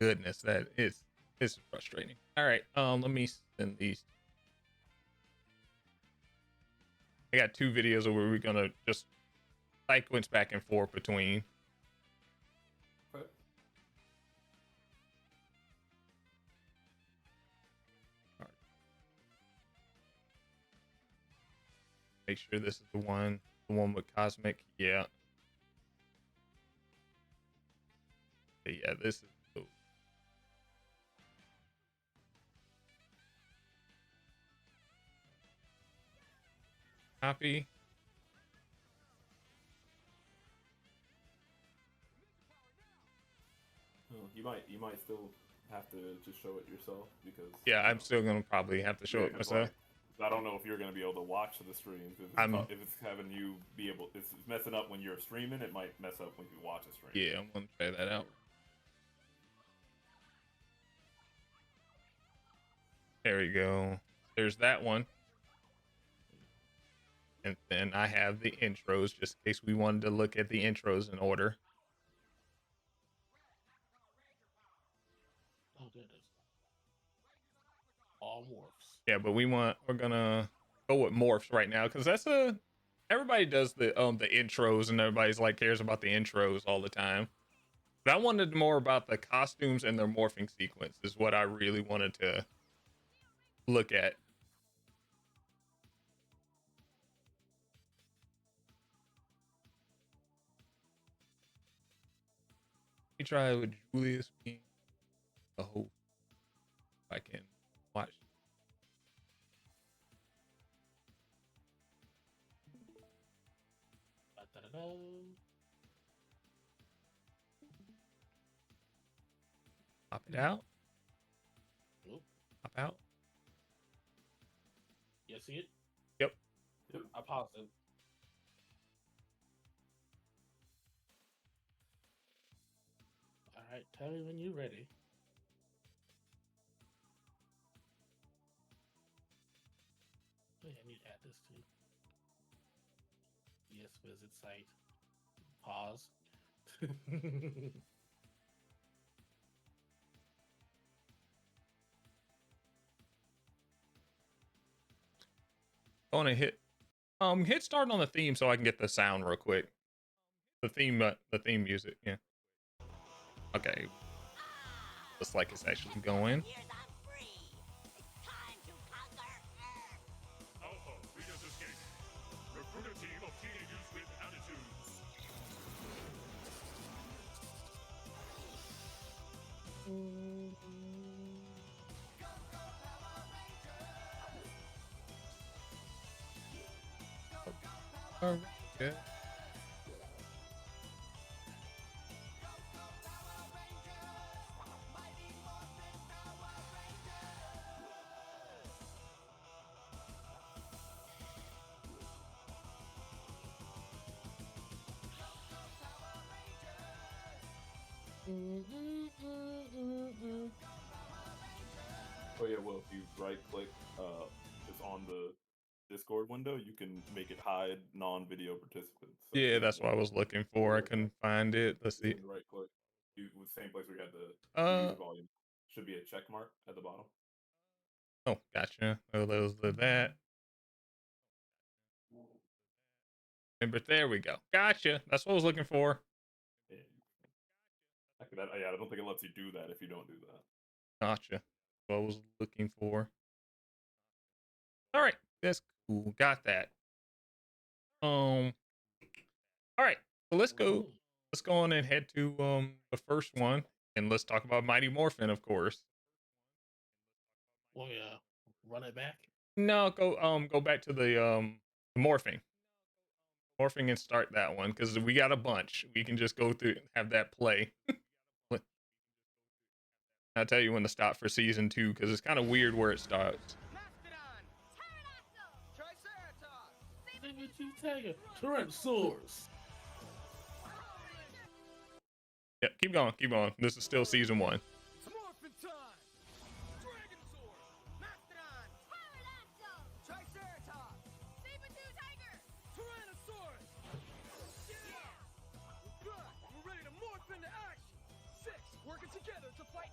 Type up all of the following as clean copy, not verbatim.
goodness, that is it's frustrating. All right, let me send these. I got 2 videos where we're gonna just sequence back and forth between. Okay. All right. Make sure this is the one with Cosmic. Yeah. Yeah, this is cool. Copy. Oh, you might still have to just show it yourself because Yeah, I'm still gonna probably have to show yeah, it 'cause, myself. like, I don't know if you're gonna be able to watch the stream because I'm if it's having you be able, it's messing up when you're streaming. It might mess up when you watch a stream. yeah, I'm gonna try that out. There we go. There's that one. And then I have the intros just in case we wanted to look at the intros in order. Oh, there it is. All morphs. Yeah, but we're gonna go with morphs right now because that's everybody does the intros and everybody's like cares about the intros all the time. But I wanted more about the costumes and their morphing sequence is what I really wanted to look at. Let me try with Julius being the host. If I can watch. Da-da-da-da. Pop it out. Nope. Pop out. You see it? Yep. I paused it. All right, tell me when you're ready. Oh, yeah, I need to add this too. Yes, visit site. Pause. I want to hit start on the theme so I can get the sound real quick. The theme music. Yeah. Okay. Looks like it's actually going. Alpha, Rita's escape. Recruit a team of teenagers with attitudes. Good. Oh yeah, well, if you right click just on the Discord window, you can make it hide non-video participants. So Yeah, that's what I was looking for. I couldn't find it. Let's see. Right click. You with same place we had the Uh volume. Should be a check mark at the bottom. oh, gotcha. Oh, those the that. But there we go. Gotcha. That's what I was looking for. Yeah. Yeah, I don't think it lets you do that if you don't do that. Gotcha. That's what I was looking for. All right, that's cool. Got that. All right. So let's go. Let's go on and head to the first one, and let's talk about Mighty Morphin, of course. Oh yeah, run it back. No, go back to the morphing. Morphing and start that one because we got a bunch. We can just go through have that play. I'll tell you when to stop for season 2 because it's kind of weird where it starts. Tiger, Tyrannosaurus. Yeah, keep going, keep going. This is still season 1. Working together to fight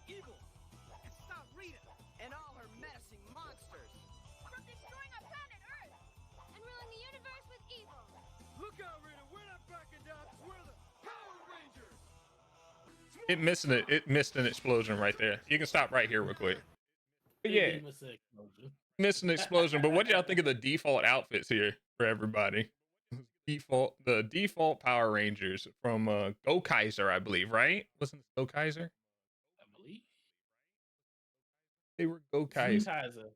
It missed an explosion right there. You can stop right here real quick. But yeah, missed an explosion. But what do y'all think of the default outfits here for everybody? The default Power Rangers from Go Kaiser, I believe, right? Wasn't it Go Kaiser? I believe They were Go Drew Kaiser. Kaiser.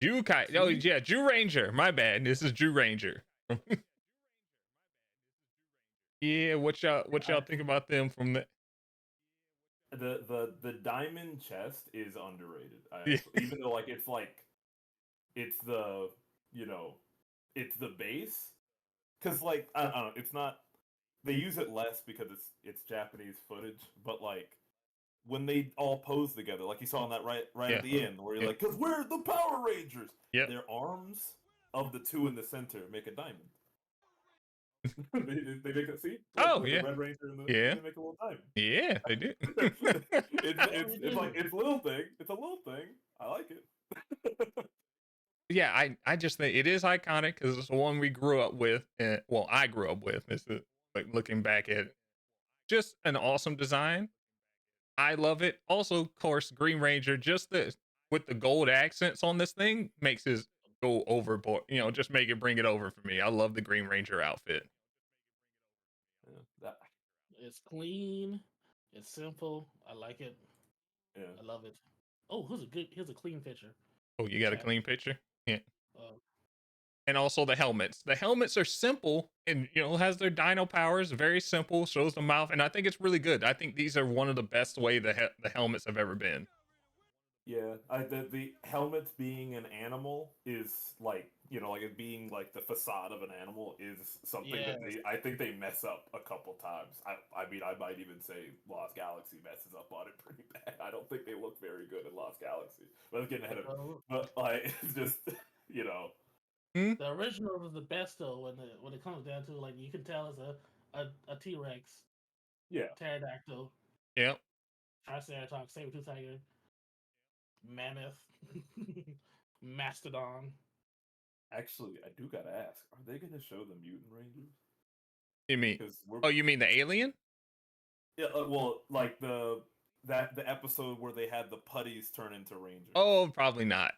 Drew Kaiser. Oh yeah, Drew Ranger. My bad. This is Drew Ranger. Yeah, what y'all think about them from the? The diamond chest is underrated. Yeah. Even though it's the it's the base, because like I don't know, it's not, they use it less because it's Japanese footage, but like when they all pose together, like you saw in that right Yeah. at the end, where you're Yeah. like, because we're the Power Rangers. Yep. Their arms of the two in the center make a diamond. they make it, see? Oh, With yeah. the Red Ranger and the, Yeah. they make a little diamond. Yeah, they do. It's like it's a little thing. It's a little thing. I like it. Yeah, I just think it is iconic because it's the one we grew up with. And, well, I grew up with. It's like looking back at it, just an awesome design. I love it. Also, of course, Green Ranger, just this with the gold accents on this thing makes his go overboard. You know, just make it bring it over for me. I love the Green Ranger outfit. Yeah, It's clean. It's simple. I like it. yeah. I love it. Oh, here's a clean picture. Oh, you got a Yeah. clean picture? Yeah. Oh, And also the helmets. The helmets are simple and has their dino powers, very simple, shows the mouth, and I think it's really good. I think these are one of the best way the helmets have ever been. Yeah, the helmets being an animal is like like it being like the facade of an animal is something that I think they mess up a couple times. I mean I might even say Lost Galaxy messes up on it pretty bad. I don't think they look very good in Lost Galaxy. But I was getting ahead of it. But like it's just the original was the best though. When it comes down to like, you can tell it's a T-Rex, yeah. pterodactyl, Yep. Triceratops, saber-tooth tiger, mammoth, mastodon. Actually, I do gotta ask: are they gonna show the Mutant Rangers? You mean? 'Cause Oh, you mean the alien? yeah. Well, like the episode where they had the putties turn into Rangers. Oh, probably not.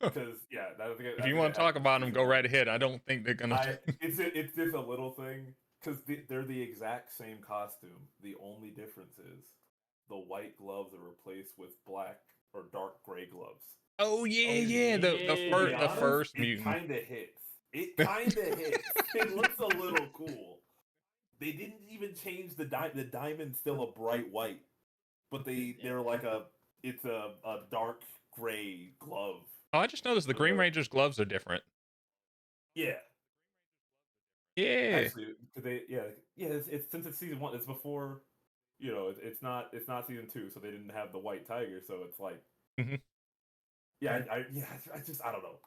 Because yeah, If you want to talk about them, go right ahead. I don't think they're gonna. It's just a little thing because they're the exact same costume. The only difference is the white gloves are replaced with black or dark gray gloves. Oh yeah. The first it mutant. Kind of hits. It kind of hits. It looks a little cool. They didn't even change the diamond. The diamond's still a bright white, but they're like it's a dark gray glove. Oh, I just noticed the Green Ranger's gloves are different. Yeah. Yeah. Actually, it's since it's season 1, it's before, it's not season 2, so they didn't have the white tiger, so it's like, yeah, I don't know.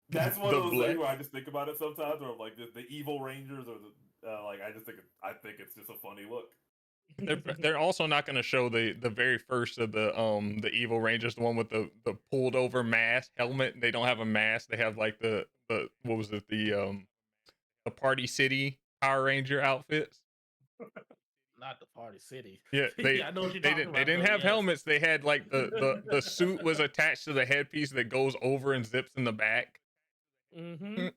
That's one of those things where I just think about it sometimes, where I'm like the evil Rangers or the I think it's just a funny look. They're also not going to show the very first of the evil Rangers, the one with the pulled over mask helmet. They don't have a mask. They have like the what was it, the Party City Power Ranger outfits. Not the Party City. Yeah, I know what you're talking about, they didn't though, have yes. helmets. They had like the suit was attached to the headpiece that goes over and zips in the back. Mm-hmm.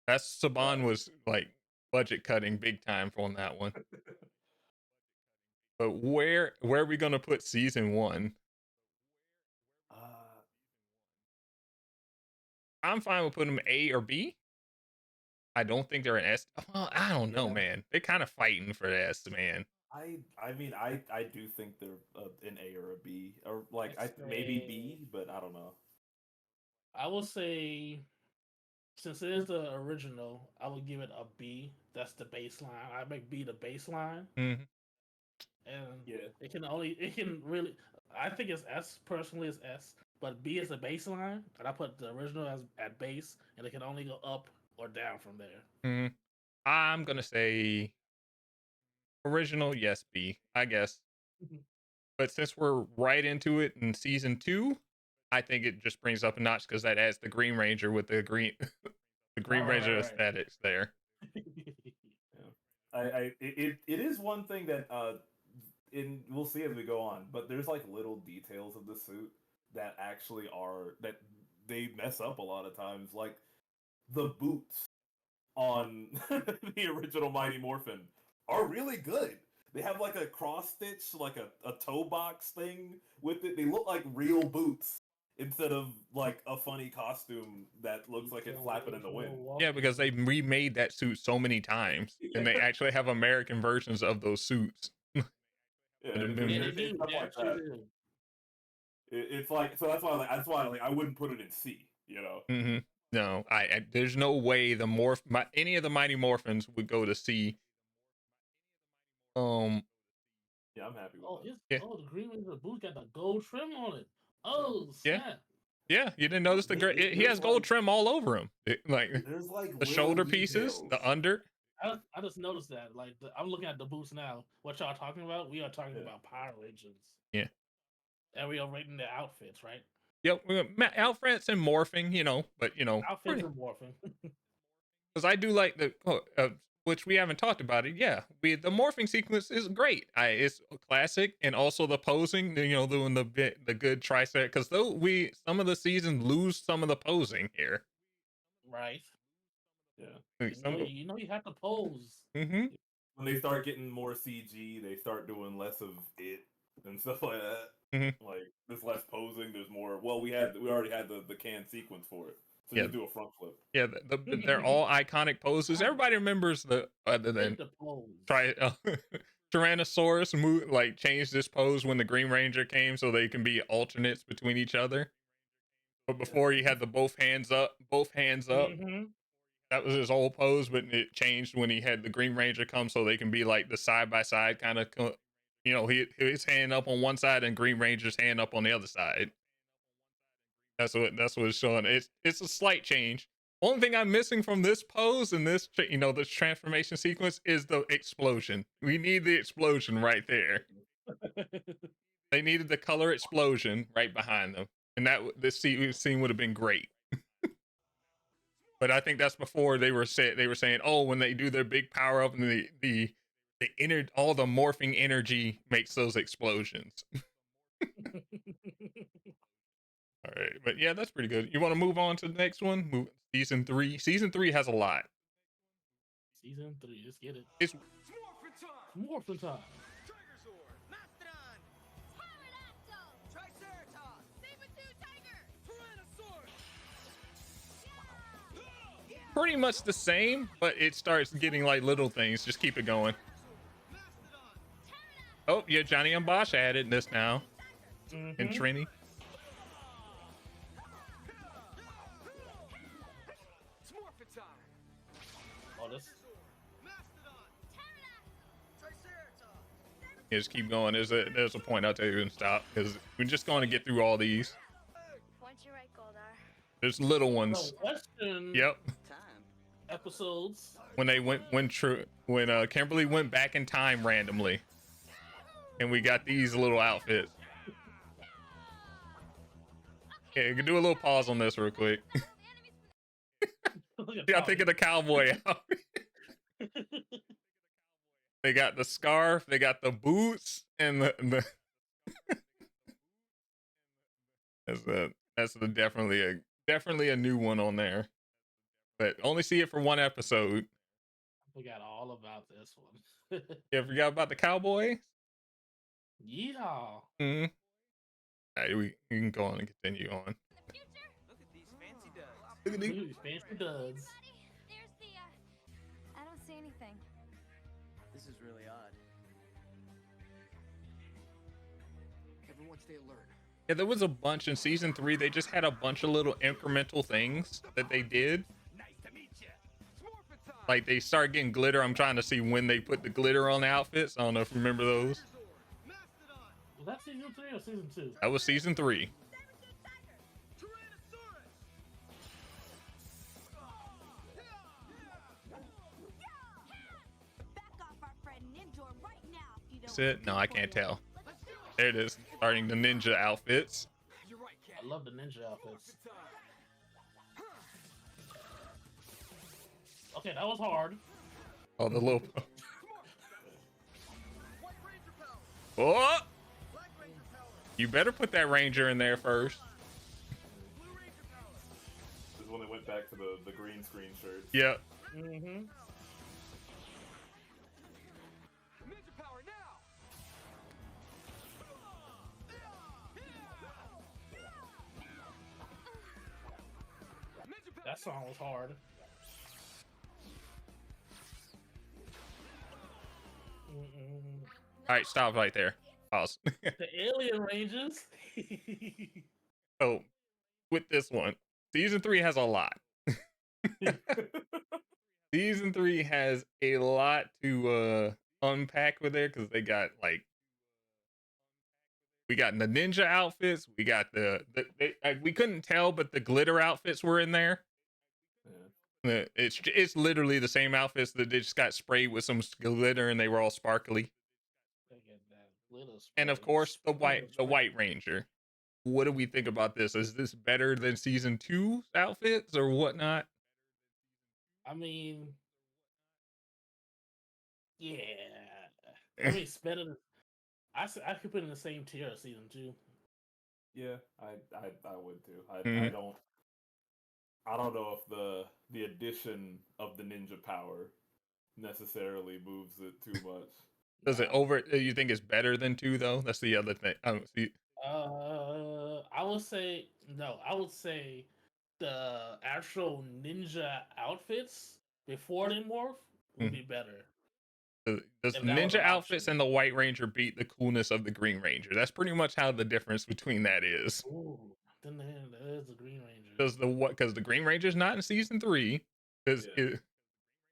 That's Saban was like budget cutting big time on that one. But where are we gonna put season 1? I'm fine with putting them A or B. I don't think they're an S. Well, I don't know, man. They're kind of fighting for the S, man. I mean, I do think they're an A or a B, or like maybe B, but I don't know. I will say, since it is the original, I would give it a B. That's the baseline. I make B the baseline, Mm-hmm. and it can really. I think it's S personally is S, but B is the baseline, and I put the original as at base, and it can only go up or down from there. Mm-hmm. I'm gonna say original, yes, B, I guess. But since we're right into it in season 2, I think it just brings up a notch because that adds the Green Ranger with the Green Ranger aesthetics there. it is one thing that we'll see as we go on, but there's like little details of the suit that actually are that they mess up a lot of times, like the boots on the original Mighty Morphin are really good. They have like a cross stitch, like a toe box thing with it. They look like real boots instead of like a funny costume that looks like it's flapping in the wind. Yeah, because they remade that suit so many times, and they actually have American versions of those suits. Yeah, They stuff like that. It's like, so that's why like I wouldn't put it in C. You know. Mm-hmm. No, I there's no way any of the Mighty Morphins would go to C. Yeah, I'm happy with that. Oh, the Green Ranger boot got the gold trim on it. Oh, snap. Yeah, you didn't notice he has gold trim all over him. There's like the shoulder pieces, the under. I just noticed that. Like, I'm looking at the boots now. What y'all talking about? We are talking about Power Rangers. Yeah. And we are rating their outfits, right? Yep, outfits and morphing, but outfits and morphing. Because I do like which we haven't talked about it. Yeah, the morphing sequence is great. It's classic, and also the posing. Doing the good tricep. Because some of the seasons lose some of the posing here. Right. Yeah. You have to pose. Mm-hmm. When they start getting more CG, they start doing less of it and stuff like that. Mm-hmm. Like there's less posing. There's more. Well, we already had the canned sequence for it. So just do a front flip. Yeah, they're all iconic poses. Everybody remembers the other than Tyrannosaurus changed this pose when the Green Ranger came, so they can be alternates between each other. But before he had the both hands up. Mm-hmm. That was his old pose, but it changed when he had the Green Ranger come, so they can be like the side by side kind of. His hand up on one side and Green Ranger's hand up on the other side. That's what it's showing. It's a slight change. Only thing I'm missing from this pose and this this transformation sequence is the explosion. We need the explosion right there. They needed the color explosion right behind them, and this scene would have been great. But I think that's before they were saying, oh, when they do their big power up and all the morphing energy makes those explosions. All right, but yeah, that's pretty good. You want to move on to the next one? Season 3. Season 3 has a lot. Season 3, let's get it. It's Morphin' time. Tigerzord, Mastodon, Pterodactyl, Triceratops, Saber-tooth tiger, Tyrannosaurus. pretty much the same, but it starts getting like little things. Just keep it going. Oh, yeah, Johnny and Bosch added this now. Mm-hmm. And Trini. Oh, this. Yeah, just keep going. There's a point I'll tell you and stop because we're just going to get through all these. Once you're right, Goldar. There's little ones. Western Yep. episodes. When Kimberly went back in time randomly, and we got these little outfits. Yeah, you can do a little pause on this real quick. Yeah, I think of the cowboy outfit. They got the scarf, they got the boots, and the that's definitely a new one on there. But only see it for one episode. I forgot all about this one. Yeah, forgot about the cowboy? Yeehaw. Mm-hmm. All right, we can go on and continue on. Look at these fancy duds. Look at these. Ooh, fancy duds. There's the, I don't see anything. This is really odd. Everyone stay alert. Yeah, there was a bunch in season 3. They just had a bunch of little incremental things that they did. Nice to meet you. Like they start getting glitter. I'm trying to see when they put the glitter on the outfits. I don't know if you remember those. Was that season 3 or season 2? That was season 3. That's it? No, I can't tell. There it is. Starting the ninja outfits. I love the ninja outfits. Okay, that was hard. Oh, the little Oh, you better put that Ranger in there first. This is when they went back to the green screen shirts. Yep. Mm-hmm. That song was hard. All right, stop right there. Pause. The Alien Rangers. So, with this one, season 3 has a lot. Season 3 has a lot to unpack with there because they got like we got the ninja outfits, we got we couldn't tell, but the glitter outfits were in there. Yeah. It's literally the same outfits that they just got sprayed with some glitter and they were all sparkly. And of course, the White Ranger. What do we think about this? Is this better than season 2's outfits or whatnot? I mean, yeah. I mean, it's better than I could put it in the same tier as season 2. Yeah, I would too. I don't know if the addition of the ninja power necessarily moves it too much. Does it you think it's better than 2 though? That's the other thing. I would say no. I would say the actual ninja outfits before they morph would be better. Does the ninja outfits and the White Ranger beat the coolness of the Green Ranger? That's pretty much how the difference between that is. Ooh, then that is the Green Ranger. Because the Green Ranger's not in season 3. Because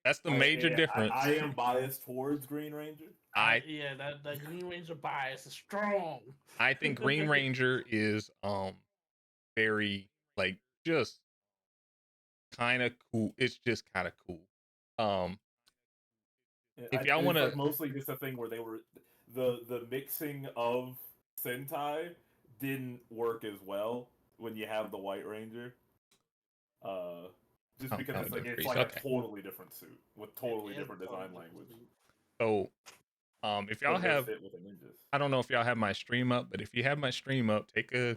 that's the major difference. I am biased towards Green Ranger. That Green Ranger bias is strong. I think Green Ranger is very like just kind of cool. It's just kind of cool. If y'all want to, like mostly just a thing where they were the mixing of Sentai didn't work as well when you have the White Ranger. Just because it's like a totally different suit with totally different design language. So, if y'all have, I don't know if y'all have my stream up, but if you have my stream up, take a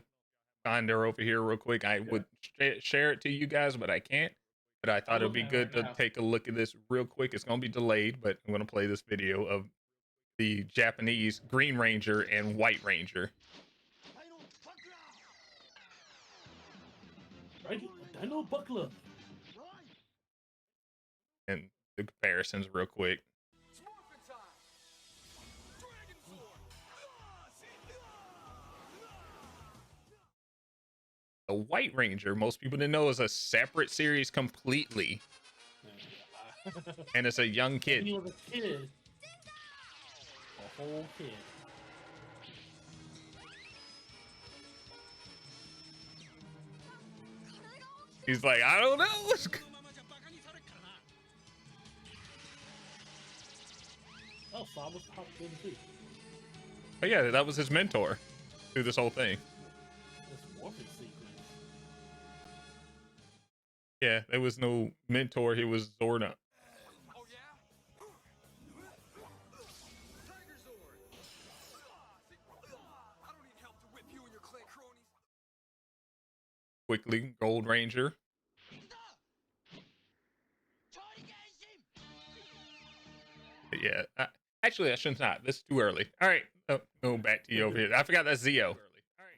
finder over here real quick. I would share it to you guys, but I can't. But I thought it would be good to take a look at this real quick. It's going to be delayed, but I'm going to play this video of the Japanese Green Ranger and White Ranger. Dino Buckler. And the comparisons real quick. The White Ranger, most people didn't know, is a separate series completely. And it's a young kid. He was a kid. A whole kid. He's like, I don't know. Oh, Saba's popped in too. But yeah, that was his mentor through this whole thing. Yeah, there was no mentor. He was Zordon. Oh yeah? Tiger Zord. I don't need help to whip you and your clan cronies. Quickly, Gold Ranger. But yeah, actually, I shouldn't not. This is too early. All right, go back to you over here. I forgot that's Zeo.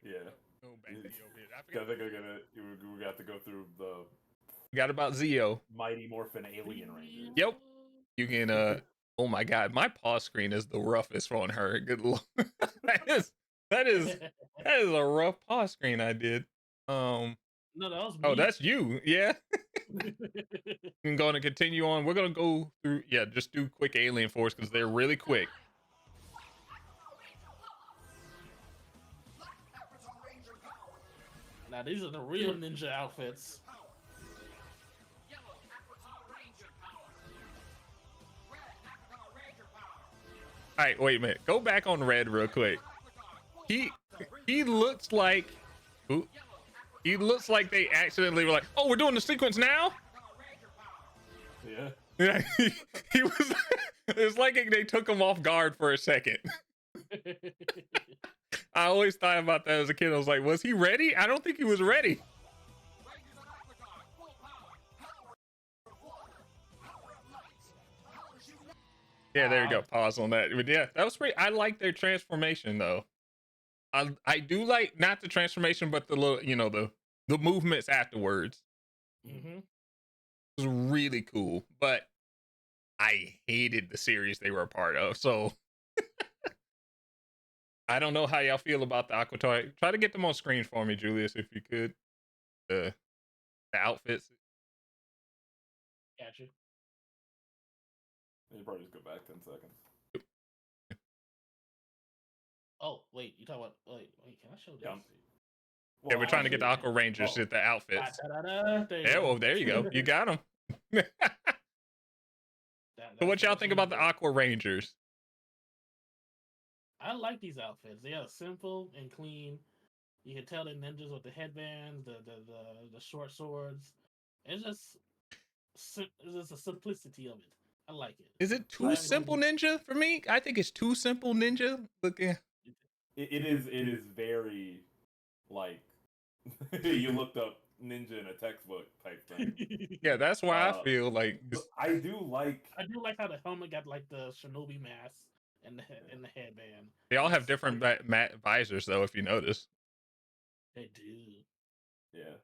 Yeah. Go back to you over here. I think we got to go through the. Forgot about Zeo. Mighty Morphin Alien Ranger. Yep. You can oh my god, my pause screen is the roughest on her. Good lord. that is a rough pause screen I did. No, that was me. Oh, that's you. Yeah. I'm going to continue on. We're going to go through just do quick Alien Force because they're really quick. Now these are the real ninja outfits. All right, wait a minute. Go back on Red real quick. He looks like he looks like they accidentally were like, "Oh, we're doing the sequence now." Yeah. He was. It's like they took him off guard for a second. I always thought about that as a kid. I was like, was he ready? I don't think he was ready. Yeah, there you go. Pause on that. But yeah, that was pretty. I like their transformation though. I do like not the transformation, but the little, the movements afterwards. Mm-hmm. It was really cool, but I hated the series they were a part of. So I don't know how y'all feel about the Aqua toy. Try to get them on screen for me, Julius, if you could. The outfits. Got you. You probably just go back 10 seconds. Oh, wait, you talking about wait, can I show this? Yeah, we're trying to get the Aqua Rangers at the outfits. There you go. You got them. So what y'all think about the Aqua Rangers? I like these outfits. They are simple and clean. You can tell the ninjas with the headbands, the short swords. It's just a simplicity of it. I like it. Is it too simple, Ninja? For me, I think it's too simple, Ninja. Looking. It is very like you looked up ninja in a textbook type thing. Yeah, that's why I feel like I do like how the helmet got like the shinobi mask and the headband. They all have different visors, though. If you notice, they do. Yeah,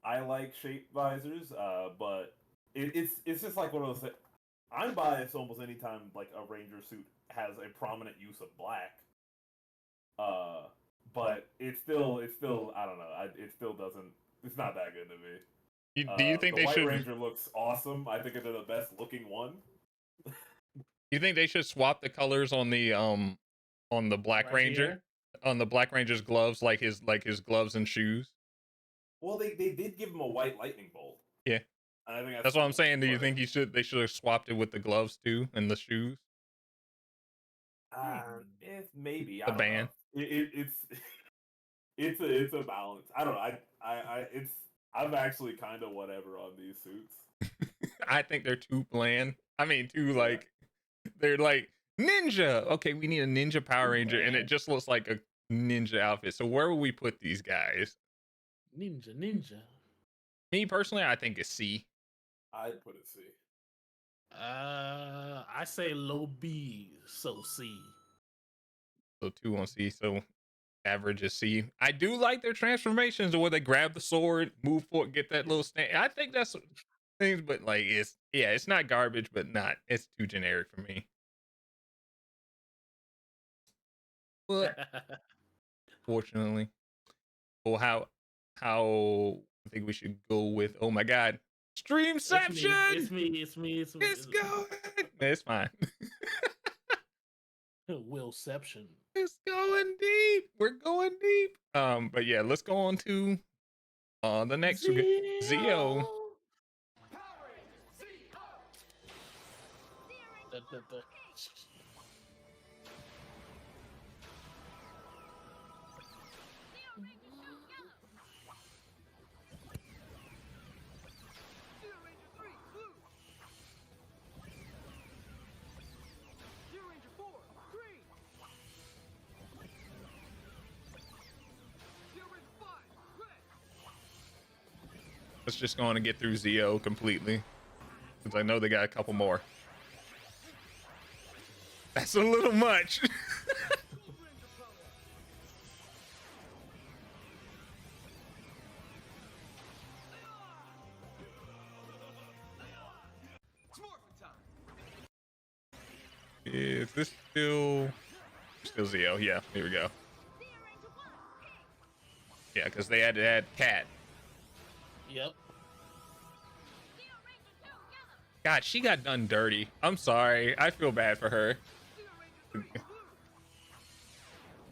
I like shape visors, but it's just like one of those things. I'm biased almost anytime like a ranger suit has a prominent use of black. But it's still I don't know. It still doesn't. It's not that good to me. Do you think the they White should? Ranger looks awesome. I think they're the best looking one. You think they should swap the colors on the Black Ranger? Here? On the Black Ranger's gloves, like his gloves and shoes? Well, they did give him a white lightning bolt. Yeah. I think that's what I'm saying. Do you think they should have swapped it with the gloves too and the shoes? Maybe the band. It's a balance. I don't know. I'm actually kind of whatever on these suits. I think they're too bland. I mean, they're like ninja. Okay, we need a ninja Power Ranger, and it just looks like a ninja outfit. So where will we put these guys? Ninja. Me personally, I think it's C. I'd put it C. I say low B, so C. So 2 on C. So average is C. I do like their transformations where they grab the sword, move forward, get that little stand. I think that's things, but like it's not garbage, but it's too generic for me. But fortunately, well, how I think we should go with? Oh my God, Streamception! It's me. It's going. It's fine. Willception. It's going deep. We're going deep. But yeah, let's go on to the next Zeo. Let's just going to get through Zeo completely, because I know they got a couple more. That's a little much. Is this still Zeo? Yeah, here we go. Yeah, because they had to add Cat. Yep. God, she got done dirty. I'm sorry. I feel bad for her.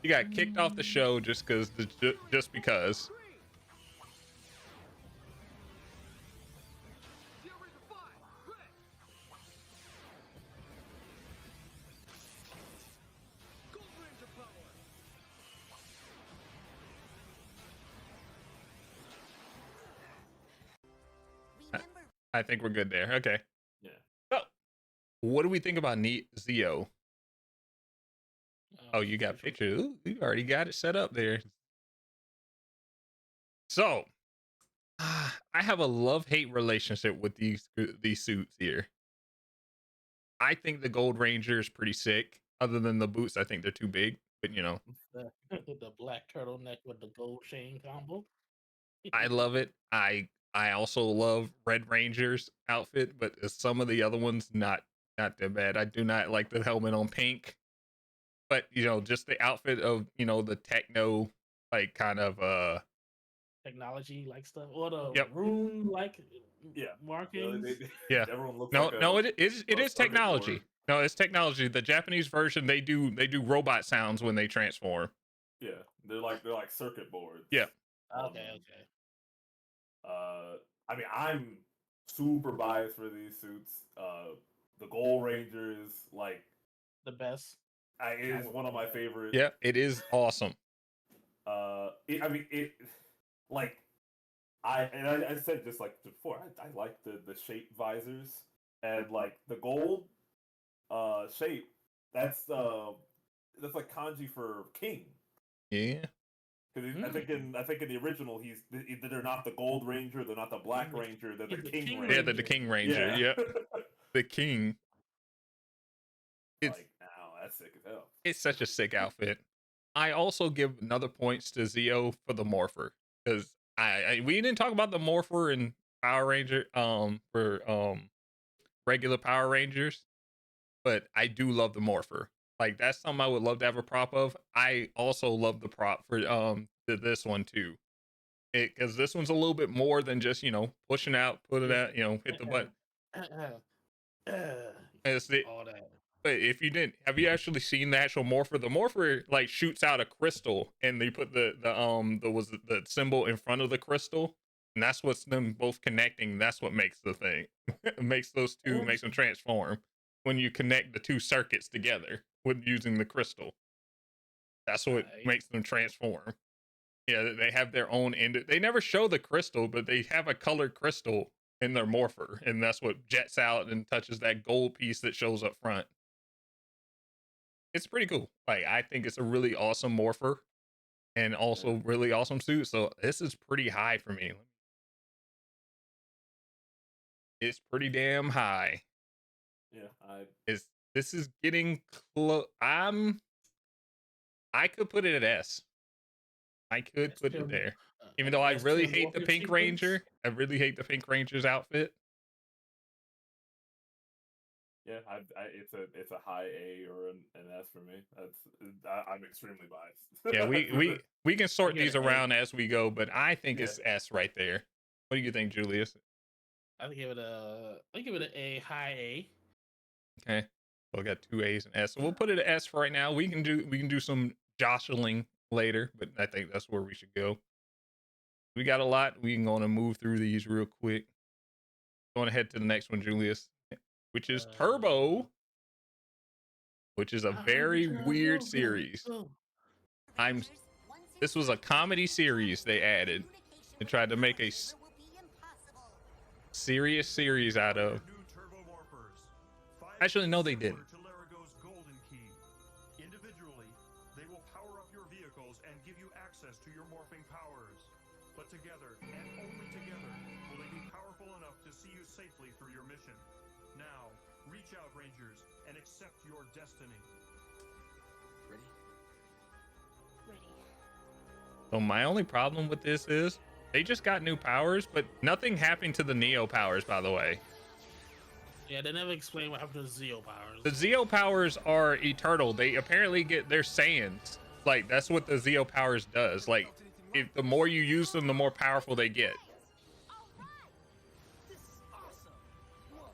She got kicked off the show just because. I think we're good there. Okay. Yeah. So, what do we think about Zeo? Oh, you got pictures. Ooh, you already got it set up there. So, I have a love-hate relationship with these suits here. I think the Gold Ranger is pretty sick. Other than the boots, I think they're too big. But you know, The black turtleneck with the gold chain combo. I love it. I also love Red Ranger's outfit, but some of the other ones not that bad. I do not like the helmet on pink, but you know, just the outfit of the techno like kind of technology like stuff or the Yep. rune like markings. Yeah. Everyone looks No, like no, it is circuit technology. board. No, it's technology. The Japanese version they do robot sounds when they transform. Yeah, they're like circuit boards. Yeah. Okay. I mean, I'm super biased for these suits. The Gold Ranger is like the best. It is one of my favorites. Yeah, it is awesome. I said just like before, I like the shape visors and like the gold shape. That's like kanji for king. Yeah. Because I think in the original, they're not the Gold Ranger, they're not the Black Ranger, they're the King Ranger. Yeah, they're the King Ranger. Yeah, the King. It's like, wow, that's sick as hell. It's such a sick outfit. I also give another points to Zeo for the Morpher because we didn't talk about the Morpher in Power Ranger for regular Power Rangers, but I do love the Morpher. Like that's something I would love to have a prop of. I also love the prop for this one too, because this one's a little bit more than just pushing out, put it out, hit the button. All that. But if you didn't, have you actually seen the actual Morpher? The Morpher like shoots out a crystal, and they put the symbol in front of the crystal, and that's what's them both connecting. That's what makes the thing. It makes those two makes them transform when you connect the two circuits together with using the crystal. That's what makes them transform. Yeah, they have their own end. They never show the crystal, but they have a colored crystal in their Morpher, and that's what jets out and touches that gold piece that shows up front. It's pretty cool. Like I think it's a really awesome Morpher and also really awesome suit. So this is pretty high for me. It's pretty damn high. Yeah, this is getting close. I could put it at S. I could put it there. Even though I really hate the Pink Ranger. I really hate the Pink Ranger's outfit. Yeah, it's a high A or an S for me. I'm extremely biased. Yeah, we can sort these around as we go, but I think it's S right there. What do you think, Julius? I give it an A, high A. Okay, we got 2 A's and S, so we'll put it at S for right now. We can do some jostling later, but I think that's where we should go. We got a lot. We can go on and move through these real quick. Going ahead to the next one, Julius, which is Turbo, which is a very weird series. This was a comedy series they added. They tried to make a serious series out of. Actually, no, they didn't. Individually, they will power up your vehicles and give you access to your morphing powers. But together, and only together, will they be powerful enough to see you safely through your mission. Now, reach out, Rangers, and accept your destiny. Ready? So my only problem with this is they just got new powers, but nothing happened to the Neo powers, by the way. Yeah, they never explain what happened to the Zeo powers. The Zeo powers are eternal. They apparently get their Saiyans. Like that's what the Zeo powers does. Like if the more you use them, the more powerful they get. This is awesome. Whoa,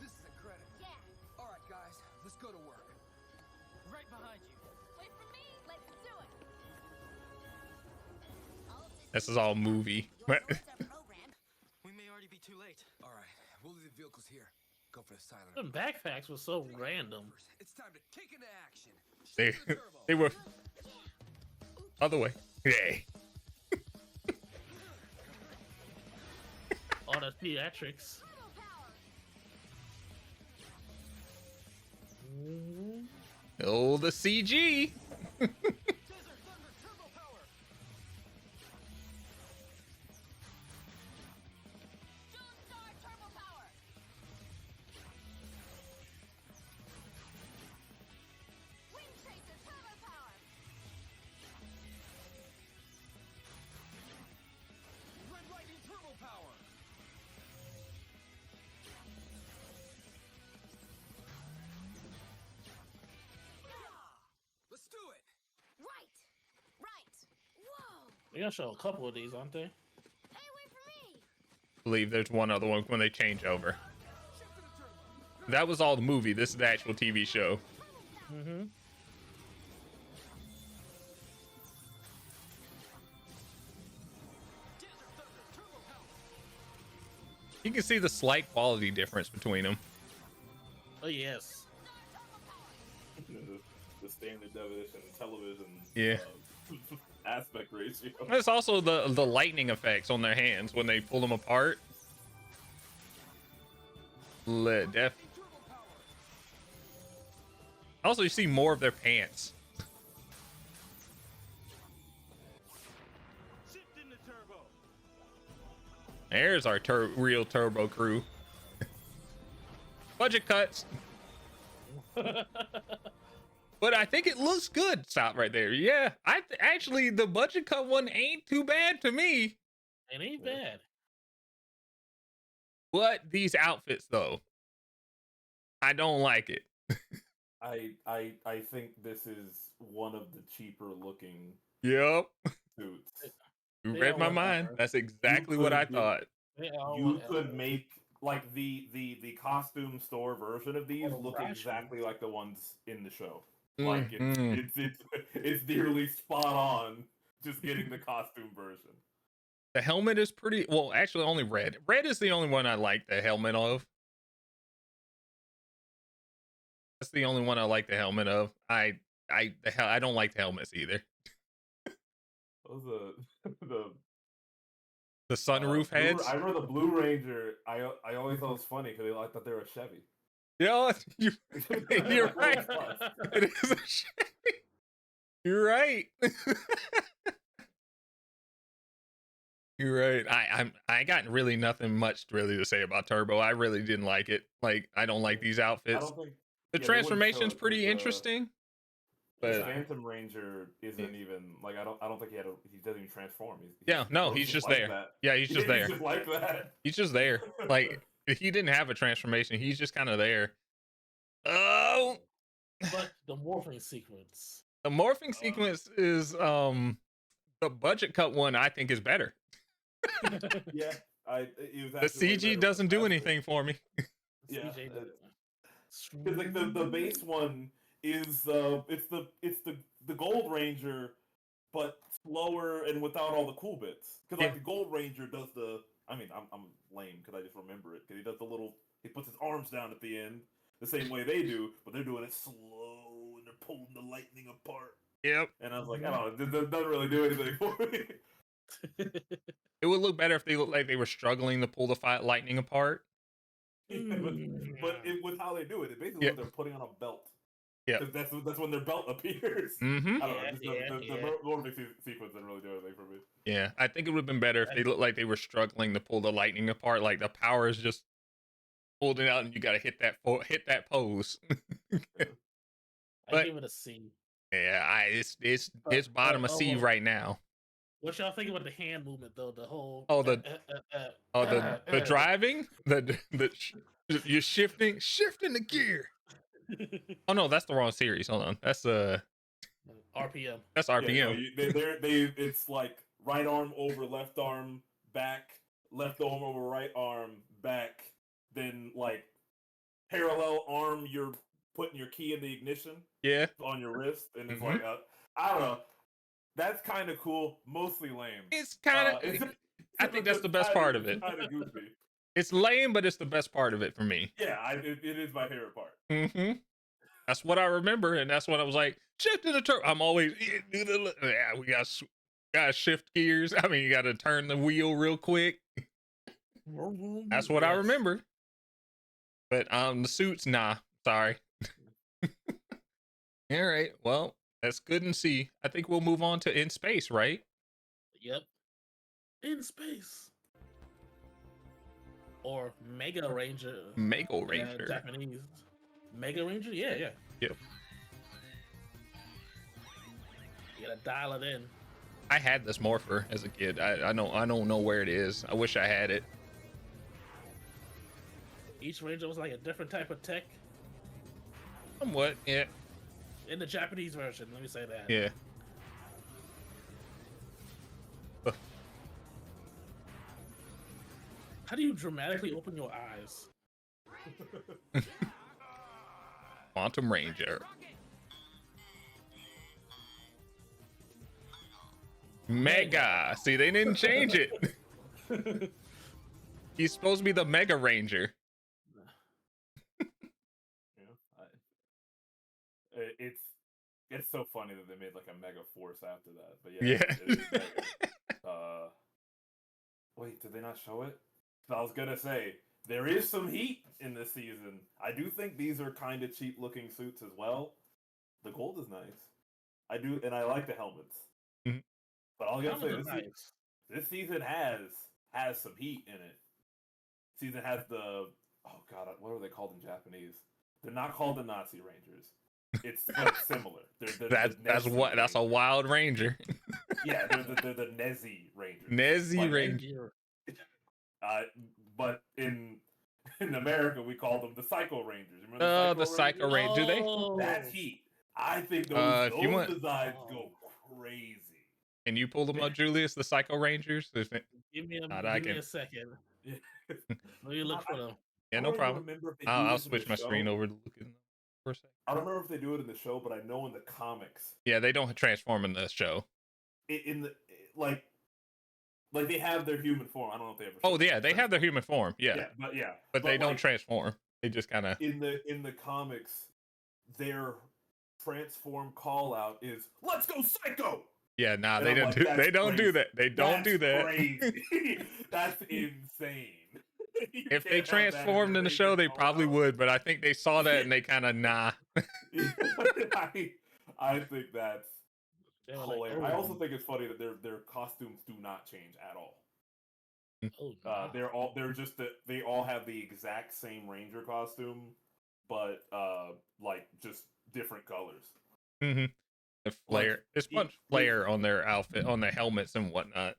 this is incredible. Yeah. All right, guys, let's go to work. Right behind you. Wait for me. Let's do it. This is all movie. We may already be too late. All right, we'll leave the vehicles here. Go for the silent. The backpacks were so random. It's time to kick into action. They were other way. Yeah. All the theatrics. Oh, the CG. Desert Thunder Turbo Power. Star Turbo Power. Wind Chaser Turbo Power. Red Lightning Turbo Power. Let's do it. Right. Right. Whoa. They're gonna show a couple of these, aren't they? Hey, wait for me. I believe there's one other one when they change over. Shift to the turbo. That was all the movie. This is the actual TV show. Mm-hmm. Desert Thunder Turbo Power. You can see the slight quality difference between them. Oh yes. The standard definition television. Yeah. Aspect ratio. There's also the lightning effects on their hands when they pull them apart. Def. Turbo Power. Also, you see more of their pants. Shift into turbo. There's our real turbo crew. Budget cuts. But I think it looks good. Stop right there. Yeah, actually the budget cut one ain't too bad to me. It ain't bad. But these outfits though, I don't like it. I think this is one of the cheaper looking Yep. suits. You They read all my look mind. better. That's exactly what I could thought. They all You look- could make like the costume store version of these Oh, look fashion. exactly like the ones in the show. Like Mhm. it's nearly spot on. Just getting the costume version. The helmet is pretty well, actually only red. Red is the only one I like the helmet of. That's the only one I like the helmet of. I don't like the helmets either. What was The sunroof Blue- heads. I remember the Blue Ranger. I always thought it was funny because I thought they were a Chevy. Yeah, you're right. It is a Chevy. You're right. You're right. I got really nothing much really to say about Turbo. I really didn't like it. Like I don't like these I outfits. don't think The they wouldn't transformation's show it pretty with, interesting. the But Phantom Ranger isn't even like I don't think he doesn't even transform. yeah, no, looks he's just like there. that. Yeah, he's just there. He's just like that. He's just there. Like he didn't have a transformation. He's just kind of there. Oh, But the morphing sequence. the morphing sequence is the budget cut one. I think is better. Yeah, it was The CG doesn't do anything for me. Yeah, CJ did it. because like the base one is it's the Gold Ranger, but slower and without all the cool bits. Because like Yeah. the Gold Ranger does the. I mean, I'm lame because I just remember it. Because he does the little. He puts his arms down at the end the same way they do, but they're doing it slow and they're pulling the lightning apart. Yep. And I was like, I don't know, it doesn't really do anything for me. It would look better if they looked like they were struggling to pull the lightning apart. But with how they do it, it basically Yeah. looks like they're putting on a belt. Yeah. 'Cause that's when their belt appears. Mm-hmm. I don't know. Just Yeah, the yeah. morphing sequence didn't really do anything for me. Yeah, I think it would have been better if they looked like they were struggling to pull the lightning apart. Like the power is just holding out, and you got to hit that pose. I But- give it a C. Yeah, it's bottom of C almost- right now. What y'all think about the hand movement though? The whole Oh, the driving, you're shifting the gear. Oh no, that's the wrong series. Hold on, that's RPM. that's Yeah, RPM. no, it's like right arm over left arm back, left arm over right arm back, then like parallel arm. You're putting your key in the ignition Yeah, on your wrist, and it's Mhm. like I don't know. That's kind of cool. Mostly lame. it's kind of. I think that's the best part of it. Kind of goofy. It's lame, but it's the best part of it for me. Yeah, it is my favorite part. Mm-hmm. That's what I remember, and that's what I was like. Shift in the turn. I'm always yeah. We got shift gears. I mean, you got to turn the wheel real quick. That's what I Yes. remember. But the suits, nah. Sorry. All right. Well, that's good and see. I think we'll move on to In Space, right? Yep. In space. Or Mega Ranger. Mega Ranger. Japanese. Mega Ranger? Yeah, yeah. Yep. You gotta dial it in. I had this morpher as a kid. I don't know where it is. I wish I had it. Each Ranger was like a different type of tech. Somewhat, yeah. In the Japanese version, let me say that. Yeah. How do you dramatically open your eyes? Quantum Ranger. Mega. See, they didn't change it. He's supposed to be the Mega Ranger. It's so funny that they made like a Mega Force after that. But Yeah. It is Mega. Wait, did they not show it? I was gonna say there is some heat in this season. I do think these are kind of cheap looking suits as well. The gold is nice. I do, and I like the helmets. Mhm. But I'll gotta say Nice. this season has some heat in it. Season has the god, what are they called in Japanese? They're not called the Nazi Rangers. It's like similar. They're That's what. That's a Wild Ranger. Yeah, they're the Nezi Rangers. Nezi Like, Ranger. But in America we call them the Psycho Rangers. Remember Oh, the the Psycho Ranger. Do they? Oh. That's heat. I think those, if you want- designs go crazy. Can you pull them up, Julius? The Psycho Rangers. Give me a second. Yeah. Let me look for them. Yeah, I no don't even problem. remember if they do I'll this in switch the my show. screen over to look at them for a second. I don't remember if they do it in the show, but I know in the comics, Yeah, they don't transform in the show. in the like they have their human form. I don't know if they ever. Oh show yeah, it, they have their human form. Yeah, yeah, but they don't like, transform. They just kind of. in the comics, their transform call out is "Let's go psycho." Yeah, nah, And they I'm don't like, do. that's They don't do crazy. that. They don't do that. Crazy. That's insane. You If they can't have that in transformed in the Ranger show, they call probably out. would. But I think they saw that and they kind of nah. I think that's They were like, hilarious. oh, I also think it's funny that their costumes do not change at all. oh, no. They all have the exact same Ranger costume, but like just different colors. Mm-hmm. The flare. There's he- much flare on their outfit, on their helmets and whatnot.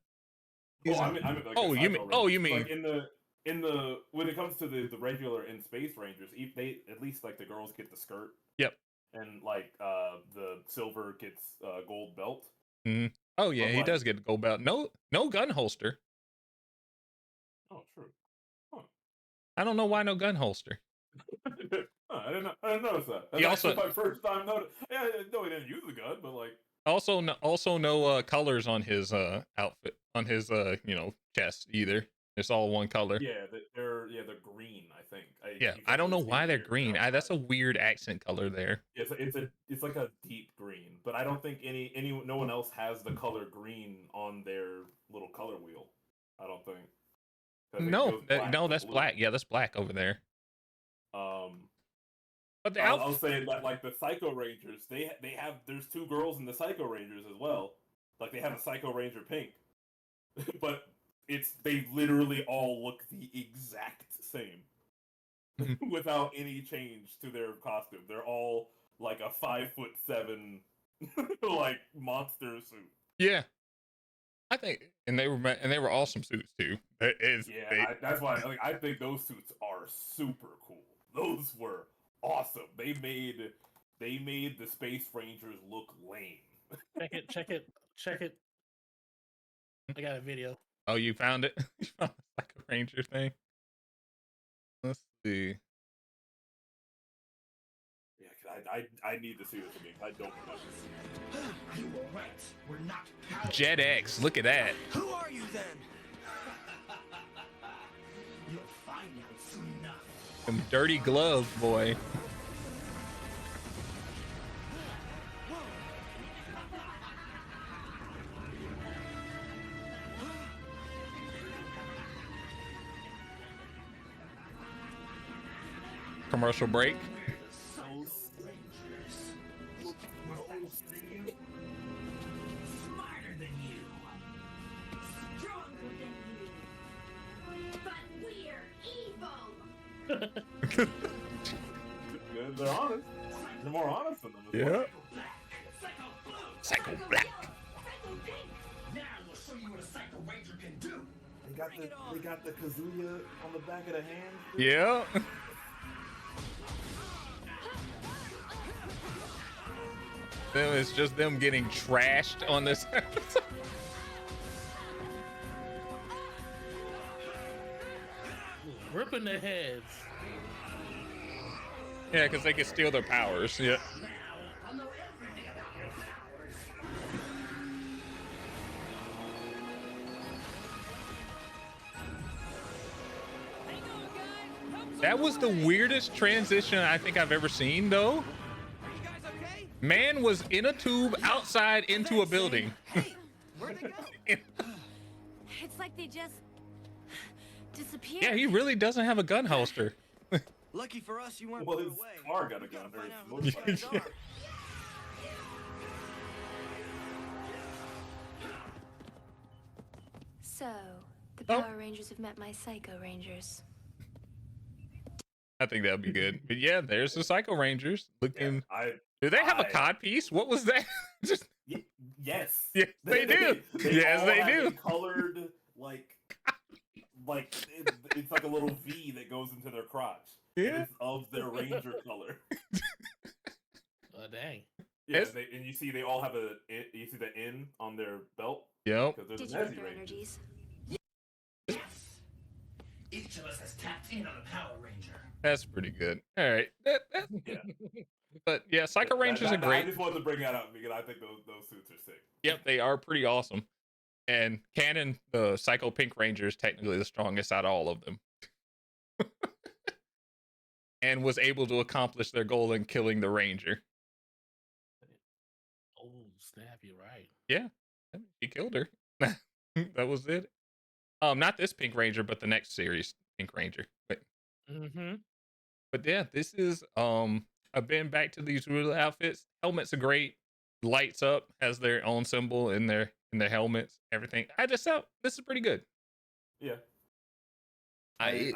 I mean, like Oh, the you mean- Psycho oh, Rangers. you mean- like in the when it comes to the regular in Space Rangers, they at least like the girls get the skirt. Yep. And like the silver gets gold belt. Oh yeah, But he like- does get the gold belt. No gun holster. Oh, true. I don't know why no gun holster. I didn't notice that. That's He also- actually my first time noticing. Yeah, no, he didn't use the gun, but like. Also, no colors on his outfit, on his chest either. It's all one color. Yeah, they're green. I think. Yeah, you I can't don't know really see why they're here, green. but That's a weird accent color there. it's like a deep green, but I don't think no one else has the color green on their little color wheel. I don't think. I think it No, goes black no, to that's blue. black. Yeah, that's black over there. But the I'll outfit. say that like the Psycho Rangers, they have there's two girls in the Psycho Rangers as well. Like they have a Psycho Ranger pink, but they literally all look the exact same without any change to their costume. They're all like a 5'7" like monster suit. Yeah, I think, and they were awesome suits too. That's why I think those suits are super cool. Those were awesome. They made the Space Rangers look lame. Check it. I got a video. Oh, you found it? You found the Psycho Ranger thing. Let's see. Yeah, 'cause I need to see this again. I don't remember. You were right. We're not powerful. Jet X, look at that. Who are you then? You'll find out soon enough. Some dirty gloves, boy. Commercial break. Good. They're honest. They're more honest than them. As well. Psycho Black. Now we'll show you what a Psycho Ranger can do. They got the Kazuya on the back of the hand. Yeah. Then it's just them getting trashed on this episode. Ripping their heads. Yeah, because they can steal their powers. Yeah. That was the weirdest transition I think I've ever seen, though. Are you guys okay? Man was in a tube outside into a building. Hey, where'd they go? It's like they just disappeared. Yeah, he really doesn't have a gun holster. Lucky for us, you weren't Well, put his away. car got a We gotta gun, or find his out who these guys Yeah. are. So, the Oh. Power Rangers have met my Psycho Rangers. I think that would be good. But yeah, there's the Psycho Rangers looking. I Do they have a I- cod piece? What was that? Just yes. yes, they do. Yes, all they have do. a colored like it's like a little V that goes into their crotch. Yeah. It's of their ranger color. Dang. Yeah, It's- and you see they all have you see the N on their belt Yep. because they're Did the you get Nazi their Rangers. energies? Each of us has tapped in on a Power Ranger. That's pretty good. All right. Yeah. But yeah, Psycho Rangers are I great. just wanted to bring that up because I think those suits are sick. Yep, they are pretty awesome. And canon, the Psycho Pink Ranger is technically the strongest out of all of them. And was able to accomplish their goal in killing the Ranger. Oh, snap, you're right. He killed her. That was it. Not this Pink Ranger, but the next series Pink Ranger. Mm-hmm. But yeah, this is I've been back to these real outfits. Helmets are great. Lights up has their own symbol in their helmets. Everything. This is pretty good. Yeah. I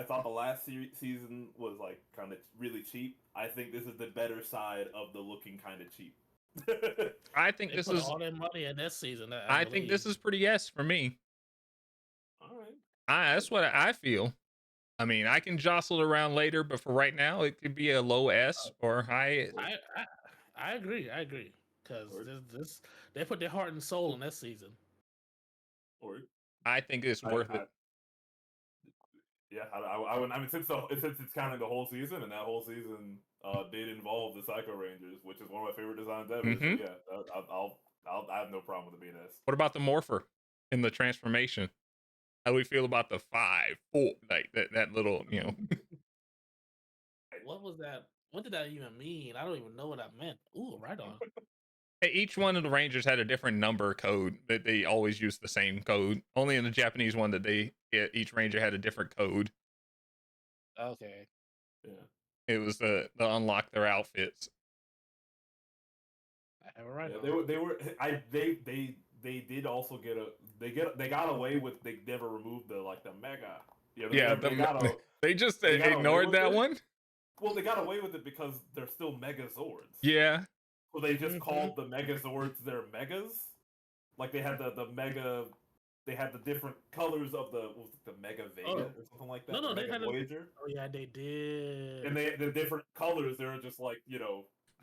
thought the last season was like kind of really cheap. I think this is the better side of the looking kind of cheap. I think They this put is all their money in this season. I think this is pretty yes for me. All right. That's what I feel. I mean, I can jostle it around later, but for right now, it could be a low S or high. I agree. I agree. Because Word. this they put their heart and soul in this season. Or I think it's worth it. Yeah, I mean, since it's counting the whole season, and that whole season did involve the Psycho Rangers, which is one of my favorite designs ever. Mhm. So yeah, I have no problem with it being S. What about the morpher in the transformation? How do we feel about the 5, 4, like that little, What was that? What did that even mean? I don't even know what that meant. Ooh, right on. Each one of the Rangers had a different number code that they always used the same code. Only in the Japanese one that each Ranger had a different code. Okay. Yeah. It was to unlock their outfits. Right. Yeah, they did also they got away with they never removed the mega. You know, They just they got away ignored with that it? one. well, they got away with it because they're still Megazords. Yeah. So they just Mhm. called the Megazords their Megas. Like they had the Mega, they had the different colors of the Mega Vega Oh. or something like that. No, the they Mega had a- Voyager. Oh yeah, they did. And the different colors, they were just like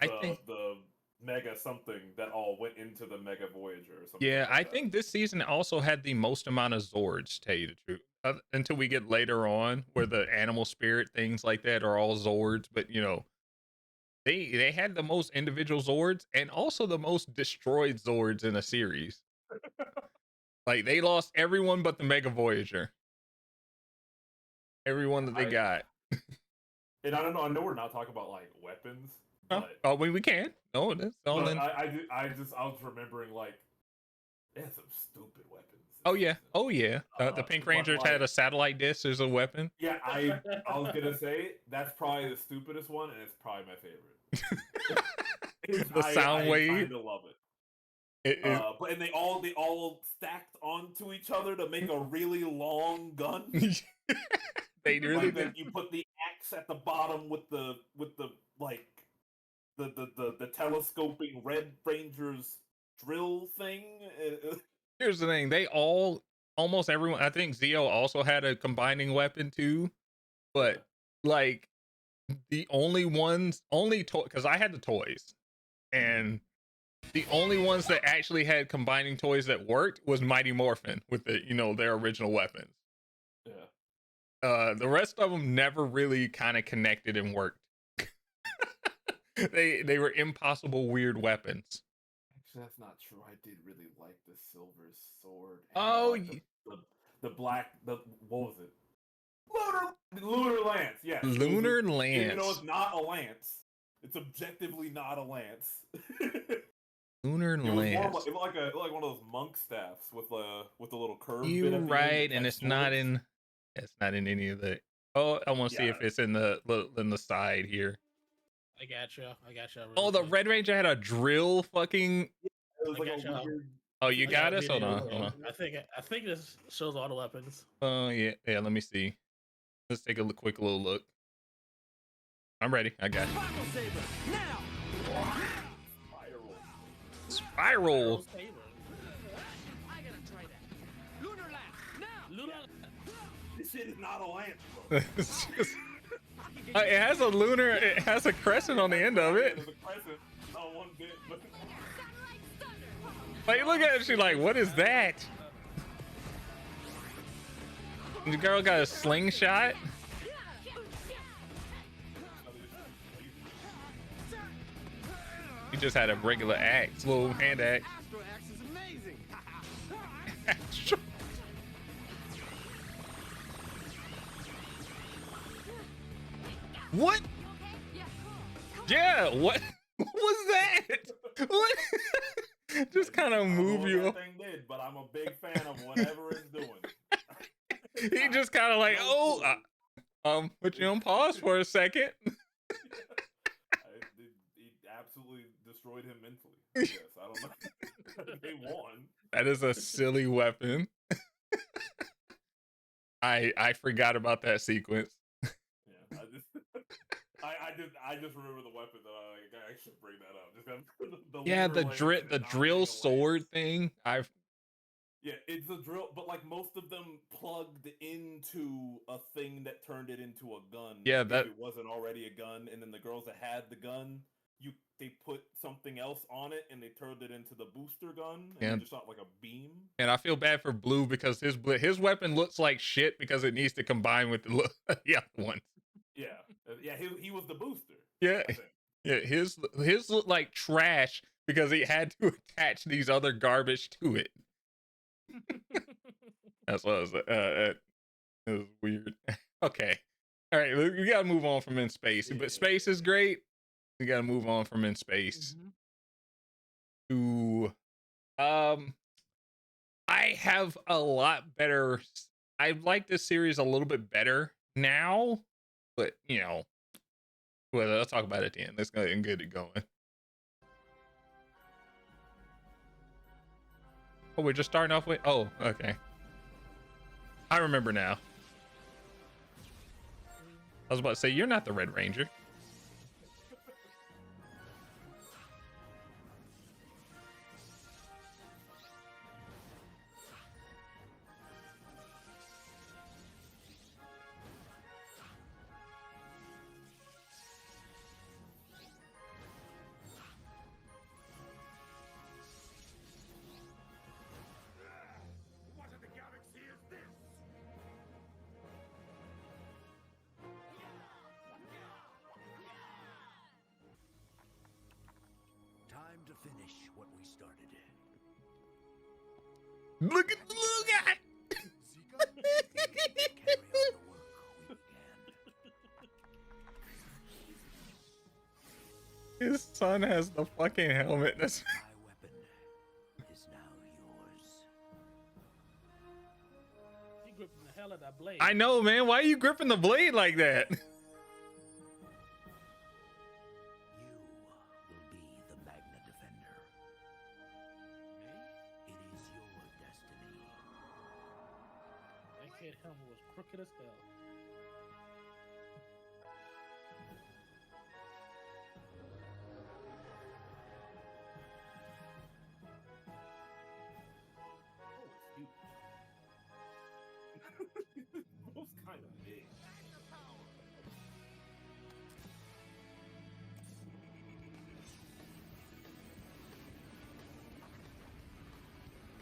I think- the Mega something that all went into the Mega Voyager or something. Yeah, like I that. think this season also had the most amount of Zords, to tell you the truth. Until we get later on, where the animal spirit things like that are all Zords, but they had the most individual Zords and also the most destroyed Zords in a series. Like they lost everyone but the Mega Voyager. Everyone that they I- got. And I don't know. I know we're not talking about like weapons, Oh, but we can. No, that's all but in. I was remembering like they had some stupid weapons. Oh yeah. Oh yeah. The Uh, Pink but, Rangers had like- a satellite dish as a weapon. Yeah, I was gonna say that's probably the stupidest one, and it's probably my favorite. The sound wave. I kind of love it. But and they all stacked onto each other to make a really long gun. They really Like, then did. you put the axe at the bottom with the like the telescoping Red Ranger's drill thing. Here's the thing: they almost everyone. I think Zio also had a combining weapon too, but like the only because I had the toys, and the only ones that actually had combining toys that worked was Mighty Morphin with their original weapons. Yeah. The rest of them never really kind of connected and worked. They were impossible weird weapons. Actually, that's not true. I did really like the silver sword. Oh, the black. What was it? Lunar lance. Yes. Lunar Lance. Lance. Even though it's not a lance, it's objectively not a lance. Lunar Lance. It was like one of those monk staffs with a little curve. You're bit at the right, end and it's not in any of the. Oh, I want to see if it's in the side here. I gotcha. Really Oh, the Red Ranger had a drill fucking. It was like a weird... Oh, you got us? Hold on. I think this shows all the weapons. Oh yeah. Let me see. Let's take a quick little look. I'm ready. I got it. Spiral. This shit is not a lance, bro. It has a lunar. It has a crescent on the end of it. There's a crescent, not one bit, but... Like, look at it. She's like, what is that? The girl got a slingshot. He just had a regular axe, little hand axe. Astro Axe is amazing. What? Yeah, what? What was that? What? Just kind of move you. That thing did, but I'm a big fan of whatever it's doing. He just kind of like, put you on pause for a second. He absolutely destroyed him mentally. Yes, I don't know. They won. That is a silly weapon. I forgot about that sequence. Yeah, I just remember the weapon that I should bring that up. Yeah, the drill sword thing. Yeah, it's a drill, but like most of them plugged into a thing that turned it into a gun. Yeah, if that it wasn't already a gun, and then the girls that had the gun, they put something else on it, and they turned it into the booster gun, and it just shot like a beam. And I feel bad for Blue because his weapon looks like shit because it needs to combine with the other ones. Yeah, he was the booster. Yeah, his looked like trash because he had to attach these other garbage to it. That's what I was. It was weird. Okay, all right, we gotta move on from in space, but space is great. We gotta move on from in space to I have a lot better. I like this series a little bit better now, but well, let's talk about it at the end. Let's go ahead and get it going. Oh, we're just starting off with. Oh, okay. I remember now. I was about to say, you're not the Red Ranger. Time to finish what we started. Look at the little guy. Carry on the work we began. His son has the fucking helmet. That's My weapon is now yours. He gripping the hell out of that blade. I know, man. Why are you gripping the blade like that? You will be the Magna Defender.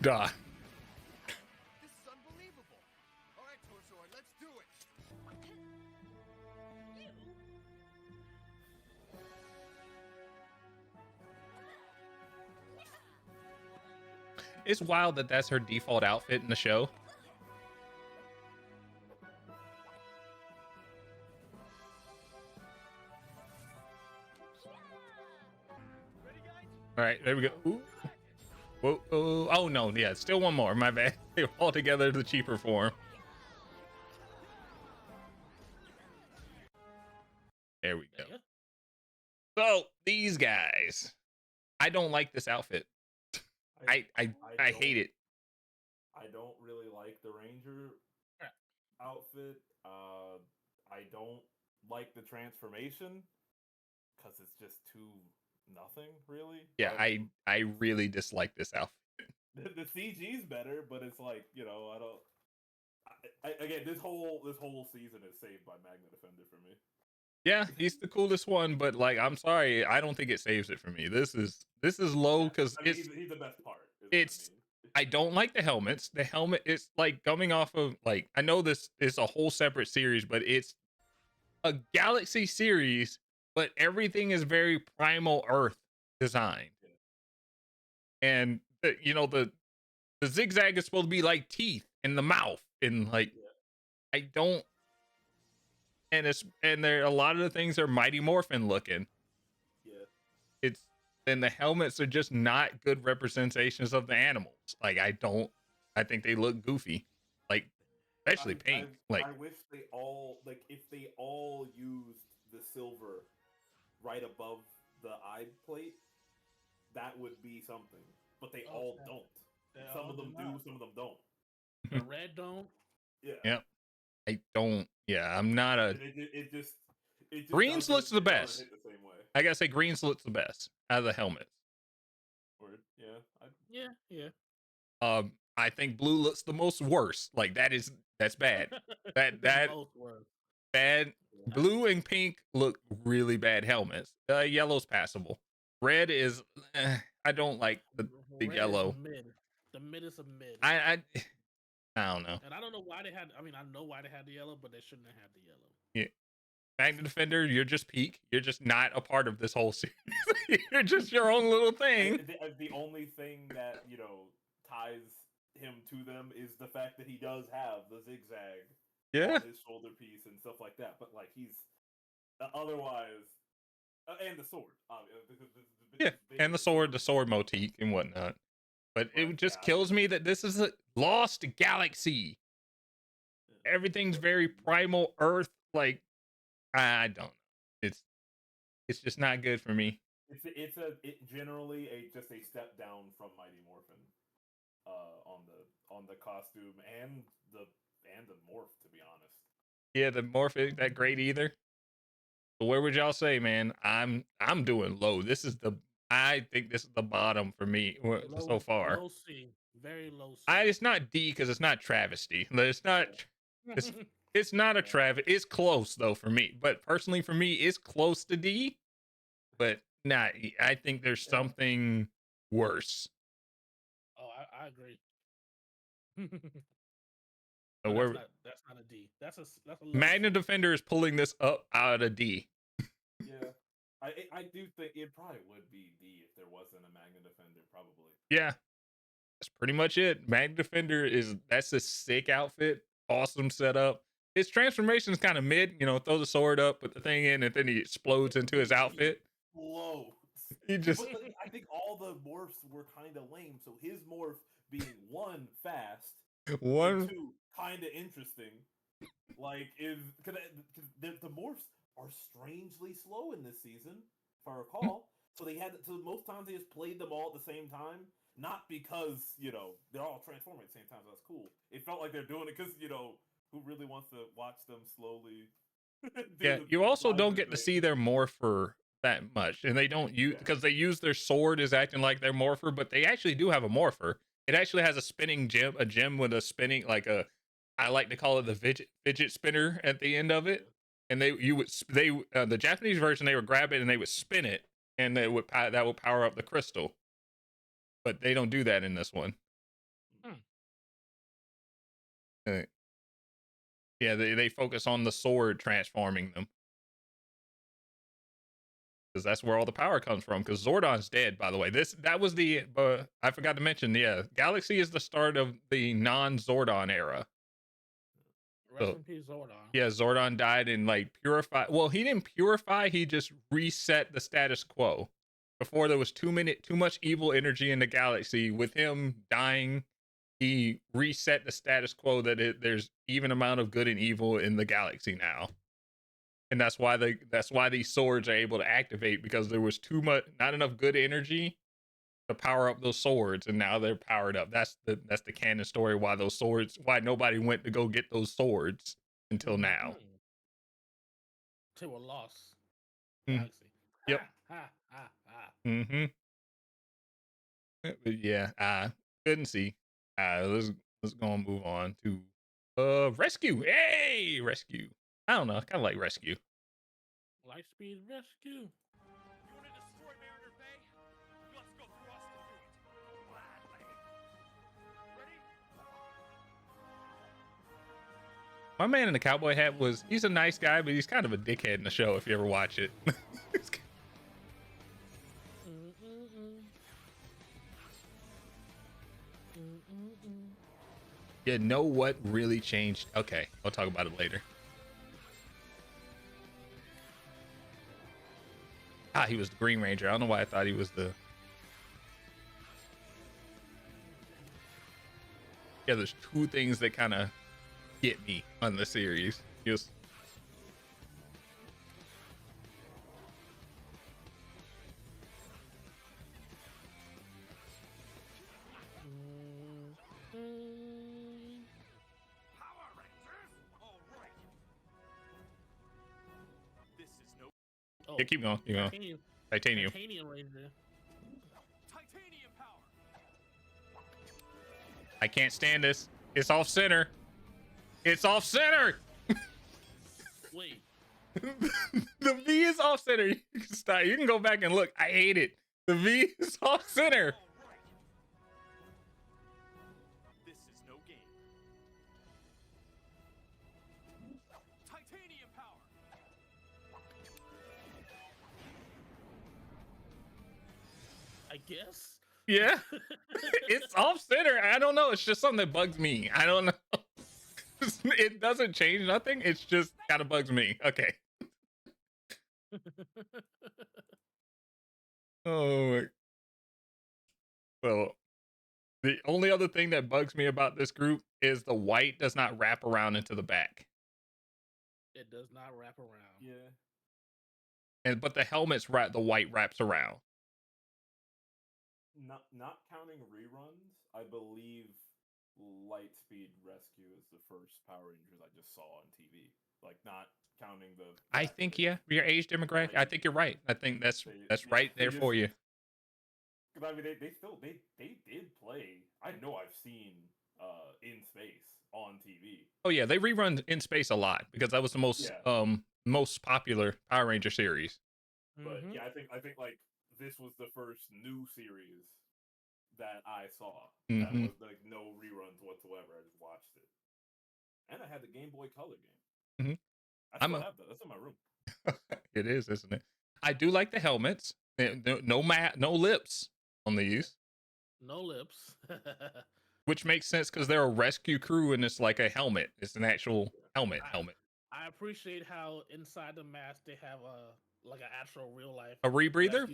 die. This is unbelievable. All right, Torsoid, let's do it. It's wild that that's her default outfit in the show. All right, there we go. Ooh. Whoa, oh no, yeah, still one more. My bad. They were all together the cheaper form. There we go. So these guys, I don't like this outfit. I hate it. I don't really like the Ranger outfit. I don't like the transformation because it's just too nothing, really. Yeah, I really dislike this outfit. The CG's better, but it's like, you know, again, this whole season is saved by Magna Defender for me. Yeah, he's the coolest one, but like, I'm sorry, I don't think it saves it for me. This is low because he's the best part. I don't like the helmets. The helmet is like coming off of, like, I know this is a whole separate series, but it's a Galaxy series, but everything is very Primal Earth design. And you know, the zigzag is supposed to be like teeth in the mouth, and like, I don't. And there a lot of the things are Mighty Morphin looking. Yeah. And the helmets are just not good representations of the animals. Like, I think they look goofy. Like, especially Pink. I wish they all, like, if they all used the silver right above the eye plate, that would be something. But they all don't. Some of them do, some of them don't. The red don't. Yeah. Yep. I don't. Yeah, I'm not a. It just Greens looks the best. Hit the same way. I gotta say, Greens looks the best out of the helmets. Word. Yeah. I think Blue looks the most worst. Like, that's bad. that bad. Blue and Pink look really bad helmets. Yellow's passable. Red is. I don't like the yellow. The mid is a mid. I don't know. And I don't know why they had. I mean, I know why they had the yellow, but they shouldn't have had the yellow. Yeah. Magna Defender, you're just peak. You're just not a part of this whole series. You're just your own little thing. The only thing that, you know, ties him to them is the fact that he does have the zigzag on his shoulder piece and stuff like that. But like, he's otherwise, and the sword. And the sword motif and whatnot. But it just kills me that this is a lost galaxy. Everything's very Primal Earth. Like, I don't know. It's just not good for me. It's generally just a step down from Mighty Morphin, on the costume and the morph, to be honest. Yeah, the morph isn't that great either. So where would y'all say, man? I'm doing low. I think this is the bottom for me so far. Low C, very low C. It's not D because it's not travesty. It's not. It's not a travesty. It's close though for me. But personally, for me, it's close to D. But not. I think there's something worse. Oh, I agree. So that's not a D. That's a Magna Defender is pulling this up out of D. Yeah. I do think it probably would be D if there wasn't a Magna Defender, probably. Yeah. That's pretty much it. Magna Defender that's a sick outfit. Awesome setup. His transformation is kind of mid, you know, throw the sword up, put the thing in, and then he explodes into his outfit. Whoa. He just I think all the morphs were kind of lame, so his morph being one, fast, one, two, kind of interesting. Like, because the morphs are strangely slow in this season, if I recall. So most times they just played them all at the same time. Not because, you know, they're all transforming at the same time, so that's cool. It felt like they're doing it because, you know, who really wants to watch them slowly? Yeah, you also don't get to see their morpher that much. And they don't use, because they use their sword as acting like their morpher, but they actually do have a morpher. It actually has a spinning gem, a gem with a spinning, like I like to call it the fidget spinner at the end of it. And the Japanese version, they would grab it and they would spin it, and that would power up the crystal. But they don't do that in this one. Yeah, they focus on the sword transforming them. Because that's where all the power comes from. Because Zordon's dead, by the way. That was the I forgot to mention. Yeah, Galaxy is the start of the non-Zordon era. Rest in peace, Zordon. Yeah, Zordon died and like purified. Well, he didn't purify. He just reset the status quo. Before there was too much evil energy in the galaxy. With him dying, he reset the status quo that there's even amount of good and evil in the galaxy now. And that's why these swords are able to activate, because there was not enough good energy to power up those swords, and now they're powered up. That's the canon story why nobody went to go get those swords until now. They were lost. Galaxy. Yep. Mm-hmm. Yeah. Couldn't see. Let's go and move on to rescue. Hey, rescue. I don't know. I kind of like rescue. Lightspeed rescue. You want to destroy Mariner Bay? Let's go through us to do it. Gladly. Ready? My man in the cowboy hat he's a nice guy, but he's kind of a dickhead in the show if you ever watch it. You know what really changed? Okay, I'll talk about it later. He was the Green Ranger. I don't know why I thought he was the... Yeah, there's two things that kind of get me on the series. Just... Power Rangers? All right. This is no Yeah, keep going. Titanium. Titanium Ranger. titanium power. I can't stand this. It's off center. It's off center. Wait. The V is off center. You can stop. You can go back and look. I hate it. The V is off center. All right. This is no game. Titanium power. I guess. Yeah. It's off center. I don't know. It's just something that bugs me. I don't know. It doesn't change nothing. It's just kind of bugs me. Okay. Oh. Well, the only other thing that bugs me about this group is the white does not wrap around into the back. It does not wrap around. Yeah. But the helmet's the white wraps around. Not counting reruns, I believe Lightspeed Rescue is the first Power Rangers I just saw on TV. Like, not counting the... I think, yeah, your age demographic. I think you're right. I think that's right there for you. Because, I mean, they did play... I know I've seen In Space on TV. Oh, yeah, they rerun In Space a lot because that was the most popular Power Ranger series. But, yeah, I think, like, this was the first new series that I saw. That was like no reruns whatsoever. I just watched it, and I had the Game Boy Color game. I still have that. That's in my room. It is, isn't it? I do like the helmets. No lips on these. No lips. Which makes sense because they're a rescue crew and it's like a helmet. It's an actual helmet. I appreciate how inside the mask they have like an actual real life rebreather.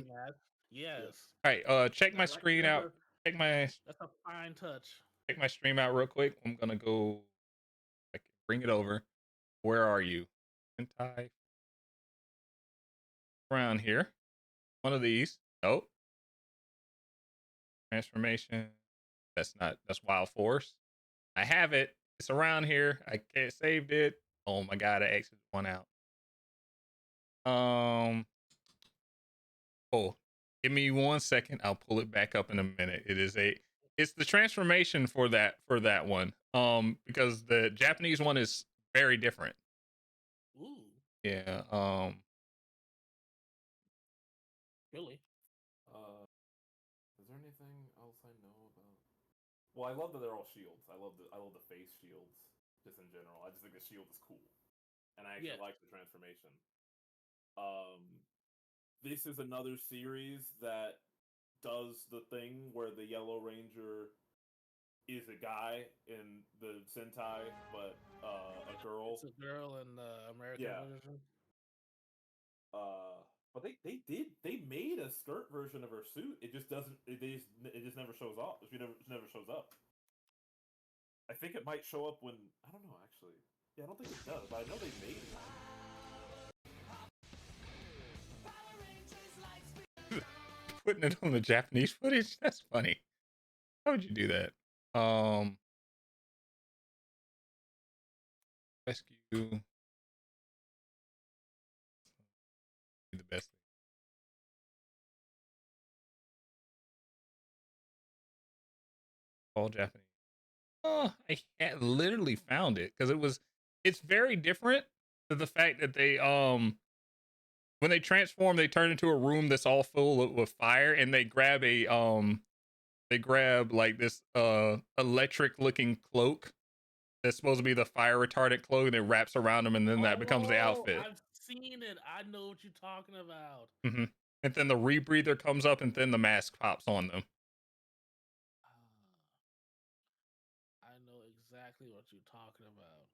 Yes. All right. Check my screen out. That's a fine touch. Check my stream out real quick. I'm gonna go. I can bring it over. Where are you? Around here. One of these. Nope. Transformation. That's Wild Force. I have it. It's around here. I can't saved it. Oh my god! I exited one out. Oh, give me 1 second. I'll pull it back up in a minute. It's the transformation for that one. Because the Japanese one is very different. Ooh. Yeah. Really? Is there anything else I know about? Well, I love that they're all shields. I love the face shields. just in general. I just think the shield is cool, and I actually like the transformation. This is another series that does the thing where the Yellow Ranger is a guy in the Sentai, but a girl. It's a girl in the American version. But they made a skirt version of her suit. It just doesn't. It just never shows up. She never shows up. I think it might show up when I don't know actually. Yeah, I don't think it does, but I know they made it. Putting it on the Japanese footage? That's funny. How would you do that? Rescue. The best thing. All Japanese. Oh, I literally found it because it's very different to the fact that they when they transform, they turn into a room that's all full with fire, and they grab like this electric looking cloak that's supposed to be the fire retardant cloak, and it wraps around them, and then that becomes the outfit. I've seen it. I know what you're talking about. Mm-hmm. And then the rebreather comes up, and then the mask pops on them. I know exactly what you're talking about.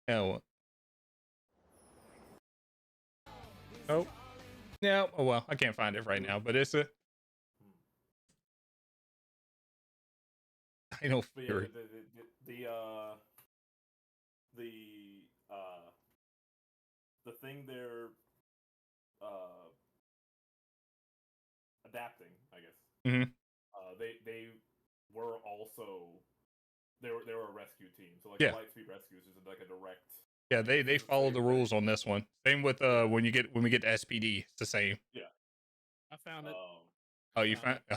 Yeah. Oh. Yeah. Oh well, I can't find it right now, but it's a. I know. Yeah, the thing they're adapting, I guess. Mm-hmm. They were also they were a rescue team. So like Lightspeed Rescues is like a direct. Yeah, they follow the rules on this one. Same with when we get to SPD, it's the same. Yeah, I found it.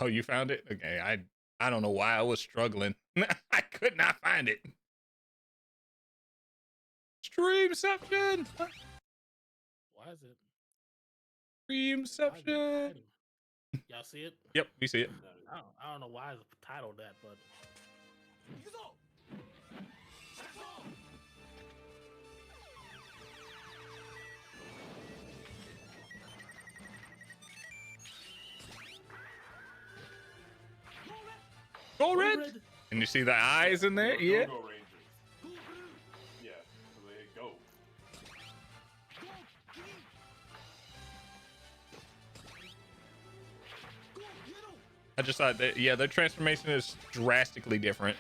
You found it? Okay, I don't know why I was struggling. I could not find it. Streamception. Why is it? Streamception. Y'all see it? Yep, we see it. I don't know why it's titled that, but. Go red. And you see the eyes in there? Yeah. Go Rangers. Yeah, they go. I just thought that their transformation is drastically different.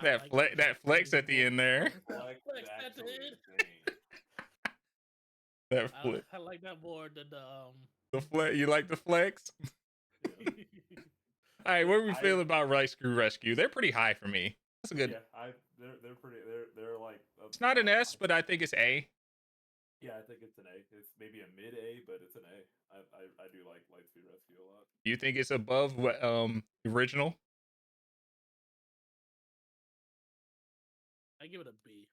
that flex at the end there. Flex at the end. That flex. I like that more than the flex. You like the flex? All right, what do we feel about Rescue? They're pretty high for me. That's a good. Yeah, they're pretty. They're like. It's not an S, but I think it's A. Yeah, I think it's an A. It's maybe a mid A, but it's an A. I do like Lightspeed Rescue a lot. Do you think it's above what original? I give it a B.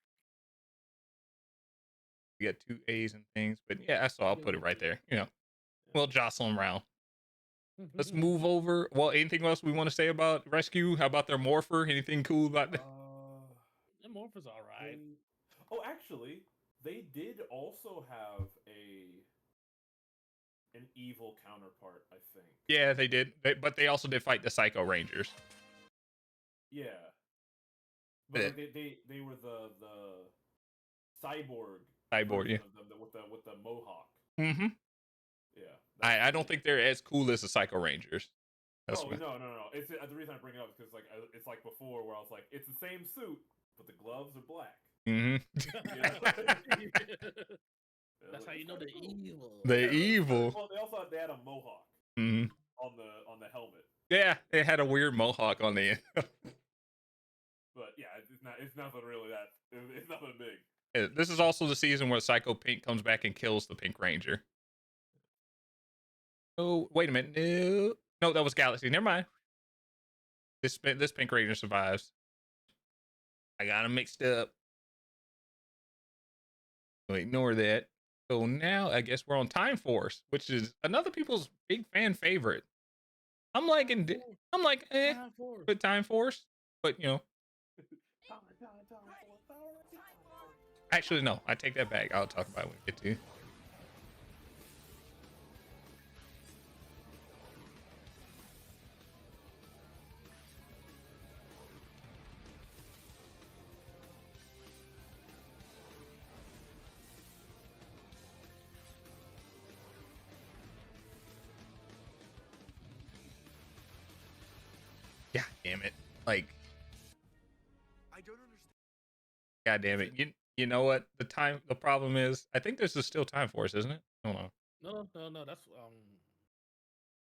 You got 2 A's and things, but yeah, that's all. I'll put it right there. You know, we'll jostle them around. Let's move over. Well, anything else we want to say about Rescue? How about their morpher? Anything cool about that? The morpher's all right. Actually, they did also have an evil counterpart, I think. Yeah, they did. But they also did fight the Psycho Rangers. Yeah. But they were the cyborg. Cyborg, yeah. With the mohawk. Mm-hmm. Yeah. I don't think they're as cool as the Psycho Rangers. No. It's the reason I bring it up is because like it's like before where I was like, it's the same suit, but the gloves are black. Mm-hmm. That's how you know they're evil. They're evil. Well, they had a mohawk on the helmet. Yeah, it had a weird mohawk on the end. But yeah, it's nothing really that. It's nothing big. This is also the season where Psycho Pink comes back and kills the Pink Ranger. Oh, wait a minute. No, that was Galaxy. Never mind. This Pink Ranger survives. I got them mixed up. So ignore that. So now I guess we're on Time Force, which is another people's big fan favorite. I'm like Time Force. with Time Force, but you know. Actually, no, I take that back. I'll talk about it when we get to. God damn it! Like, I don't understand. God damn it! You know what the problem is? I think this is still Time Force, isn't it? Hold on. No.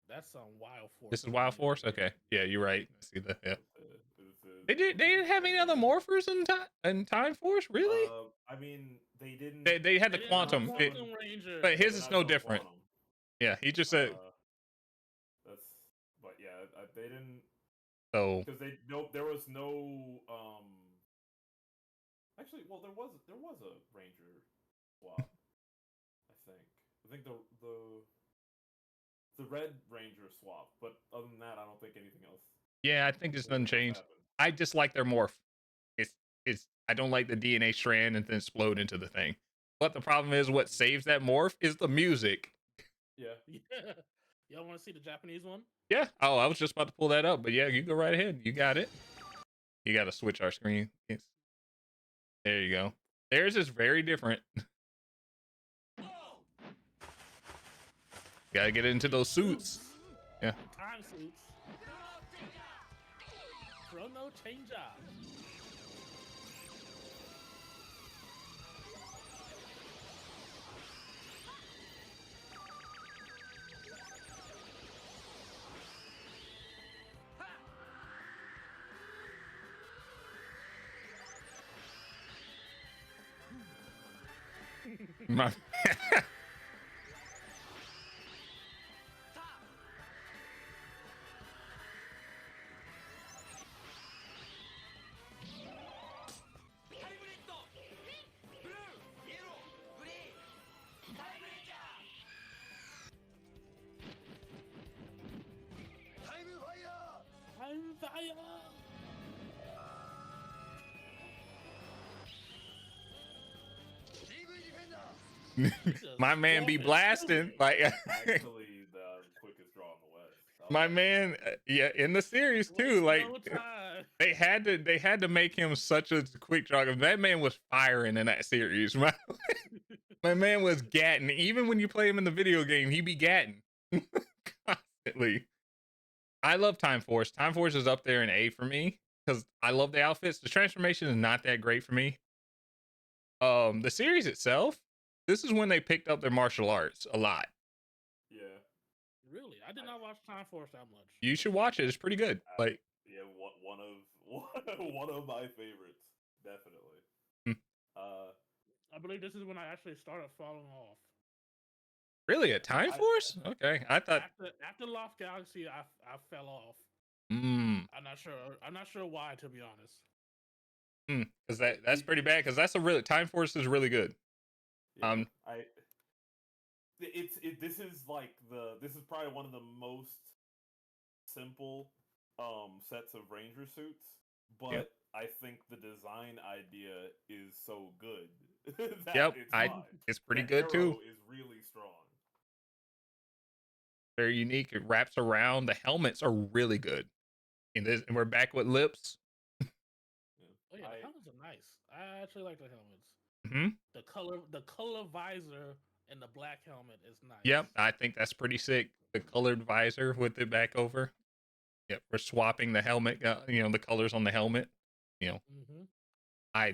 That's Wild Force. This is Wild Force. Okay, yeah, you're right. I see that. Yeah. They They didn't have any other morphers in Time Force, really? I mean, they didn't. They had the They didn't have quantum, Quantum Ranger. but his they're is not no doing different. Quantum. Yeah, he just said That's. But yeah, they didn't. so. Because there was no. Actually, well, there was a Ranger swap. I think the Red Ranger swap, but other than that, I don't think anything else. Yeah, I think this doesn't change. happened. I just like their morph. It's I don't like the DNA strand and then explode into the thing. But the problem is, what saves that morph is the music. Yeah. Yeah. Y'all want to see the Japanese one? Yeah. Oh, I was just about to pull that up, but yeah, you go right ahead. You got it. You got to switch our screen. Yes. There you go. Theirs is very different. Got to get into those suits. Yeah. Time suits. Chrono Changer. My- Time Fire. My man be blasting like Actually, the quickest draw in the West. my man. Yeah, in the series too. Like No time. they had to make him such a quick draw. That man was firing in that series. My man was gatting. Even when you play him in the video game, he be gatting constantly. I love Time Force. Time Force is up there in A for me because I love the outfits. The transformation is not that great for me. The series itself, this is when they picked up their martial arts a lot. Yeah. Really? I did not watch Time Force that much. You should watch it. It's pretty good. Like, Yeah, one of my favorites, definitely. Hmm. I believe this is when I actually started falling off. really, a Time Force? Okay, I thought. After Lost Galaxy, I fell off. Mm. I'm not sure why, to be honest. Because that's pretty bad. Because that's a really Time Force is really good. Yeah, this is probably one of the most simple sets of Ranger suits, but Yep. I think the design idea is so good. that Yep, it's fine. it's pretty The good too. arrow is really strong. Very unique. It wraps around. The helmets are really good. And we're back with lips. Oh yeah, the helmets are nice. I actually like the helmets. Mm-hmm. The color visor and the black helmet is nice. Yep, I think that's pretty sick. The colored visor with it back over. Yep, we're swapping the helmet. The colors on the helmet. Mm-hmm.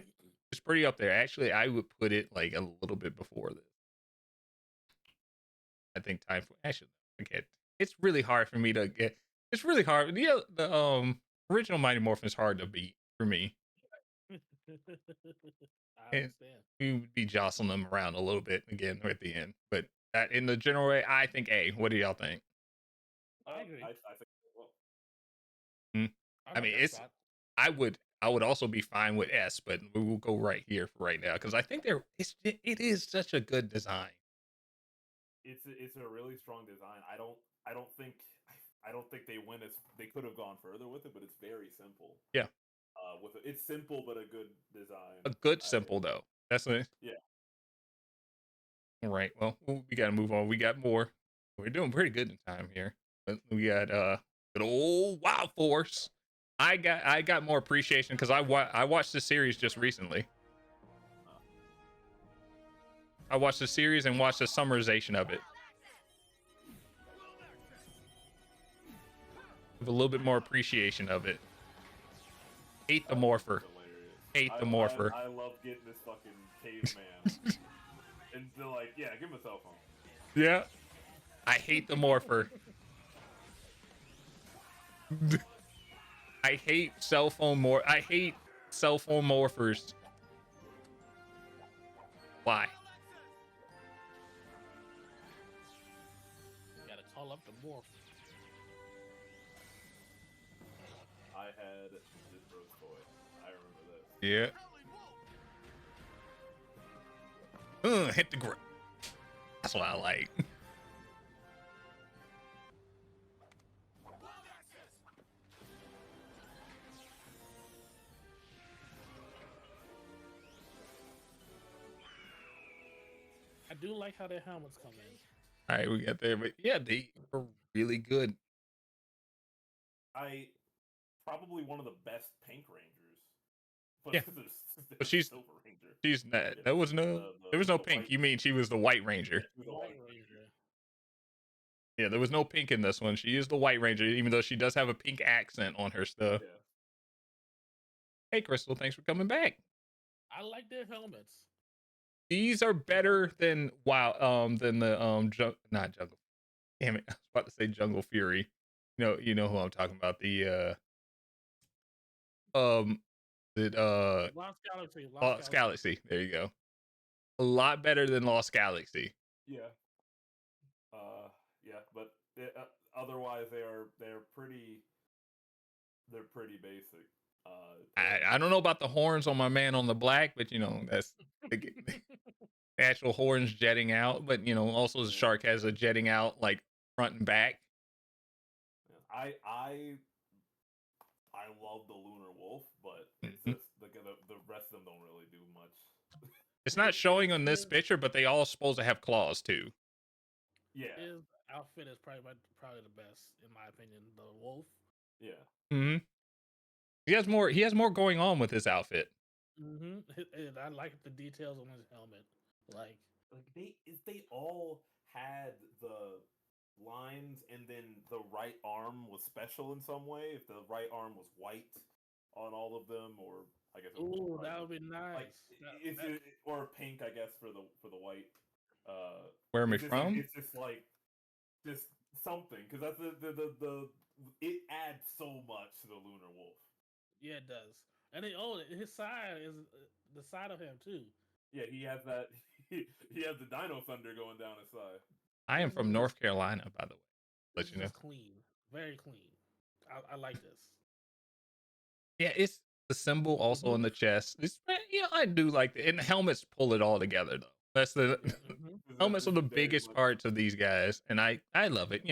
It's pretty up there. Actually, I would put it like a little bit before this. I think Time for actually. Okay, it's really hard for me to get. It's really hard. The original Mighty Morphin is hard to beat for me. I understand. We would be jostling them around a little bit again at the end, but in the general way, I think A. What do y'all think? I agree. I think well. I mean, I would I would also be fine with S, but we will go right here for right now because I think it is such a good design. It's a really strong design. I don't think they went as they could have gone further with it, but it's very simple. Yeah. It's simple but a good design. A good simple though. That's it. Yeah. All right. Well, we got to move on. We got more. We're doing pretty good in time here. But we got good old Wild Force. I got more appreciation because I watched the series just recently. I watched the series and watched the summarization of it. With a little bit more appreciation of it. Hate the morpher. Hate the morpher. I love getting this fucking caveman. And they're like, yeah, give him a cell phone. Yeah. I hate the morpher. I hate cell phone morphers. Why? Gotta call up the morph. I had this Rose toy. I remember this. Yeah. Hit the ground. That's what I like. I do like how their helmets come in. All right, we got there, but yeah, they are really good. Probably one of the best Pink Rangers. But Yeah. But she's Silver Ranger. She's not. There was no pink. White, You mean she was the White Ranger? the White Ranger. Yeah, there was no pink in this one. She is the White Ranger, even though she does have a pink accent on her stuff. Yeah. Hey, Crystal, thanks for coming back. I like their helmets. These are better than than the not Jungle. Damn it, I was about to say Jungle Fury. You know who I'm talking about. The Lost Galaxy. Lost Galaxy. There you go. A lot better than Lost Galaxy. Yeah. Yeah, but otherwise they're pretty basic. I don't know about the horns on my man on the black, but that's the actual horns jetting out. But also the shark has a jetting out like front and back. I love the Lunar Wolf, but it's just the rest of them don't really do much. It's not showing on this picture, but they all supposed to have claws too. Yeah. His outfit is probably the best in my opinion. The wolf. Yeah. Mm-hmm. He has more going on with his outfit. Mm-hmm. And I like the details on his helmet. Like they all had the lines, and then the right arm was special in some way. If the right arm was white on all of them, or I guess. Ooh, that would be nice. Like, or pink, I guess, for the white. Where am I from? It's just like just something, because that's the it adds so much to the Lunar Wolf. Yeah, it does. And his side is the side of him too. Yeah, he has that. He has the Dino Thunder going down his side. I am from North Carolina, by the way. Let you know. Clean, very clean. I like this. Yeah, it's the symbol also on the chest. I do like it. And the helmets pull it all together, though. That's the helmets are the biggest parts of these guys, and I love it.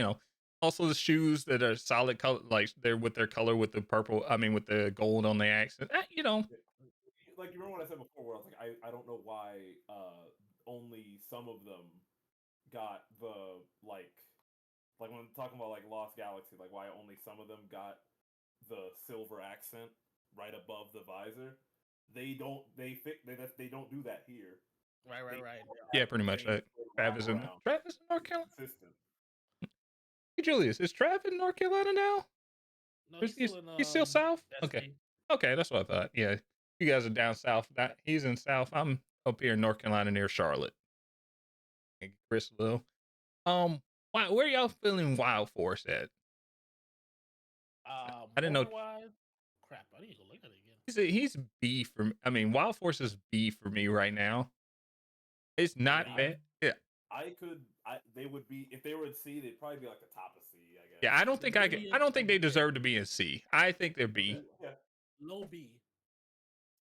Also the shoes that are solid color, like they're with their color with the purple. I mean, with the gold on the accent. Like you remember what I said before, where I was like, I don't know why only some of them got the like when I'm talking about like Lost Galaxy, like why only some of them got the silver accent right above the visor. They don't do that here. Right. Yeah, pretty much. Travis in North Carolina. Consistent. Hey, Julius, is Trav in North Carolina now? No, he's still south. Okay, that's what I thought. Yeah, you guys are down south. He's in south. I'm up here in North Carolina near Charlotte. Hey, Chris Lil. Where y'all feeling Wild Force at? I didn't know. Crap, I need to go look at it again. He's B for me. I mean, Wild Force is B for me right now. It's not bad. Yeah. They would be, if they were at C, they'd probably be like the top of C, I guess. Yeah, I don't think they deserve to be in C. I think they're B. Yeah. Low B.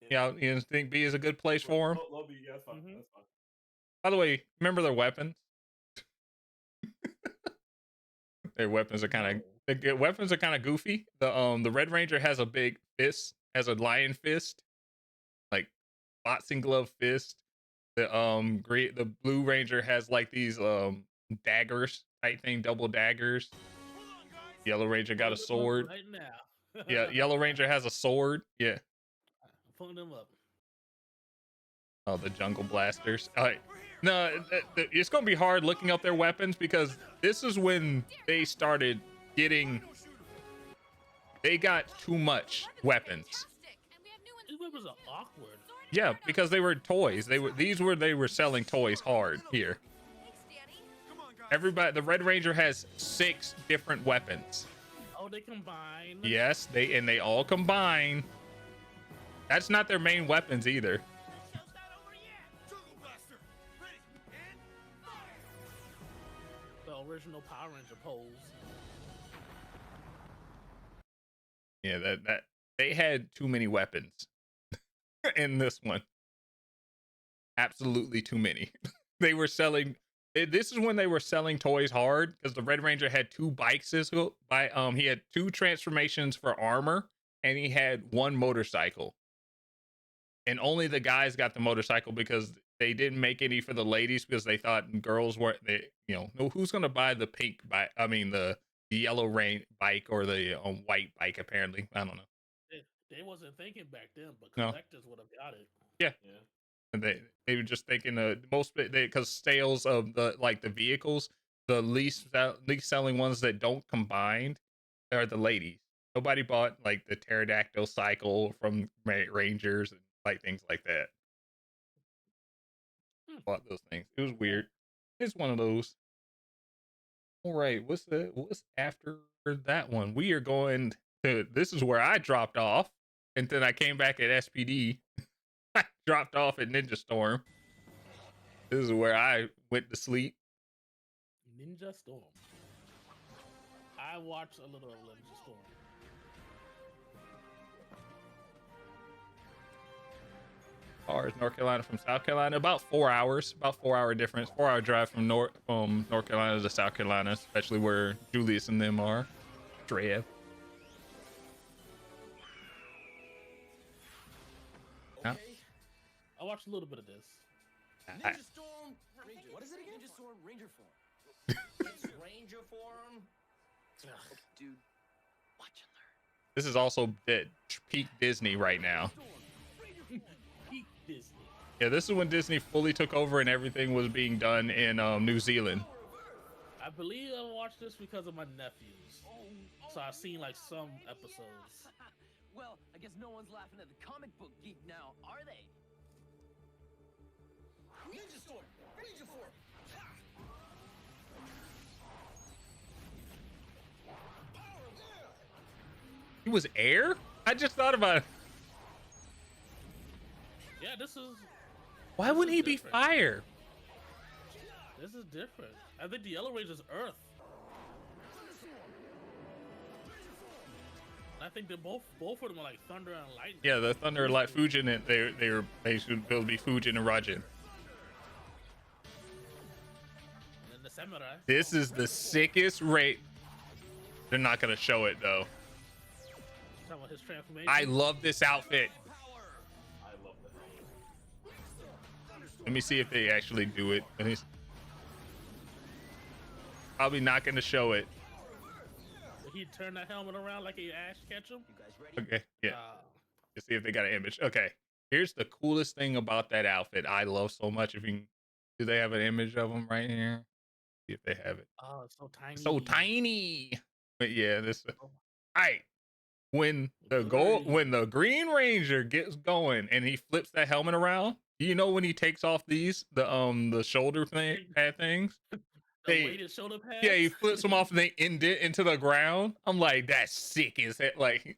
Yeah, you think B is a good place for him? Low B, yeah, that's fine. Mhm. That's fine. By the way, remember their weapons? Their weapons are kind of No. weapons are kind of goofy. The Red Ranger has a big fist, has a lion fist, like boxing glove fist. The Blue Ranger has like these daggers type thing, double daggers. Yellow Ranger got a Pulling them up sword. right now. Yeah, Yellow Ranger has a sword. Yeah. Pulling them up. Oh, the jungle blasters. All right. No, it's gonna be hard looking up their weapons because this is when they started getting. They got too much weapons. These weapons are awkward. Yeah, because they were toys. They were selling toys hard here. Everybody, the Red Ranger has 6 different weapons. Oh, they combine. Yes, they all combine. That's not their main weapons either. The original Power Ranger pose. Yeah, that they had too many weapons in this one. Absolutely too many. They were selling. This is when they were selling toys hard because the Red Ranger had 2 bikes. He had 2 transformations for armor and he had 1 motorcycle. And only the guys got the motorcycle because they didn't make any for the ladies because they thought girls weren't. No, who's gonna buy the pink bike? I mean the yellow rain bike or the white bike? Apparently, I don't know. They wasn't thinking back then, but No. collectors would have got it. Yeah. And they were just thinking because sales of the vehicles, the least selling ones that don't combine are the ladies. Nobody bought like the pterodactyl cycle from Rangers and like things like that. Bought those things. It was weird. It's one of those. All right, what's after that one? We are going to. This is where I dropped off, and then I came back at SPD. I dropped off at Ninja Storm. This is where I went to sleep. Ninja Storm. I watched a little of Ninja Storm. Far as North Carolina from South Carolina, about 4 hours, about 4-hour difference, 4-hour drive from North Carolina to South Carolina, especially where Julius and them are. Trev. Okay. I watched a little bit of this. Ninja Storm. What is it again? Ninja Storm Ranger form. It's Ranger form. Dude, watch and learn. This is also peak Disney right now. Peak Disney. Yeah, this is when Disney fully took over and everything was being done in New Zealand. I believe I watched this because of my nephews. So I've seen like some episodes. Well, I guess no one's laughing at the comic book geek now, are they? Ninja Storm! Ranger form! He was air? I just thought about it. Yeah, this is. Why this wouldn't is he be different. fire? This is different. I think the Yellow Ranger's Earth. I think they're both of them are like thunder and lightning. Yeah, the Thunder like Fujin, and they should be Fujin and Rajin. And then the samurai. This is the sickest rate. They're not gonna show it though. Talking about his transformation. I love this outfit. I love that. Let me see if they actually do it. Probably not gonna show it. Did he turn that helmet around like a Ash Ketchum? You guys ready? Okay, yeah. Let's see if they got an image. Okay, here's the coolest thing about that outfit. I love so much. Do they have an image of them right here? See if they have it. Oh, it's so tiny. So tiny. But yeah, this. Oh. All right. When the Green Ranger gets going and he flips that helmet around, you know when he takes off the shoulder pad things. The weighted shoulder pads? Yeah, he flips them off and they indent into the ground. I'm like, that's sick as hell. Like,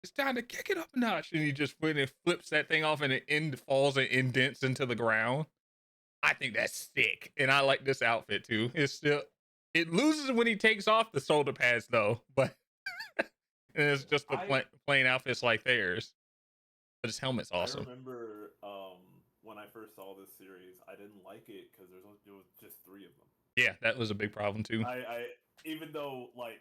it's time to kick it up a notch. And he just when it flips that thing off and it falls and indents into the ground. I think that's sick. And I like this outfit too. It loses when he takes off the shoulder pads though, but and it's just the plain outfits like theirs. But his helmet's awesome. I remember when I first saw this series, I didn't like it because there was just 3 of them. Yeah, that was a big problem too. I even though like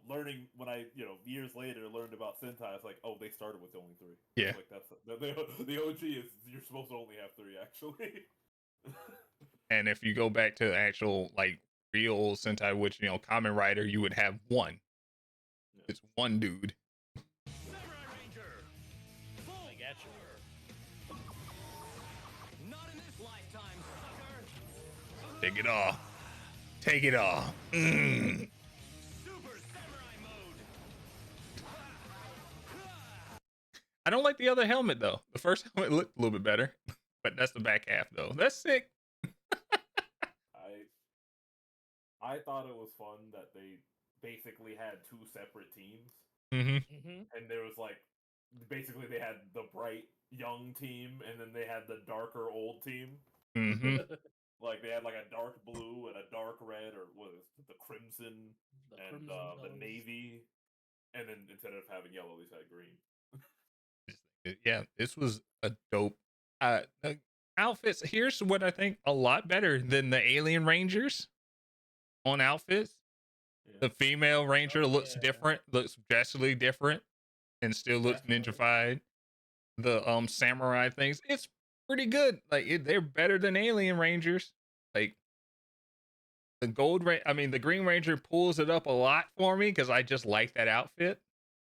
learning when I years later learned about Sentai, I was like, oh, they started with only 3. Yeah, like that's the OG is you're supposed to only have 3 actually. and if you go back to actual like real Sentai, which Kamen Rider, you would have 1. Yeah. It's 1 dude. Samurai Ranger. I got you. Not in this lifetime, sucker. Take it off. Take it off. Mm. Super Samurai mode. I don't like the other helmet though. The first helmet looked a little bit better, but that's the back half though. That's sick. I thought it was fun that they basically had 2 separate teams, Mm-hmm. and there was like basically they had the bright young team, and then they had the darker old team. Mm-hmm. Like they had like a dark blue and a dark red, or what is it, the crimson and the colors. navy, and then instead of having yellow, they had green. Yeah, this was a dope the outfits. Here's what I think a lot better than the Alien Rangers on outfits. Yeah. The female ranger looks yeah. different, looks drastically different, and still looks Definitely. ninja-fied. The samurai things, it's pretty good. Like they're better than Alien Rangers. Like the the Green Ranger pulls it up a lot for me because I just like that outfit,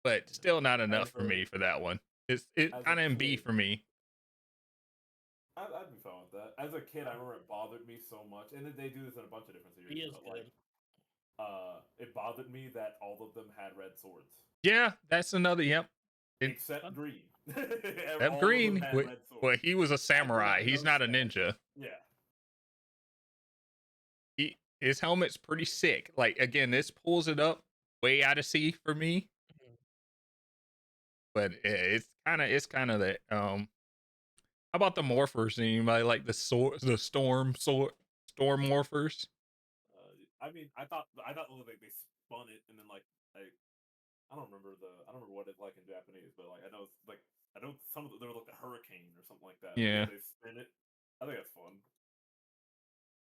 but still not enough for me for that one. It's as kind a of in B kid- for me. I'd be fine with that. As a kid, I remember it bothered me so much, and they do this in a bunch of different series. He is but, good. like, it bothered me that all of them had red swords, Yeah, that's another. Yep. except Green. All of That them Green, had well, red swords. well, he was a samurai. He's not a noticed ninja. Yeah. His helmet's pretty sick. Like again, this pulls it up way out of C for me. But it's kind of that. How about the morphers? Anybody like the storm morphers? I mean, I thought like they spun it, and then like I don't remember what it's like in Japanese, but like I know some of there was like the hurricane or something like that. Yeah. They spin it. I think that's fun.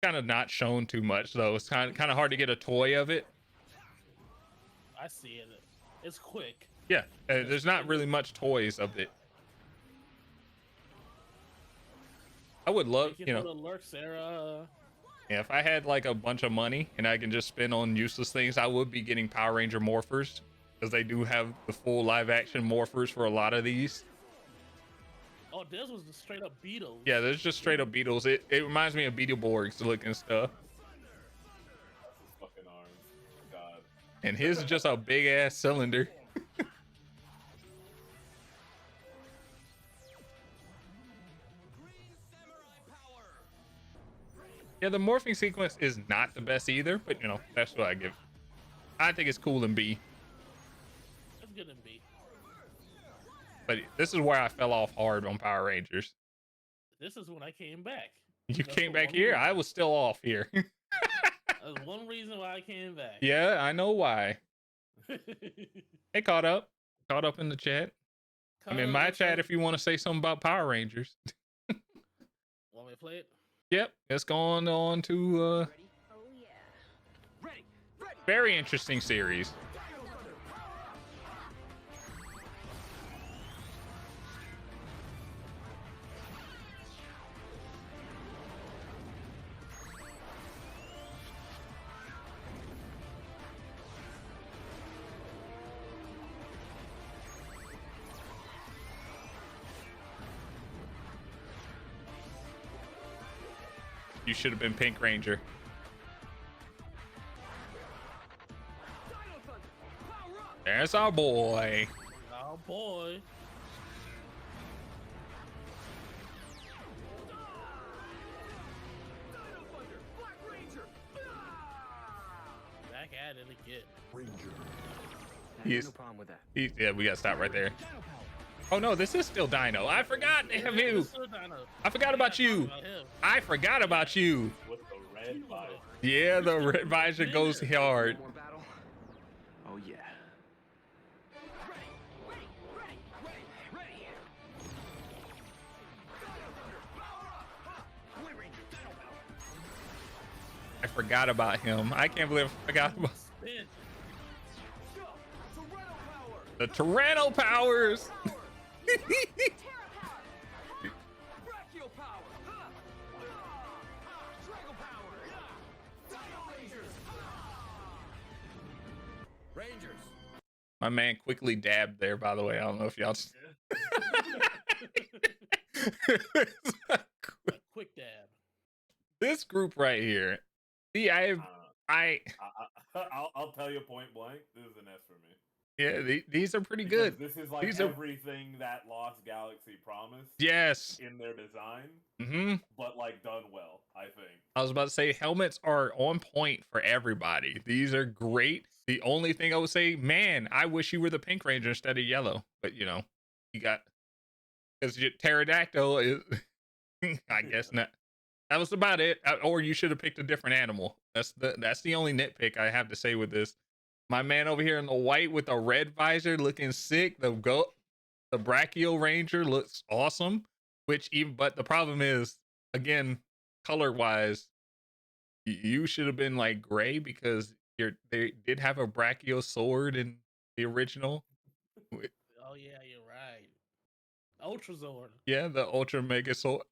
Kind of not shown too much though. It's kind of hard to get a toy of it. I see it. It's quick. Yeah, there's not really much toys of it. I would love, The Lurks era. yeah, if I had like a bunch of money and I can just spend on useless things, I would be getting Power Ranger morphers because they do have the full live action morphers for a lot of these. Oh, this was the straight up Beatles. Yeah, there's just straight up Beetles. It reminds me of Beetleborgs looking stuff. That's his fucking arms. God. And his is just a big ass cylinder. Green Samurai power. Yeah, the morphing sequence is not the best either, but that's what I give. I think it's cool in B. It's good in B. But this is where I fell off hard on Power Rangers. This is when I came back. You That's came the back one here, reason. I was still off here. That's one reason why I came back. Yeah, I know why. They caught up in the chat. I'm in my chat if you want to say something about Power Rangers. Want me to play it? Yep, it's going on to Oh, yeah. Ready. Ready. very interesting series. You should have been Pink Ranger. There's our boy. Oh boy. Back at it again. He's- No problem with that. Yeah, we gotta stop right there. Oh no, this is still Dino. I forgot they have you. I forgot about you. I forgot about you. With the red visor. Yeah, the red visor goes hard. More battle? Oh yeah. Ready. Ready. Ready. Ready. Ready. I forgot about him. I can't believe I forgot about Spin. the Tyranno powers. Brachial power. Drago power. Dino Rangers. Rangers. My man quickly dabbed there, by the way. I don't know if y'all. Quick dab. This group right here. See, I'll tell you point blank. This is an S for me. Yeah, these are pretty Because good. This is like These are- everything that Lost Galaxy promised. Yes. In their design, But like done well, I think. I was about to say helmets are on point for everybody. These are great. The only thing I would say, man, I wish you were the Pink Ranger instead of yellow. But you know, you got because your pterodactyl is. I guess not. That was about it. Or you should have picked a different animal. That's the only nitpick I have to say with this. My man over here in the white with the red visor looking sick. The Brachial Ranger looks awesome. But the problem is, again, color wise, you should have been like gray because they did have a Brachial sword in the original. Oh yeah, you're right. Ultra Zord. Yeah, the Ultra Mega Sword.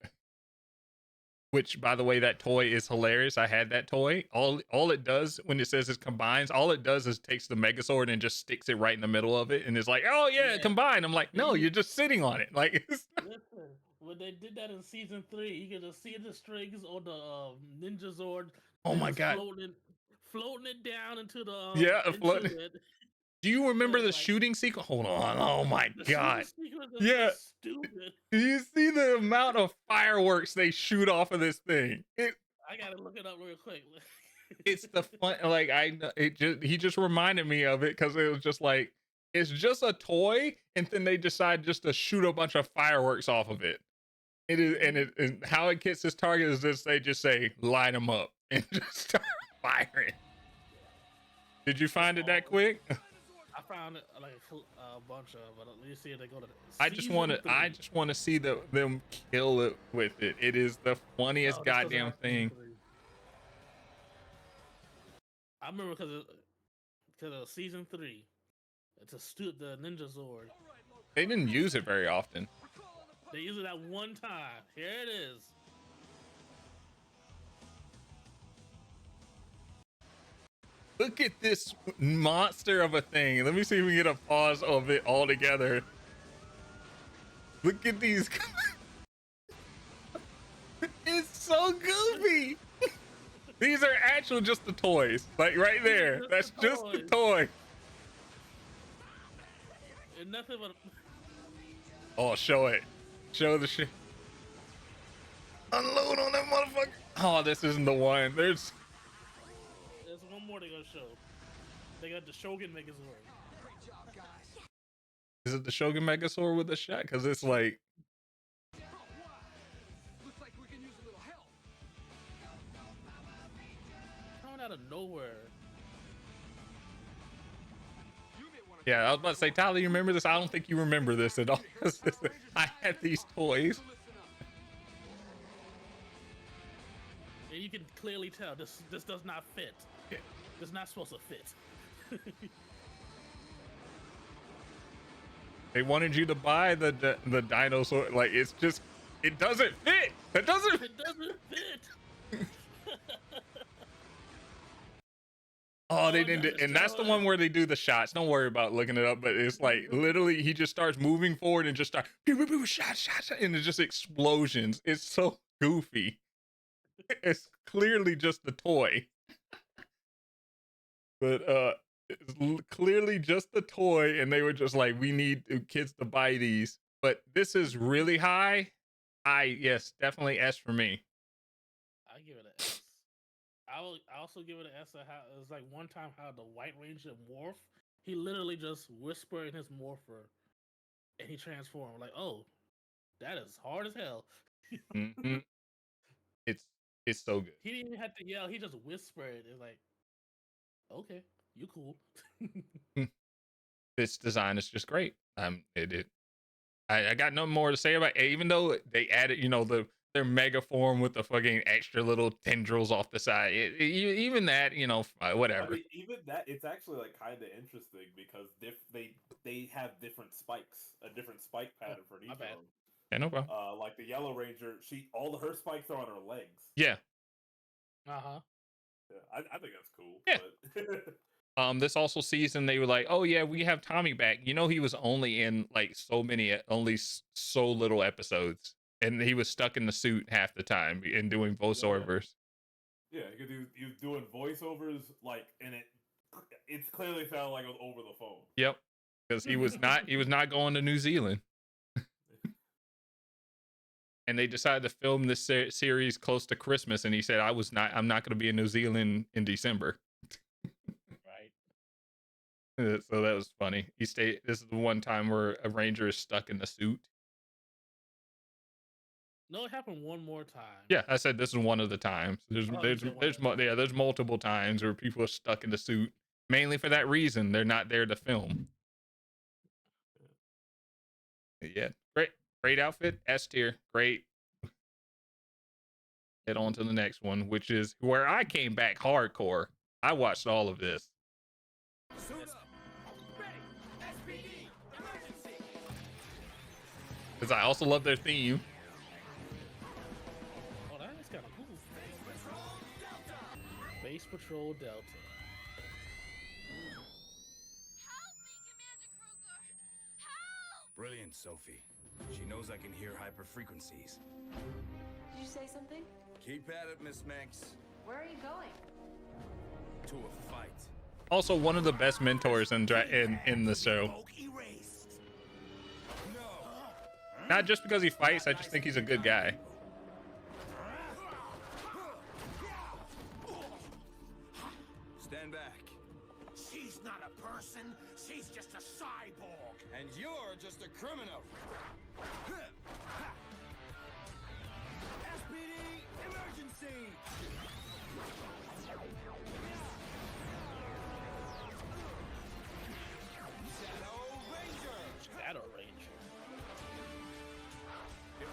Which, by the way, that toy is hilarious. I had that toy. All it does when it says it combines, all it does is takes the Megazord and just sticks it right in the middle of it, and it's like, oh yeah, it combined. I'm like, no, you're just sitting on it. Like, Listen, when they did that in season 3, you can just see the strings on the Ninja Zord. Oh my God. floating it down into the Do you remember the like, shooting sequence? Hold on. Oh my the God. shooting sequence is Yeah. just stupid. Do you see the amount of fireworks they shoot off of this thing? I gotta look it up real quick. It's the fun. Like he just reminded me of it because it was just like it's just a toy, and then they decide just to shoot a bunch of fireworks off of it. It is, and how it gets its target is this: they just say light them up and just start firing. Did you find it that quick? I found it like a bunch of, but let me see if they go to. I just want to see them kill it with it. It is the funniest goddamn thing. I remember because of season 3, it's the Ninja Zord. They didn't use it very often. They use it at one time. Here it is. Look at this monster of a thing. Let me see if we can get a pause of it all together. Look at these. It's so goofy. These are actual just the toys. Like right there. That's just the toy. And nothing but. Oh, show it. Show the shit. Unload on that motherfucker. Oh, this isn't the one. There's one more they're gonna show. They got the Shogun Megazord. Great job, guys. Is it the Shogun Megazord with the shot? Because it's like. Oh, wow. Looks like we can use a little help. Coming out of nowhere. Yeah, I was about to say, Tyler, you remember this? I don't think you remember this at all. I had these toys. And you can clearly tell this does not fit. Yeah. It's not supposed to fit. They wanted you to buy the dinosaur. Like, it's just, it doesn't fit. It doesn't fit. Oh, they didn't. And that's the one where they do the shots. Don't worry about looking it up. But it's like literally he just starts moving forward and just start shot, and it's just explosions. It's so goofy. It's clearly just the toy. But it's clearly just the toy, and they were just like, we need kids to buy these. But this is really high. Yes, definitely S for me. I give it an S. I also give it an S. How it was like one time how the White Ranger morph. He literally just whispered in his morpher, and he transformed. Like, oh, that is hard as hell. Mm-hmm. It's so good. He didn't even have to yell. He just whispered. It's like, okay, you cool. This design is just great. I got no more to say about it, even though they added, the their mega form with the fucking extra little tendrils off the side. Even that, whatever. I mean, even that, it's actually like kind of interesting because they have different spikes, a different spike pattern for each of them. Yeah, no problem. Like the Yellow Ranger, her spikes are on her legs. Yeah. Uh-huh. Yeah, I think that's cool. Yeah. But... this also season they were like, oh yeah, we have Tommy back. He was only in like only so little episodes, and he was stuck in the suit half the time and doing voiceovers. Yeah, he was doing voiceovers and it's clearly sounded like it was over the phone. Yep, because he was not going to New Zealand. And they decided to film this series close to Christmas, and he said, I'm not going to be in New Zealand in December. Right. So that was funny. This is the one time where a Ranger is stuck in the suit. No, it happened one more time. Yeah, I said this is one of the times. There's multiple times where people are stuck in the suit, mainly for that reason. They're not there to film. Yeah, great outfit, S tier, great. Head on to the next one, which is where I came back hardcore. I watched all of this. Because I also love their theme. Oh, that is kind of cool. Base Patrol Delta. Help me, Commander Kruger! Help! Brilliant, Sophie. She knows I can hear hyper frequencies. Did you say something? Keep at it, Miss Manx. Where are you going? To a fight. Also, one of the best mentors in the show. Not just because he fights, I just think he's a good guy. Stand back. She's not a person, she's just a cyborg. And you're just a criminal. SPD emergency! Shadow Ranger.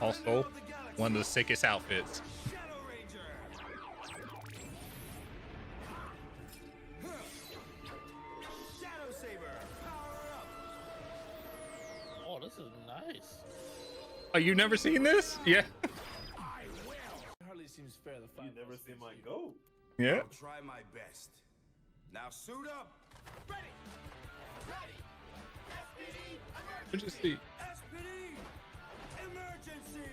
Also, one of the sickest outfits. Shadow Ranger! Shadow Saber, power up! Oh, this is nice. Oh, you've never seen this? Yeah. Hardly seems fair the fight. You never seen my goat. Yeah. I'll try my best. Now suit up! Ready! Ready! SPD Emergency. SPD emergency!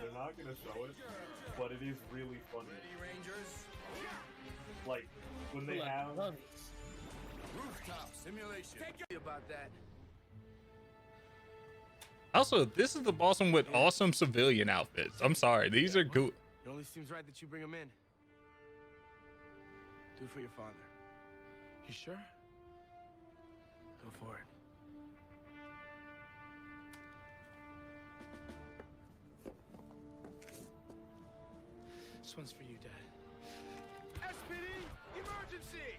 They're not gonna show it, but it is really funny. Ready, Rangers? Like when they have Rooftop simulation. Take your about that. Also, this is the boss one with awesome civilian outfits. I'm sorry, these are good. It only seems right that you bring him in. Do it for your father. You sure? Go for it. This one's for you, Dad. SPD emergency!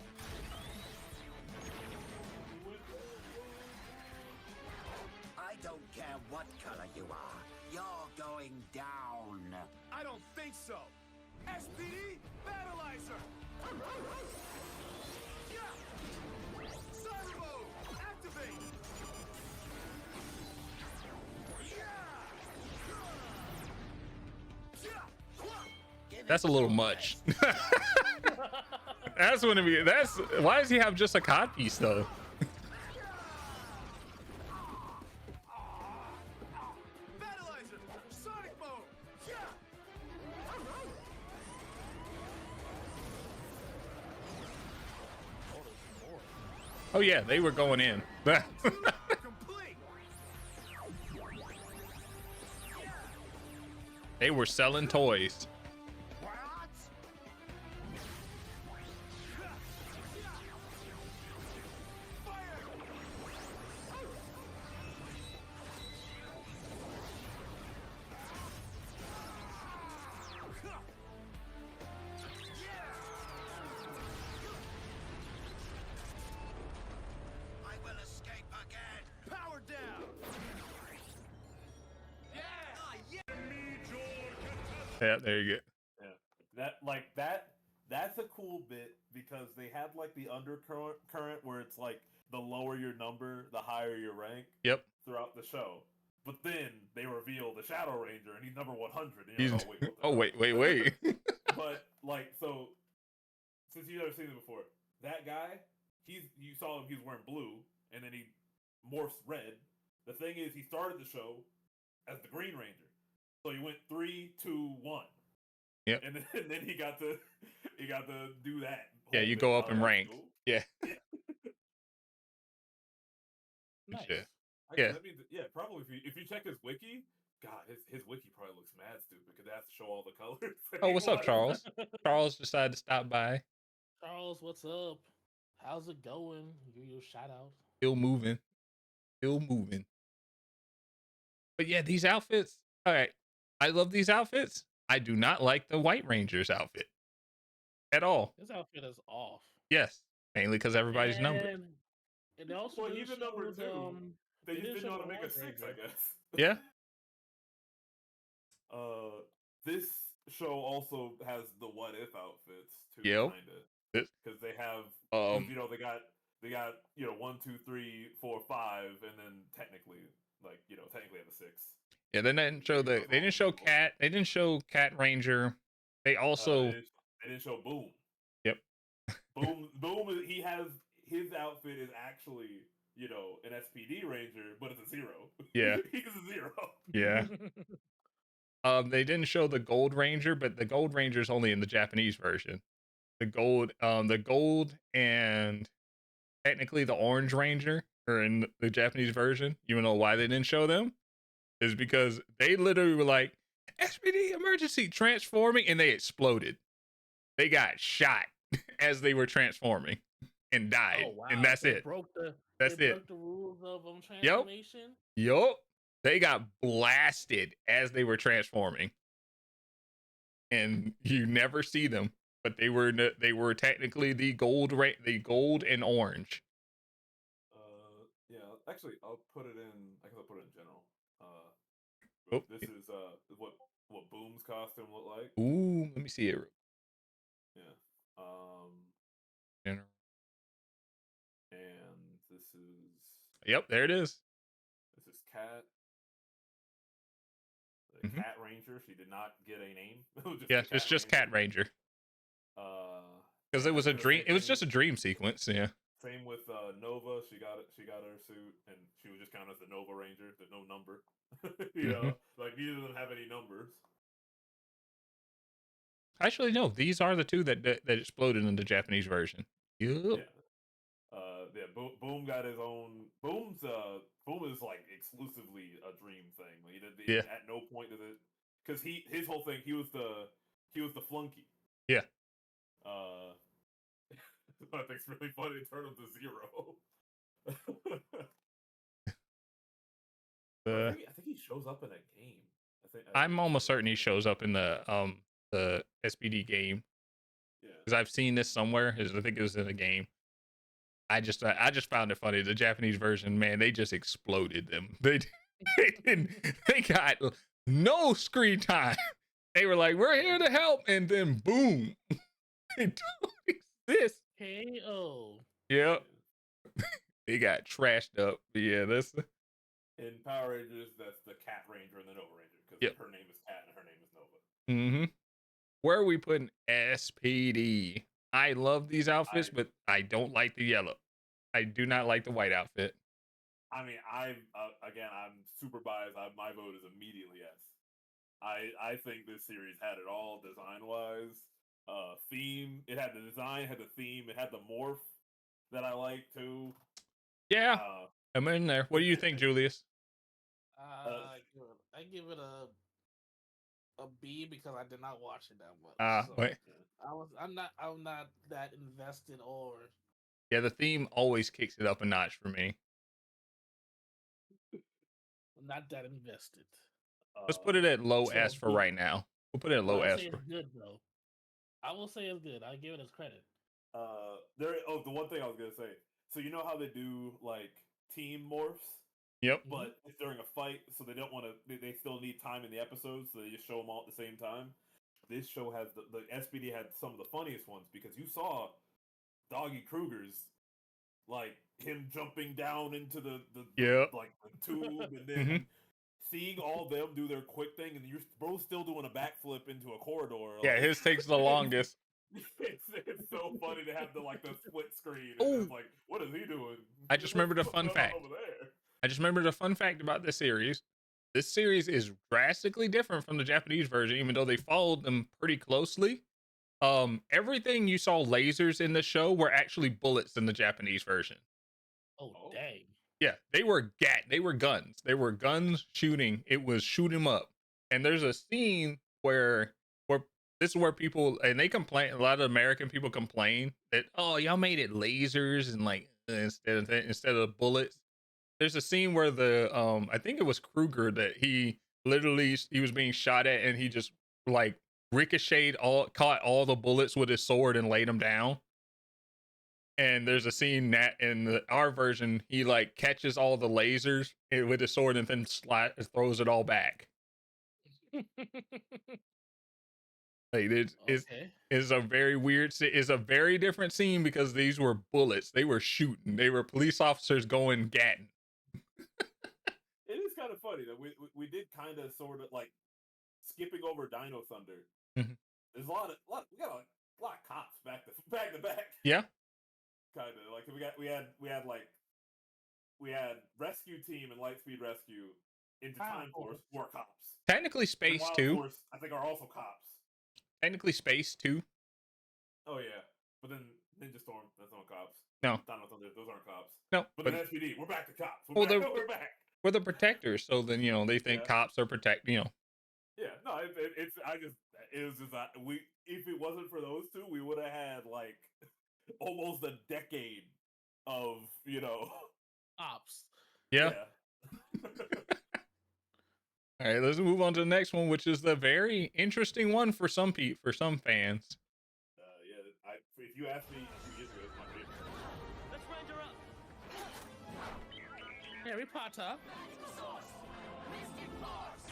I don't care what color you are, you're going down. I don't think so. SPD Battleizer! Yeah! Servo! Activate! That's a little much. That's when it. That's why does he have just a cod piece though? Battleizer! Sonic Boom! Yeah! Oh yeah, they were going in. Complete! They were selling toys. Yeah, there you go. Yeah, that's a cool bit because they had like the undercurrent where it's like the lower your number, the higher your rank. Yep. Throughout the show, but then they reveal the Shadow Ranger and he's number 100. And He's you're like, oh wait. But like, so since you've never seen it before, that guy, you saw him. He was wearing blue, and then he morphs red. The thing is, he started the show as the Green Ranger, so he went 3, 2, 1. Yep. And then he got to do that. Yeah, you go up in rank. Cool. Yeah. Nice. Yeah. Actually, Yeah. that means, yeah, probably if you check his wiki, God, his wiki probably looks mad stupid because they have to show all the colors. Oh, what's up, Charles? Charles decided to stop by. Charles, what's up? How's it going? Give you a shout out. Still moving. But yeah, these outfits. All right, I love these outfits. I do not like the White Ranger's outfit at all. This outfit is off. Yes, mainly because everybody's numbered. And they also Well, even number 2, they just didn't know how to make a 6, I guess. Yeah. This show also has the What If outfits too, Yep. kinda, because they have, you know, they got 1, 2, 3, 4, 5, and then technically have a 6. Yeah, they didn't show they didn't show Cat. They didn't show Cat Ranger. They also they didn't show Boom. Yep. Boom. He has his outfit is actually an SPD Ranger, but it's a 0. Yeah. He's a 0. Yeah. They didn't show the Gold Ranger, but the Gold Ranger is only in the Japanese version. The gold and technically the Orange Ranger are in the Japanese version. You know why they didn't show them? Is because they literally were like, SPD emergency transforming, and they exploded. They got shot as they were transforming and died. Oh, wow. And that's it. Broke the rules of transformation. Yup. They got blasted as they were transforming. And you never see them, but they were technically the gold and orange. Yeah, actually I'll put it in general. This is what Boom's costume looked like. Ooh, let me see it. Yeah. General. And this is. Yep, there it is. This is Cat. The Cat Ranger. She did not get a name. It's just Cat Ranger. Because it was a dream. It was just a dream sequence. Yeah. Same with Nova. She got her suit, and she was just counted as the Nova Ranger. There's no number. You know, like neither of them have any numbers. Actually, no. These are the two that exploded in the Japanese version. Yep. Yeah. Boom got his own. Boom is like exclusively a dream thing. Like, at no point does it, because his whole thing, he was the flunky. Yeah. I think it's really funny to turn him to 0. I think he shows up in a game. I'm almost certain he shows up in the SPD game. Yeah. Because I've seen this somewhere. I think it was in a game. I just found it funny. The Japanese version, man, they just exploded them. They got no screen time. They were like, "We're here to help," and then boom, they don't exist. KO. Yep. They got trashed up. Yeah, that's. In Power Rangers, that's the Cat Ranger and the Nova Ranger, because her name is Cat and her name is Nova. Mm-hmm. Where are we putting SPD? I love these outfits, but I don't like the yellow. I do not like the white outfit. I mean, I'm super biased. My vote is immediately yes. I think this series had it all design-wise. Theme, it had the design, had the theme, it had the morph that I like too. Yeah, I'm in there. What do you think, Julius? I give it a B because I did not watch it that much. Wait. I'm not that invested or. Yeah, the theme always kicks it up a notch for me. I'm not that invested. Let's put it at low S for right now. We'll put it at low S. It's good though. I will say it's good. I give it its credit. The one thing I was gonna say. So you know how they do like team morphs? Yep. But it's during a fight, so they don't want to. They still need time in the episode, so they just show them all at the same time. this show has the SPD had some of the funniest ones because you saw Doggy Kruger's like him jumping down into the like the tube and then seeing all them do their quick thing and you're both still doing a backflip into a corridor. Yeah, his takes the longest. It's so funny to have the split screen. Oh, it's like, what is he doing? I just remembered a fun fact. I just remembered a fun fact about this series. This series is drastically different from the Japanese version, even though they followed them pretty closely. Everything you saw lasers in the show were actually bullets in the Japanese version. Oh dang! Yeah, they were guns. They were guns shooting. It was shoot 'em up. And there's a scene where this is where people and they complain. A lot of American people complain that y'all made it lasers and like instead of bullets. There's a scene where the I think it was Kruger that he was being shot at and he just like caught all the bullets with his sword and laid them down. And there's a scene that in our version he like catches all the lasers with his sword and then throws it all back. Like it's a very weird. It's a very different scene because these were bullets. They were shooting. They were police officers going gatting. It is kind of funny that we did kind of sort of like skipping over Dino Thunder. Mm-hmm. There's we got a lot of cops back to back. Yeah. Kind of like we had Rescue Team and Lightspeed Rescue into Time Force, more cops. Technically Space too. Force, I think are also cops. Technically Space too. Oh yeah, but then Ninja Storm, that's not cops. No. Dino Thunder, those aren't cops. No. But then SPD, we're back to cops. We're back. We're the protectors, so then they think cops are Yeah, no, it was just that if it wasn't for those two, we would have had like almost a decade of ops. Yeah. All right, let's move on to the next one, which is the very interesting one for some fans. If you ask me, it's my favorite. Let's Ranger up. Harry Potter. Mystic Force.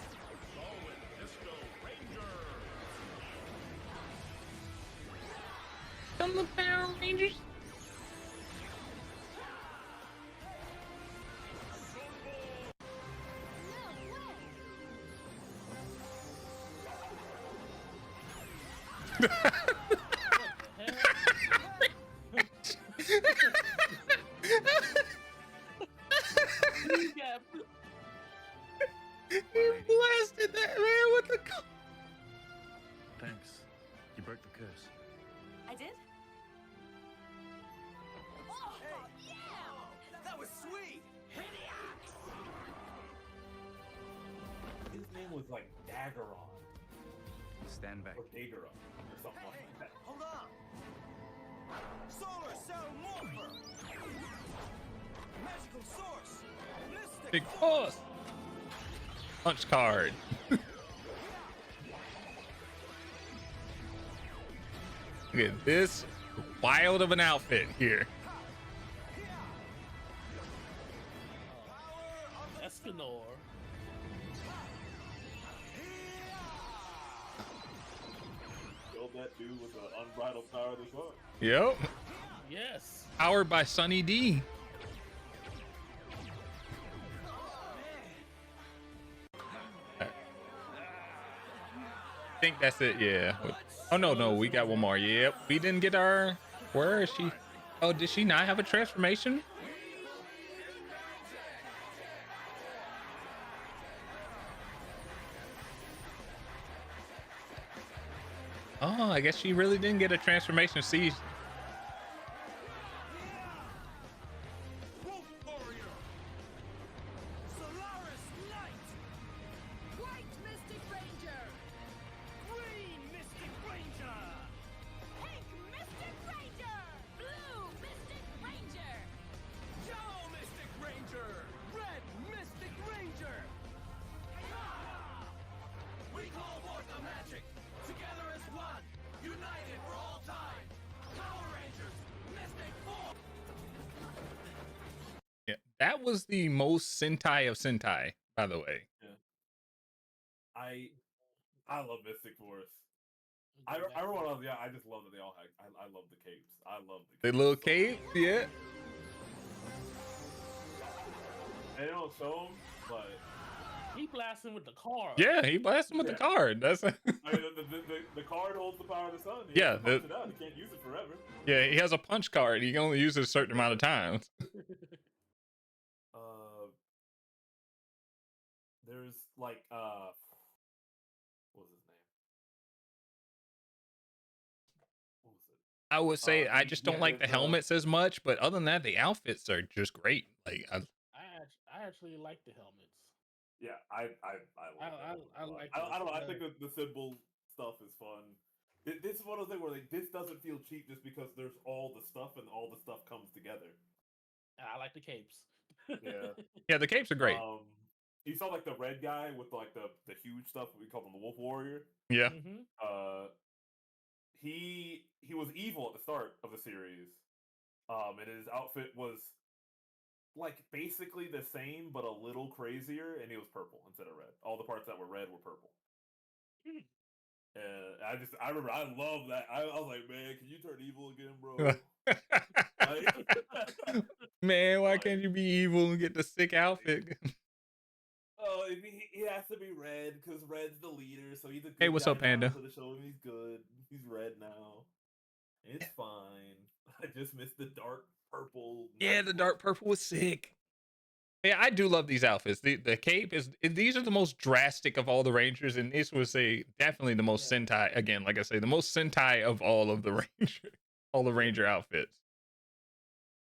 Forward, Disco Ranger. Come the Power Rangers. You blasted that man with the Thanks. You broke the curse. I did? Oh, yeah! That was sweet! His name was like Daggeron. Stand back. Or Daggeron, or something like that. Hold on! Solar Cell Morpher! Magical Source! Mystic Big Force! Punch card. Look at this wild of an outfit here. Escanor. Killed that dude with the unbridled power of the sun. Yep. Yes. Powered by Sunny D. I think that's it. Yeah. Oh no, we got one more. Yep. We didn't get our. Where is she? Oh, did she not have a transformation? Oh, I guess she really didn't get a transformation. See. Solaris Light! White Mystic Ranger! Green Mystic Ranger! Pink Mystic Ranger! Blue Mystic Ranger! Yellow Mystic Ranger! Red Mystic Ranger! We call forth the magic! Together as one! United for all time! Power Rangers! Mystic Force! Yeah, that was the most Sentai of Sentai, by the way. I love Mystic Force. I remember, I just love that they all had. I love the capes. I love the capes. The little cape, yeah. They don't show them, but he blasting with the card. Yeah, he blasted him with the card. That's I mean, the card holds the power of the sun. Yeah, punch it out. You can't use it forever. yeah. He has a punch card. He can only use it a certain amount of times. There's like what was his name? What was it? I would say I he- just yeah, don't like the there's, helmets as much, but other than that, the outfits are just great. Like, I actually like the helmets. Yeah, I like I I don't know. I think the symbol stuff is fun. This is one of those things where like this doesn't feel cheap just because there's all the stuff and all the stuff comes together. I like the capes. Yeah. yeah, the capes are great. You saw like the red guy with like the huge stuff. We call him the Wolf Warrior. Yeah. He was evil at the start of the series. And his outfit was like basically the same but a little crazier, and he was purple instead of red. All the parts that were red were purple. And I remember I love that. I was like, man, can you turn evil again, bro? Man, why can't you be evil and get the sick outfit? Oh, he has to be red because Red's the leader, so he's a good Hey, what's guy up, Panda? now, so to show him he's good. He's red now. It's fine. I just missed the dark purple. Yeah, the dark purple was sick. Yeah, I do love these outfits. The cape is these are the most drastic of all the Rangers, and this was definitely the most Sentai. Again, like I say, the most Sentai of all of the Ranger outfits.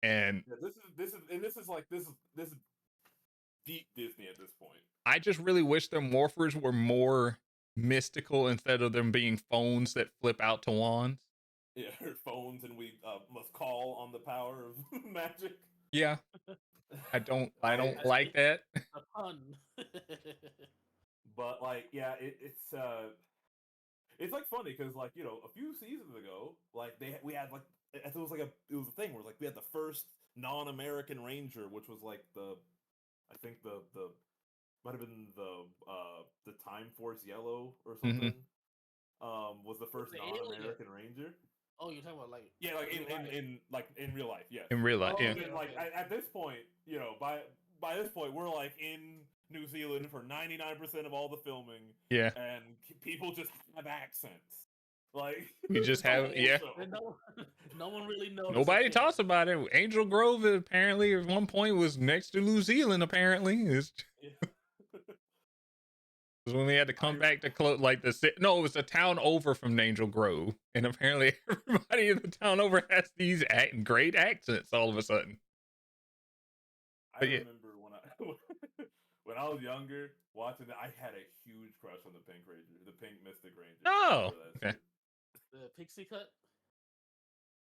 And yeah, this is deep Disney at this point. I just really wish their morphers were more mystical instead of them being phones that flip out to wands. Yeah, phones, and we must call on the power of magic. Yeah, I don't like that. A pun. But like, yeah, it's like funny because like a few seasons ago, like we had like it was a thing where like we had the first non-American Ranger, which was like I think the might have been the Time Force Yellow or something. Was the first non-American Ranger. Oh, you're talking about like like in real life, yes. In real life, yeah. And like at this point, by this point, we're like in New Zealand for 99% of all the filming. Yeah. And people just have accents. Like You just have no one really knows. Nobody talks about it. Angel Grove apparently at one point was next to New Zealand. Apparently, it's when they had to come back to it was the town over from Angel Grove, and apparently everybody in the town over has these great accents all of a sudden. I remember when I was younger watching that, I had a huge crush on the Pink Ranger, the Pink Mystic Ranger. Oh, okay. The pixie cut.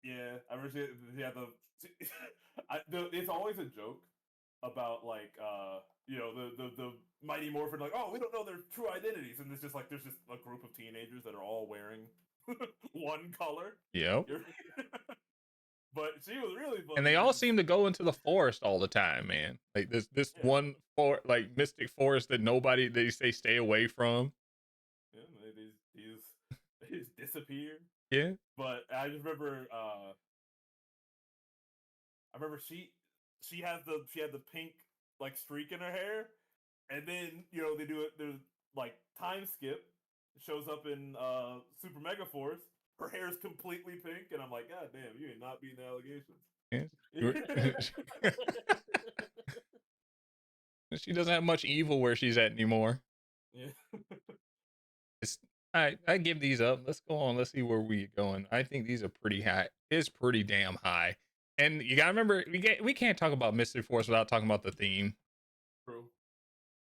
Yeah, I remember she had it's always a joke about like the Mighty Morphin, like, oh, we don't know their true identities, and it's just like there's just a group of teenagers that are all wearing one color. Yep. But she was really fun. And they all seem to go into the forest all the time, man. Like this one mystic forest that they say stay away from. Yeah, they just disappear. Yeah. But I just remember she had the pink like streak in her hair, and then they do it. There's like time skip. Shows up in Super Mega Force. Her hair is completely pink, and I'm like, God damn, you ain't not beating allegations. Yeah. She doesn't have much evil where she's at anymore. Yeah. I give these up. Let's go on. Let's see where we're going. I think these are pretty high. It's pretty damn high. And you gotta remember, we can't talk about Mystic Force without talking about the theme. True.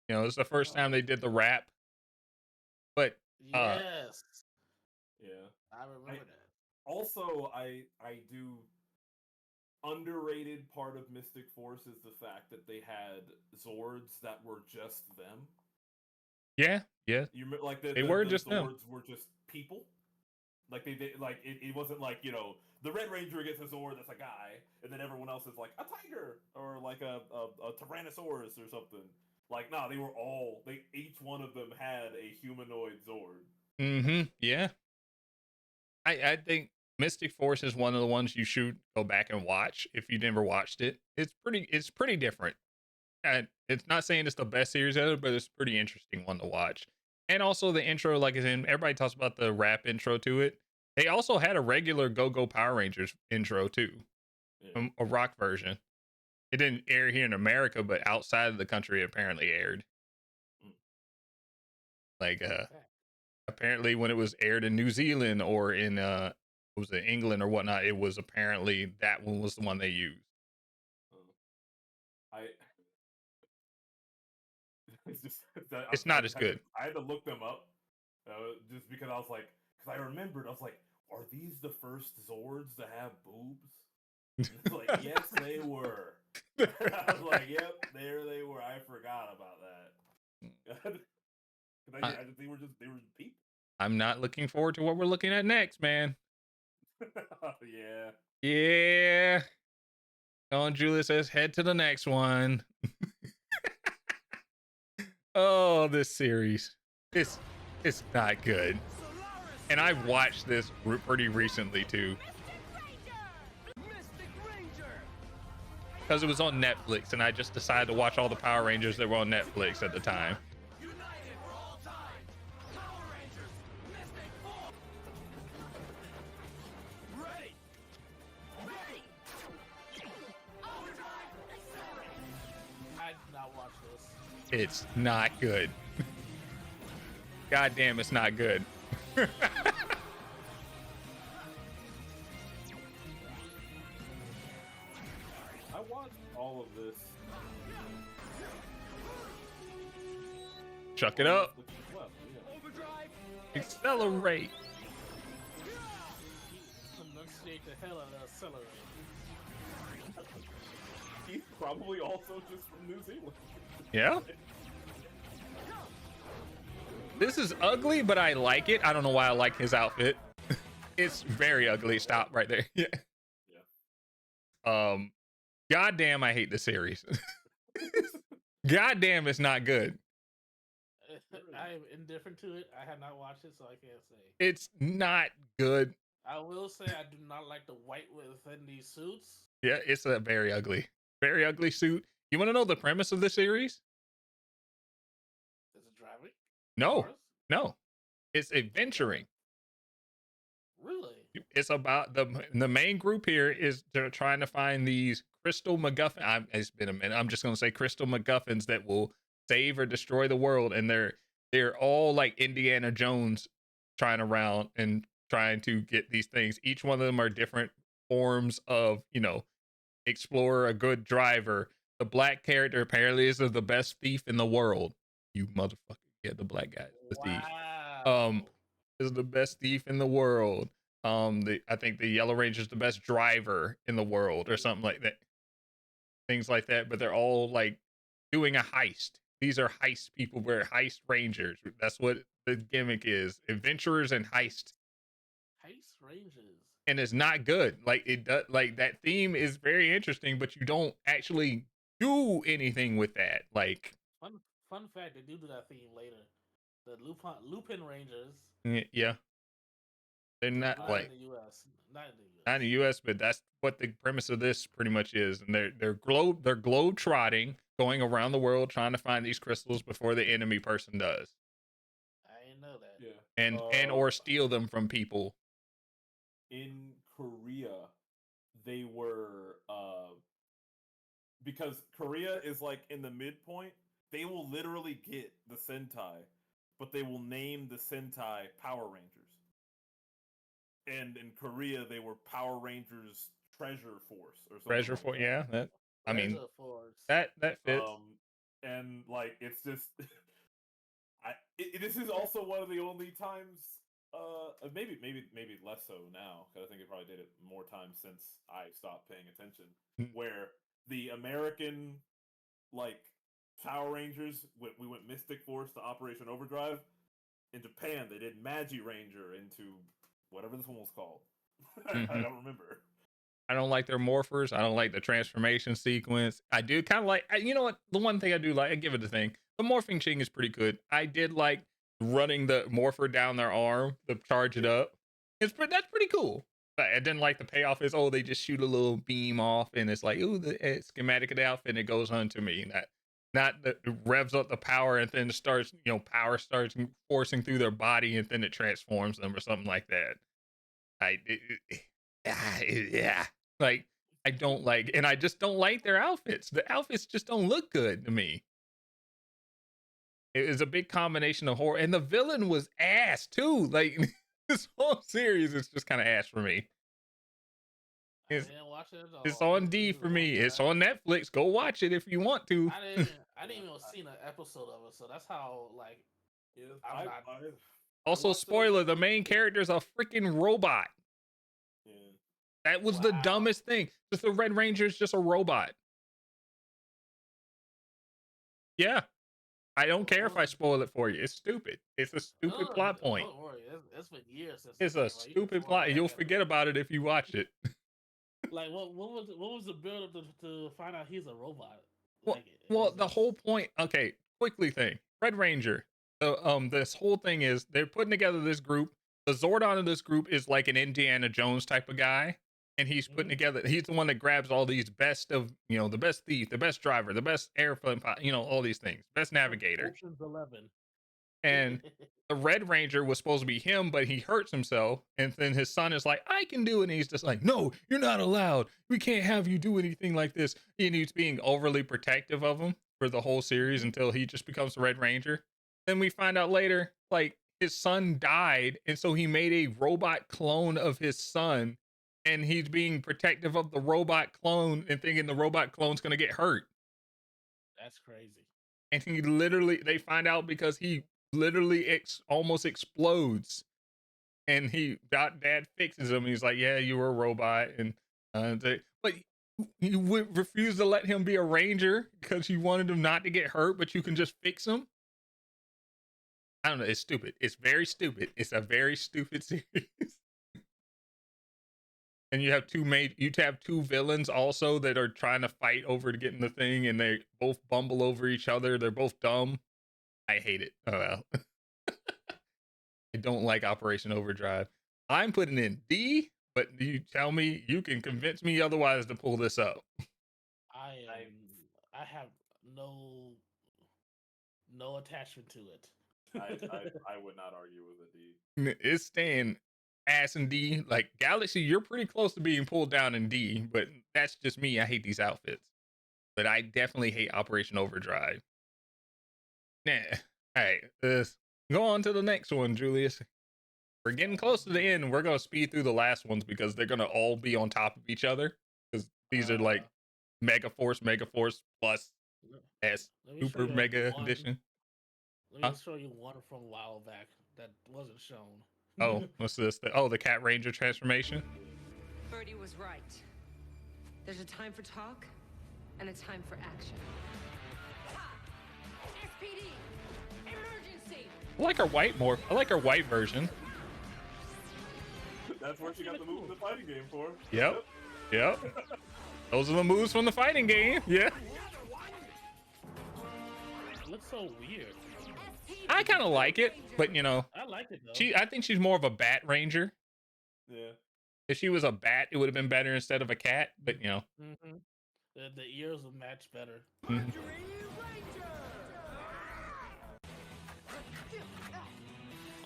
It's the first time they did the rap. But yes. Yeah. I remember that. Also, I do underrated part of Mystic Force is the fact that they had Zords that were just them. Yeah. You like they were just Zords them. Were just people. Like they like it wasn't like the Red Ranger gets a Zord that's a guy, and then everyone else is like a tiger or like a Tyrannosaurus or something. Like they were each one of them had a humanoid Zord. Yeah. I think Mystic Force is one of the ones you should go back and watch if you never watched it. It's pretty different. And it's not saying it's the best series ever, but it's a pretty interesting one to watch. And also the intro, like is in everybody talks about the rap intro to it. They also had a regular Go Go Power Rangers intro too, a rock version. It didn't air here in America, but outside of the country, it apparently aired. Like apparently when it was aired in New Zealand or in was it England or whatnot, it was apparently that one was the one they used. It's not as good. I had to look them up just because I was like, because I remembered, I was like, are these the first Zords to have boobs? And it's like, yes, they were. I was like, yep, there they were. I forgot about that. They were people. I'm not looking forward to what we're looking at next, man. Yeah. Yeah. Go on, Julius, let's head to the next one. Oh, this series. It's not good. And I watched this pretty recently too. Because it was on Netflix and I just decided to watch all the Power Rangers that were on Netflix at the time. It's not good. God damn, it's not good. I watched all of this. Chuck it up. Accelerate. Enunciate the hell out of accelerate. He's probably also just from New Zealand. Yeah. This is ugly, but I like it. I don't know why I like his outfit. It's very ugly. Stop right there. Yeah. Goddamn, I hate the series. Goddamn, it's not good. I am indifferent to it. I have not watched it, so I can't say. It's not good. I will say I do not like the white within these suits. Yeah, it's a very ugly suit. You want to know the premise of the series? Is it driving? No, Cars? no. It's adventuring. Really? It's about the main group here is they're trying to find these crystal MacGuffin. It's been a minute. I'm just gonna say crystal MacGuffins that will save or destroy the world, and they're all like Indiana Jones trying around and trying to get these things. Each one of them are different forms of, explorer, a good driver. The black character apparently is the best thief in the world. You motherfucker. Yeah, the black guy, the thief. Is the best thief in the world. I think the Yellow Ranger is the best driver in the world or something like that. Things like that, but they're all like doing a heist. These are heist people. We're heist rangers. That's what the gimmick is. Adventurers and heist. Heist rangers. And it's not good. Like it does. Like that theme is very interesting, but you don't actually do anything with that. Like fun fact, they do that theme later. The Lupin Rangers. Yeah. They're not like in the US. Not in the US, but that's what the premise of this pretty much is. And they're globe trotting, going around the world trying to find these crystals before the enemy person does. I didn't know that. Yeah. And or steal them from people. In Korea, they were because Korea is like in the midpoint, they will literally get the Sentai, but they will name the Sentai Power Rangers. And in Korea, they were Power Rangers Treasure Force or something. Treasure Force, yeah. That fits. And like it's just, this is also one of the only times, maybe less so now, because I think it probably did it more times since I stopped paying attention, where the American like Power Rangers, we went Mystic Force to Operation Overdrive. In Japan, they did Magi Ranger into whatever this one was called. I don't remember. I don't like their morphers. I don't like the transformation sequence. I do kind of like, you know what? The one thing I do like, I give it a thing. The morphing ching is pretty good. I did like running the morpher down their arm to charge it up. That's pretty cool. But I didn't like the payoff is, oh, they just shoot a little beam off and it's like, ooh, the schematic of the outfit and it goes on to me. Not that it revs up the power and then starts, power starts forcing through their body and then it transforms them or something like that. Yeah. Like, I don't like, and I just don't like their outfits. The outfits just don't look good to me. It was a big combination of horror, and the villain was ass too. Like this whole series is just kind of ass for me. It's on D for me. It's on Netflix. Go watch it if you want to. I didn't even see an episode of it, so that's how like. Also, spoiler: the main character is a freaking robot. Yeah. That was the dumbest thing. Just the Red Ranger is just a robot. Yeah. I don't care if I spoil it for you. It's stupid. It's a stupid plot point. Don't worry. It's been years since. It's a stupid plot. You'll forget about it if you watch it. Like what was the build up to find out he's a robot? Well, the whole point. Okay, quickly thing. Red Ranger. This whole thing is they're putting together this group. The Zordon of this group is like an Indiana Jones type of guy. And he's putting together, he's the one that grabs all these best of, the best thief, the best driver, the best airplane pilot, all these things, best navigator. Ocean's 11. And the Red Ranger was supposed to be him, but he hurts himself. And then his son is like, I can do it. And he's just like, no, you're not allowed. We can't have you do anything like this. And he's being overly protective of him for the whole series until he just becomes the Red Ranger. Then we find out later, like, his son died. And so he made a robot clone of his son. And he's being protective of the robot clone and thinking the robot clone's going to get hurt. That's crazy. And they find out because he literally almost explodes. And dad fixes him. And he's like, yeah, you were a robot. And but you would refuse to let him be a ranger because you wanted him not to get hurt, but you can just fix him. I don't know. It's stupid. It's very stupid. It's a very stupid series. And you have two villains also that are trying to fight over to get in the thing, and they both bumble over each other. They're both dumb. I hate it. Oh well. I don't like Operation Overdrive. I'm putting in D, but you tell me you can convince me otherwise to pull this up. I have no attachment to it. I would not argue with a D. It's staying ass in D. Like Galaxy, you're pretty close to being pulled down in D, but that's just me. I hate these outfits. But I definitely hate Operation Overdrive. Nah. All right, let's go on to the next one, Julius. We're getting close to the end. We're gonna speed through the last ones because they're gonna all be on top of each other. Because these are like Megaforce plus S Super Mega Edition. Let me show you one from a while back that wasn't shown. Oh, what's this? The Cat Ranger transformation? Birdie was right. There's a time for talk and a time for action. Ha! SPD! Emergency! I like her white more. I like her white version. That's where she got the move in the fighting game for. Yep. Those are the moves from the fighting game. Yeah. It looks so weird. I kind of like it, but I like it though. I think she's more of a bat ranger. Yeah. If she was a bat, it would have been better instead of a cat. But Mm-hmm. The ears will match better. Mm-hmm.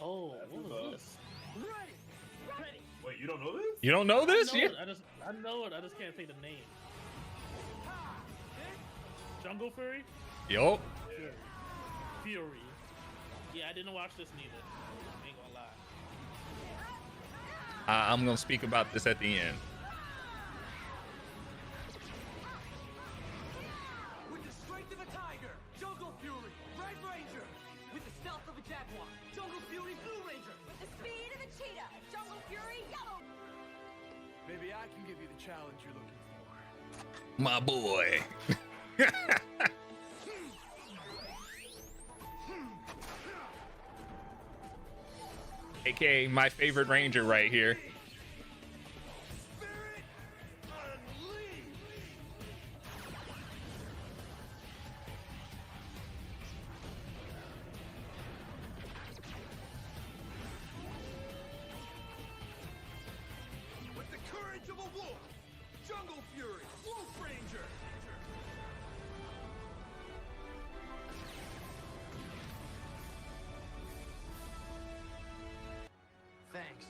Oh, what was this? Wait, you don't know this? You don't know this? I know it. I just can't think the name. Jungle Fury? Yup. Fury. Yeah, I didn't watch this neither. I ain't gonna lie. I'm gonna speak about this at the end. With the strength of a tiger, Jungle Fury, Red Ranger. With the stealth of a jaguar, Jungle Fury, Blue Ranger. With the speed of a cheetah, Jungle Fury, Yellow. Maybe I can give you the challenge you're looking for. My boy. AKA my favorite ranger right here. Wolf, Jungle Fury, Wolf Ranger. Thanks.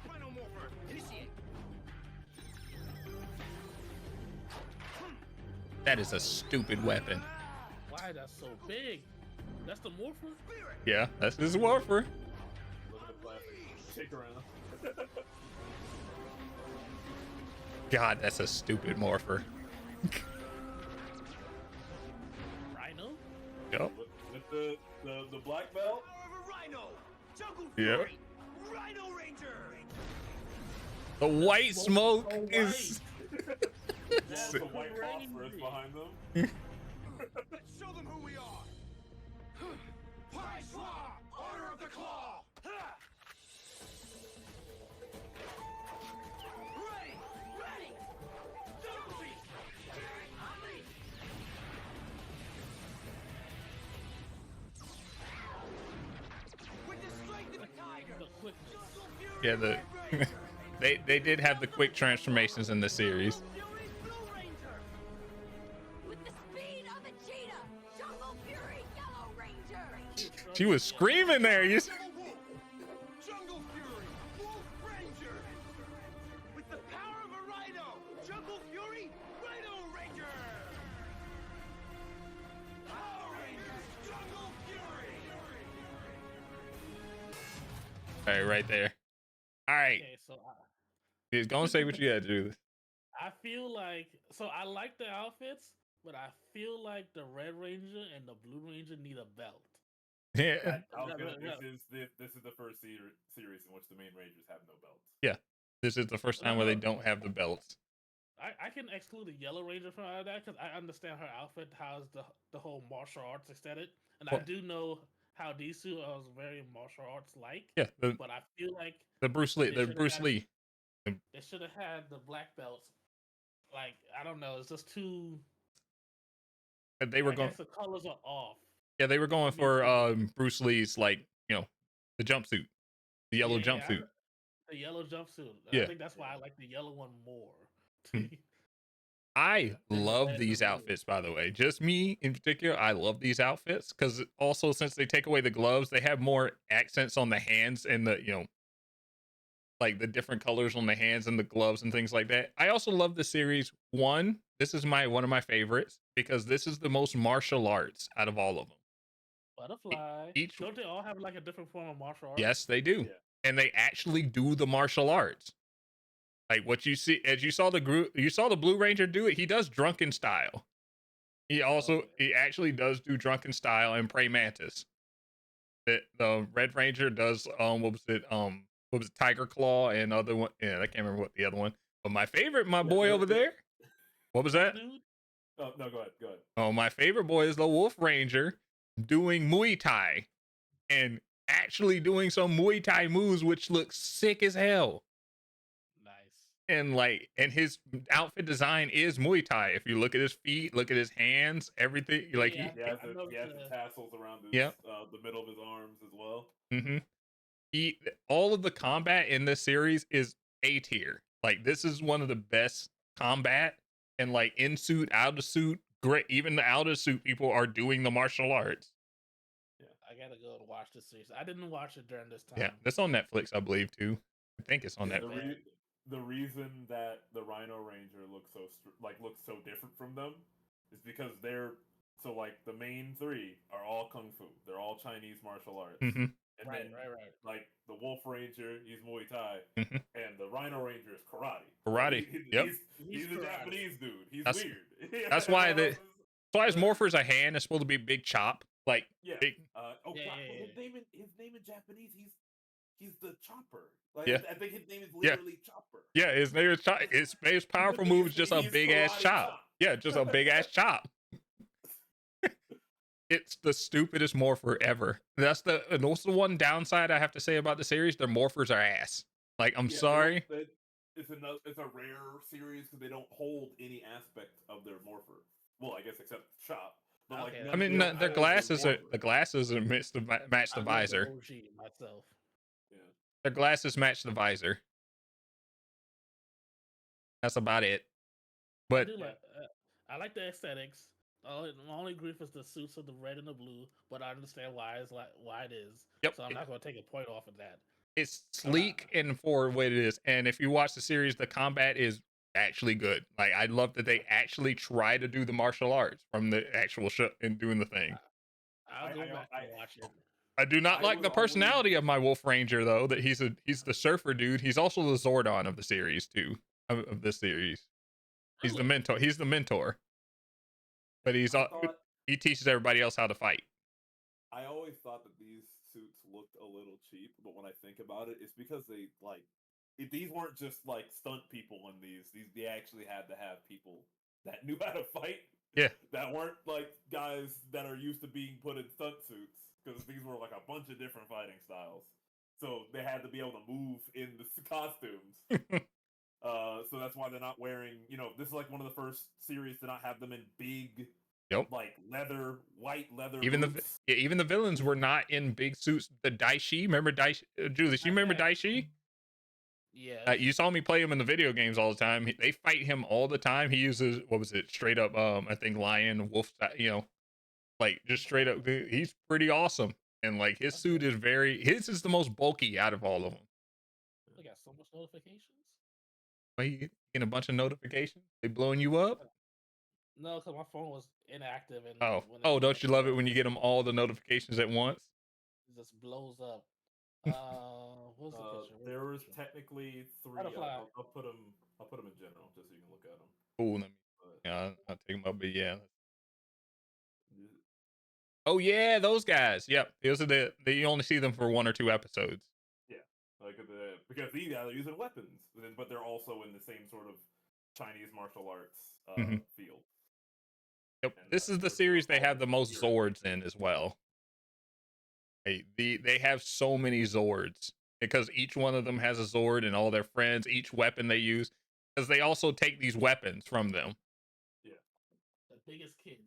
Rhino Morpher, initiate. That is a stupid weapon. Why that's so big? That's the Morpher? Yeah, that's his Morpher. Look at the plastic. Shake around. God, that's a stupid Morpher. Rhino? Yep. With the black belt. Power of a Rhino, Jungle Yep. Fury, Rhino Ranger. The white smoke so is. The white phosphorus behind them. Let's show them who we are. Pai Schwa, Order of the Claw. Ha! Ready, ready. Jungle Beast. Unleash. With the strength of a tiger. The quickness. Jungle Fury Yeah, the Red Ranger. they did have the quick transformations in the series. Fury Blue Ranger. With the speed of a cheetah, Jungle Fury Yellow Ranger. She was screaming there. You. Devil Wolf, Jungle Fury, Wolf Ranger. With the power of a Rhino, Jungle Fury, Rhino Ranger. Power Rangers, Jungle Fury. All right, right there. All right, Okay, so just go and say what you had to do. I feel like I like the outfits, but I feel like the Red Ranger and the Blue Ranger need a belt. Yeah, This is the first series in which the main Rangers have no belts. this is the first time where they don't have the belts. I can exclude the Yellow Ranger from out of that because I understand her outfit has the whole martial arts aesthetic, and I Well- do know how these two are very martial arts like. Yeah, But I feel like the Bruce Lee, They the should've Bruce got- Lee. they should have had the black belts. Like I don't know, it's just too. They were I going. guess the colors are off. Yeah, they were going Me for too. Bruce Lee's, like, the jumpsuit, the yellow Yeah, yeah, jumpsuit. The yellow jumpsuit. Yeah. I think that's why I like the yellow one more. Hmm. I Then love red these and blue. outfits, by the way. Just me in particular, I love these outfits because also since they take away the gloves, they have more accents on the hands and the like the different colors on the hands and the gloves and things like that. I also love the series. This is one of my favorites because this is the most martial arts out of all of them. Butterfly. each- Don't they all have like a different form of martial arts? Yes, they do. Yeah. And they actually do the martial arts. Like what you see, as you saw the Blue Ranger do it, he does drunken style. He actually does do drunken style and Prey Mantis. The Red Ranger does what was it? Tiger Claw and other one. Yeah, I can't remember what the other one. But my favorite, my boy over there. What was that? Dude, Oh no, go ahead. Oh, my favorite boy is the Wolf Ranger doing Muay Thai and actually doing some Muay Thai moves, which looks sick as hell. nice. And his outfit design is Muay Thai. If you look at his feet, look at his hands, everything. Like Yeah. He has I the noticed, tassels around his, Yep. the middle of his arms as well. all of the combat in this series is A tier. Like this is one of the best combat, and like in suit, out of suit, great. Even the out of suit people are doing the martial arts. I gotta go and watch this series. I didn't watch it during this time. Yeah, that's on Netflix, I believe too. I think it's on The, Netflix. the reason that the Rhino Ranger looks so different from them is because the main three are all kung fu. They're all Chinese martial arts. hmm And Right, then right. like the Wolf Ranger, he's Muay Thai, Mhm. and the Rhino Ranger is karate. Karate, yep. He's a karate. Japanese dude. He's That's- weird. that's why That's why his morpher's a hand. It's supposed to be big chop. Like Yeah. big. Oh, Yeah, God, yeah, his name in Japanese, he's the Chopper. Like, Yeah. I think his name is Yeah. literally Chopper. Yeah, his name is chop. His powerful move is just a He's big ass karate chop. Yeah, just a big ass chop. It's the stupidest morpher ever. That's the one downside I have to say about the series. Their morphers are ass. Like, I'm Yeah, sorry. It's a rare series because they don't hold any aspect of their morpher. Well, I guess except chop. But Okay, none- I mean, they don't their hold glasses are morpher. the glasses are match the I'm like the visor. OG myself. Yeah. Their glasses match the visor. That's about it. But I like the aesthetics. My only grief is the suits of the red and the blue, but I understand why it is. Yep. So I'm not going to take a point off of that. It's sleek and for what it is. And if you watch the series, the combat is actually good. Like, I love that they actually try to do the martial arts from the actual show and doing the thing. I'll go back and watch it. I do not like the personality of my Wolf Ranger, though. That he's the surfer dude. He's also the Zordon of the series too. Of this series, he's the mentor. He's the mentor, but he teaches everybody else how to fight. I always thought that these suits looked a little cheap, but when I think about it, it's because these weren't just like stunt people in these. They actually had to have people that knew how to fight. Yeah. That weren't like guys that are used to being put in stunt suits, because these were like a bunch of different fighting styles. So they had to be able to move in the costumes. So that's why they're not wearing, this is like one of the first series to not have them in big, like white leather. Even the villains were not in big suits. The Daishi, remember Daishi? Julius, you remember Daishi? Yeah. You saw me play him in the video games all the time. They fight him all the time. He uses, what was it? Straight up, I think lion, wolf, like just straight up. He's pretty awesome. And like his suit is his is the most bulky out of all of them. I got so much notifications. Why you getting a bunch of notifications? They blowing you up? No, because my phone was inactive. And don't you love it when you get them all the notifications at once? It just blows up. What's the picture? There was technically 3. I'll put them in general just so you can look at them. Cool. I'll take them up. But yeah. Oh yeah, those guys. Yep, those are you only see them for 1 or 2 episodes. Yeah, because these guys are using weapons, but they're also in the same sort of Chinese martial arts field. Yep, and this is the series they have the most Zords in as well. They have so many Zords because each one of them has a Zord and all their friends. Each weapon they use, because they also take these weapons from them. Yeah, the biggest kid.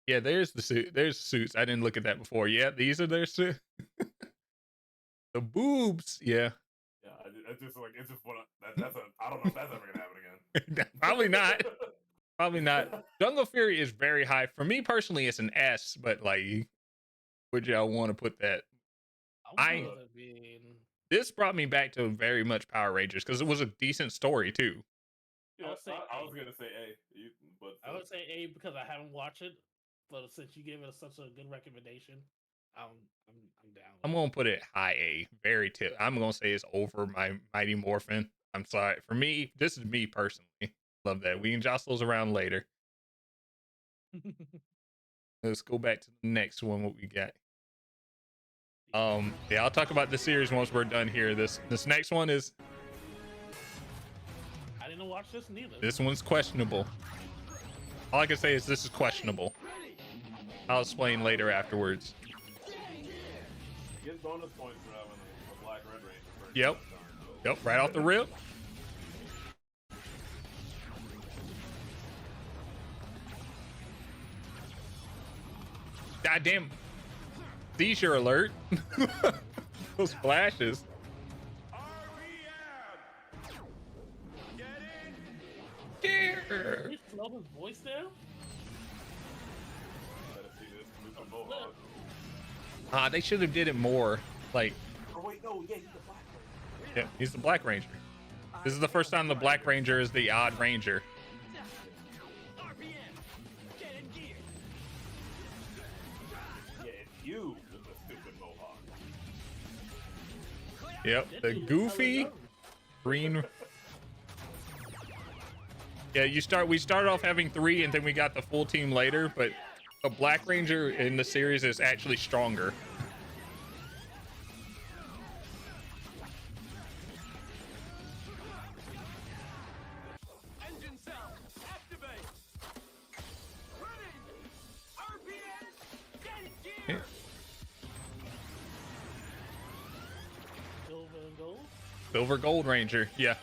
Yeah, there's the suit. There's suits. I didn't look at that before. Yeah, these are their suits. The boobs. Yeah. Yeah, it's just what I don't know if that's ever gonna happen again. Probably not. Probably not. Jungle Fury is very high for me personally. It's an S, but like, would y'all want to put that? This brought me back to very much Power Rangers because it was a decent story too. Yeah, I was gonna say A, but I would say A because I haven't watched it. But since you gave it such a good recommendation, I'm down. I'm gonna put it high A. I'm gonna say it's over my Mighty Morphin. I'm sorry. For me, this is me personally. Love that. We can jostle those around later. Let's go back to the next one. What we got? Yeah, I'll talk about the series once we're done here. This next one is. I didn't watch this neither. This one's questionable. All I can say is this is questionable. I'll explain later afterwards. Get bonus points for having a Black Red Ranger. Yep. Yep, right off the rip. Goddamn seizure alert. Those flashes. Did he slow his voice down? They should have did it more. Like. Oh wait, no, yeah, he's the Black Ranger. Yeah, he's the Black Ranger. This is the first time the Black Ranger is the odd Ranger. Yeah, it's you with the stupid mohawk. Yep, the goofy green. Yeah, we started off having 3 and then we got the full team later, but the Black Ranger in the series is actually stronger. Engine cell, activate. Ready. RPM, get gear. Silver and gold. Silver Gold Ranger, yeah.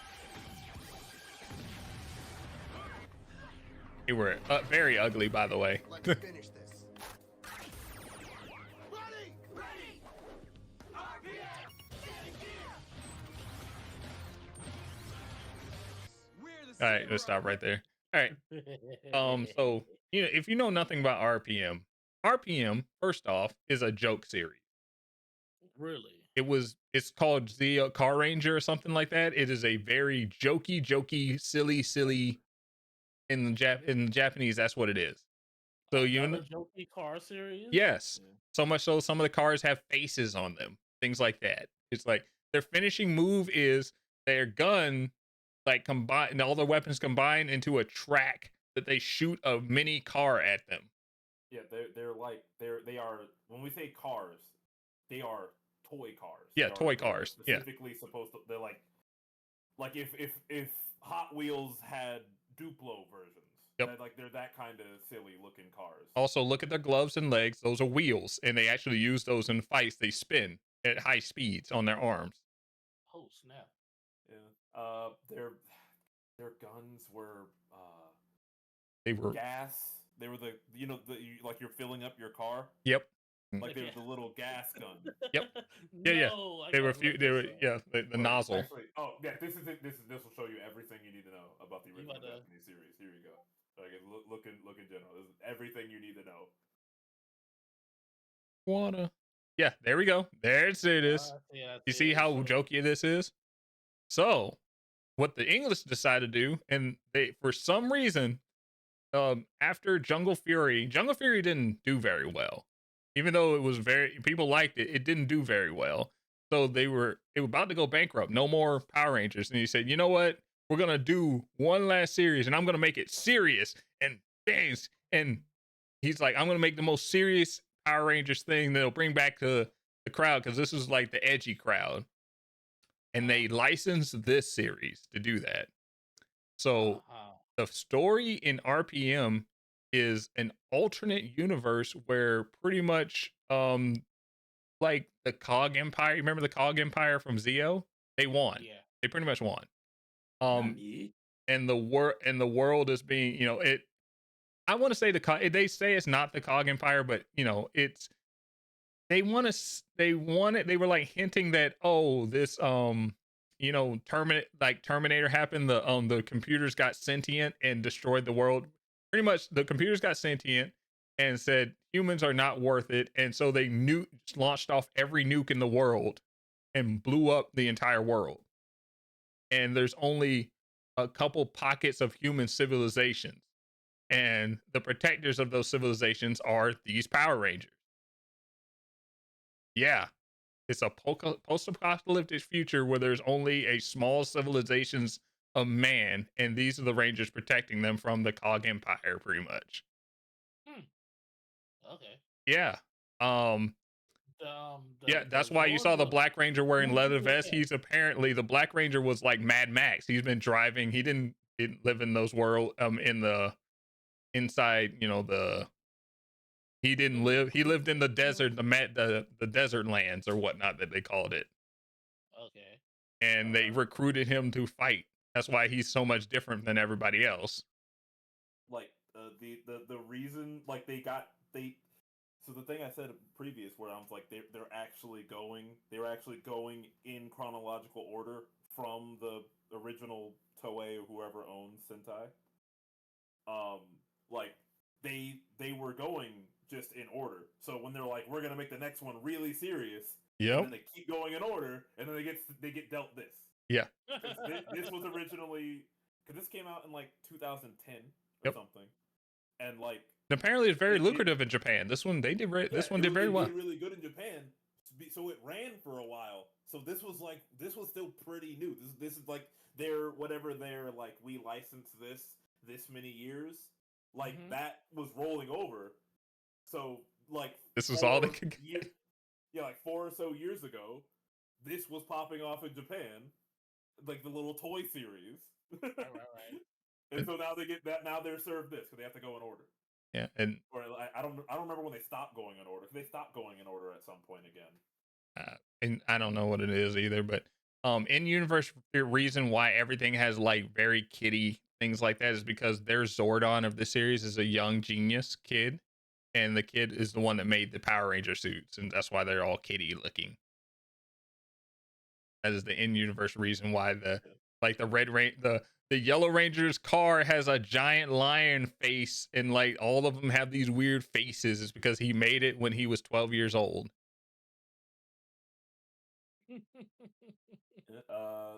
They were very ugly, by the way. Let's finish this. Ready. RPM. All right, let's stop right there. All right. So if you know nothing about RPM first off is a joke series. Really? It's called the Car Ranger or something like that. It is a very jokey, silly. In the Japanese, that's what it is. So jokey car series. Yes, so much so some of the cars have faces on them, things like that. It's like their finishing move is their gun, like combine all their weapons combine into a track that they shoot a mini car at them. Yeah, they are when we say cars, they are toy cars. Yeah, toy cars. Specifically supposed to. They're like if Hot Wheels had Duplo versions. Yep. They're that kind of silly looking cars. Also, look at their gloves and legs. Those are wheels, and they actually use those in fights. They spin at high speeds on their arms. Oh snap! Yeah. Their guns were they were gas. They were like you're filling up your car. Yep. Like they were the little gas gun. Yep. Yeah. They were the nozzle. Actually, this will show you everything you need to know about the original Japanese series. Here you go. Look in general. This is everything you need to know. Yeah, there we go. There's it is. You see how jokey this is? So, what the English decided to do, and they for some reason, after Jungle Fury didn't do very well. Even though people liked it, it didn't do very well. So they were about to go bankrupt. No more Power Rangers. And he said, you know what? We're going to do one last series and I'm going to make it serious and things. And he's like, I'm going to make the most serious Power Rangers thing that'll bring back the crowd. Cause this is like the edgy crowd. And they licensed this series to do that. So the story in RPM is an alternate universe where pretty much like the Cog Empire, remember the Cog Empire from Zeo? They won. Yeah. They pretty much won. And the world is being, I want to say they say it's not the Cog Empire, but they were like hinting that this Terminator happened, the computers got sentient and destroyed the world. Pretty much the computers got sentient and said humans are not worth it. And so they launched off every nuke in the world and blew up the entire world. And there's only a couple pockets of human civilizations. And the protectors of those civilizations are these Power Rangers. Yeah. It's a post-apocalyptic future where there's only a small civilizations of man, and these are the Rangers protecting them from the Cog Empire, pretty much. Okay. Yeah. That's why you saw the Black Ranger wearing leather vest. He's apparently the Black Ranger was like Mad Max. He's been driving. He didn't live in those world in the inside. He didn't live. He lived in the desert, the desert lands or whatnot that they called it. Okay. And they recruited him to fight. That's why he's so much different than everybody else. Like the reason, like so the thing I said previous, where I was like they were actually going in chronological order from the original Toei or whoever owns Sentai. Like they were going just in order. So when they're like, we're gonna make the next one really serious, and then they keep going in order, and then they get dealt this. Yeah. This was originally, because this came out in like 2010 or something, and like apparently it's very lucrative in Japan. This one did very well. Did really good in Japan, so it ran for a while. So this was still pretty new. This is like their like we licensed this many years, like that was rolling over. So like this was all they could get. Like 4 or so years ago, this was popping off in Japan. Like the little toy series, right. And so now they get that. Now they're served this because they have to go in order. Yeah, and I don't remember when they stopped going in order. They stopped going in order at some point again. And I don't know what it is either. But in universe, the reason why everything has like very kiddie things like that is because their Zordon of the series is a young genius kid, and the kid is the one that made the Power Ranger suits, and that's why they're all kiddie looking. That is the in-universe reason why the Like the Yellow Ranger's car has a giant lion face, and like all of them have these weird faces. It's because he made it when he was 12 years old.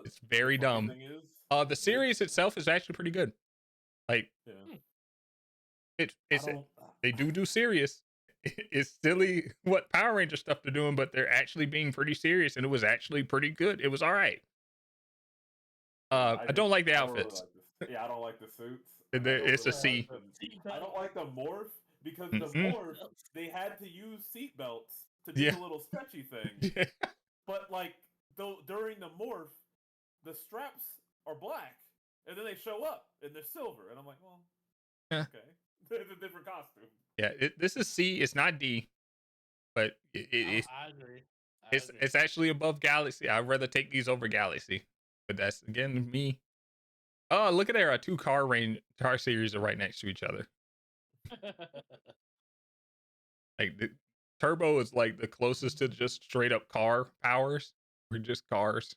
It's very dumb. The series itself is actually pretty good. Like, they do serious. It's silly what Power Ranger stuff they're doing, but they're actually being pretty serious, and it was actually pretty good. It was all right. I don't like the outfits. Yeah, I don't like the suits. It's a C. I don't like the morph because the morph, they had to use seat belts to do the little stretchy thing. Yeah. But like during the morph, the straps are black, and then they show up and they're silver, and I'm like, well, okay, it's a different costume. Yeah, this is C. It's not D, but it's. I agree. It's actually above Galaxy. I'd rather take these over Galaxy, but that's again me. Oh, look at there! Our two car series are right next to each other. Like the Turbo is like the closest to just straight up car powers. We're just cars.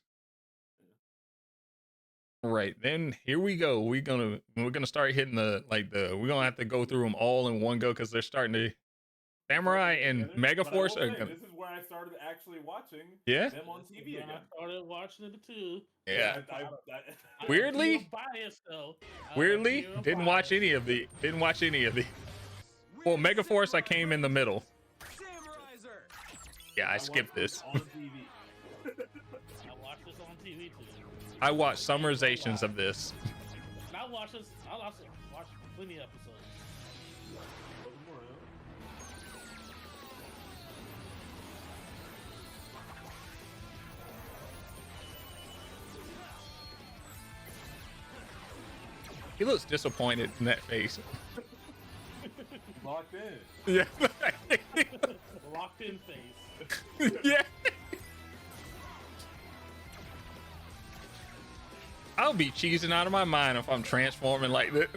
Right, then here we go. We're gonna start hitting we're gonna have to go through them all in one go because they're starting to. Samurai and Megaforce are gonna. This is where I started actually watching them on TV again. I started watching it too. Yeah. Weirdly, biased, though. Weirdly, didn't watch any of the. Well, Megaforce, I came in the middle. Yeah, I skipped this. I watched this on TV too. I watched summarizations of this. And I watched plenty of episodes. He looks disappointed in that face. Locked in. Yeah. Locked in face. Yeah. I'll be cheesing out of my mind if I'm transforming like that.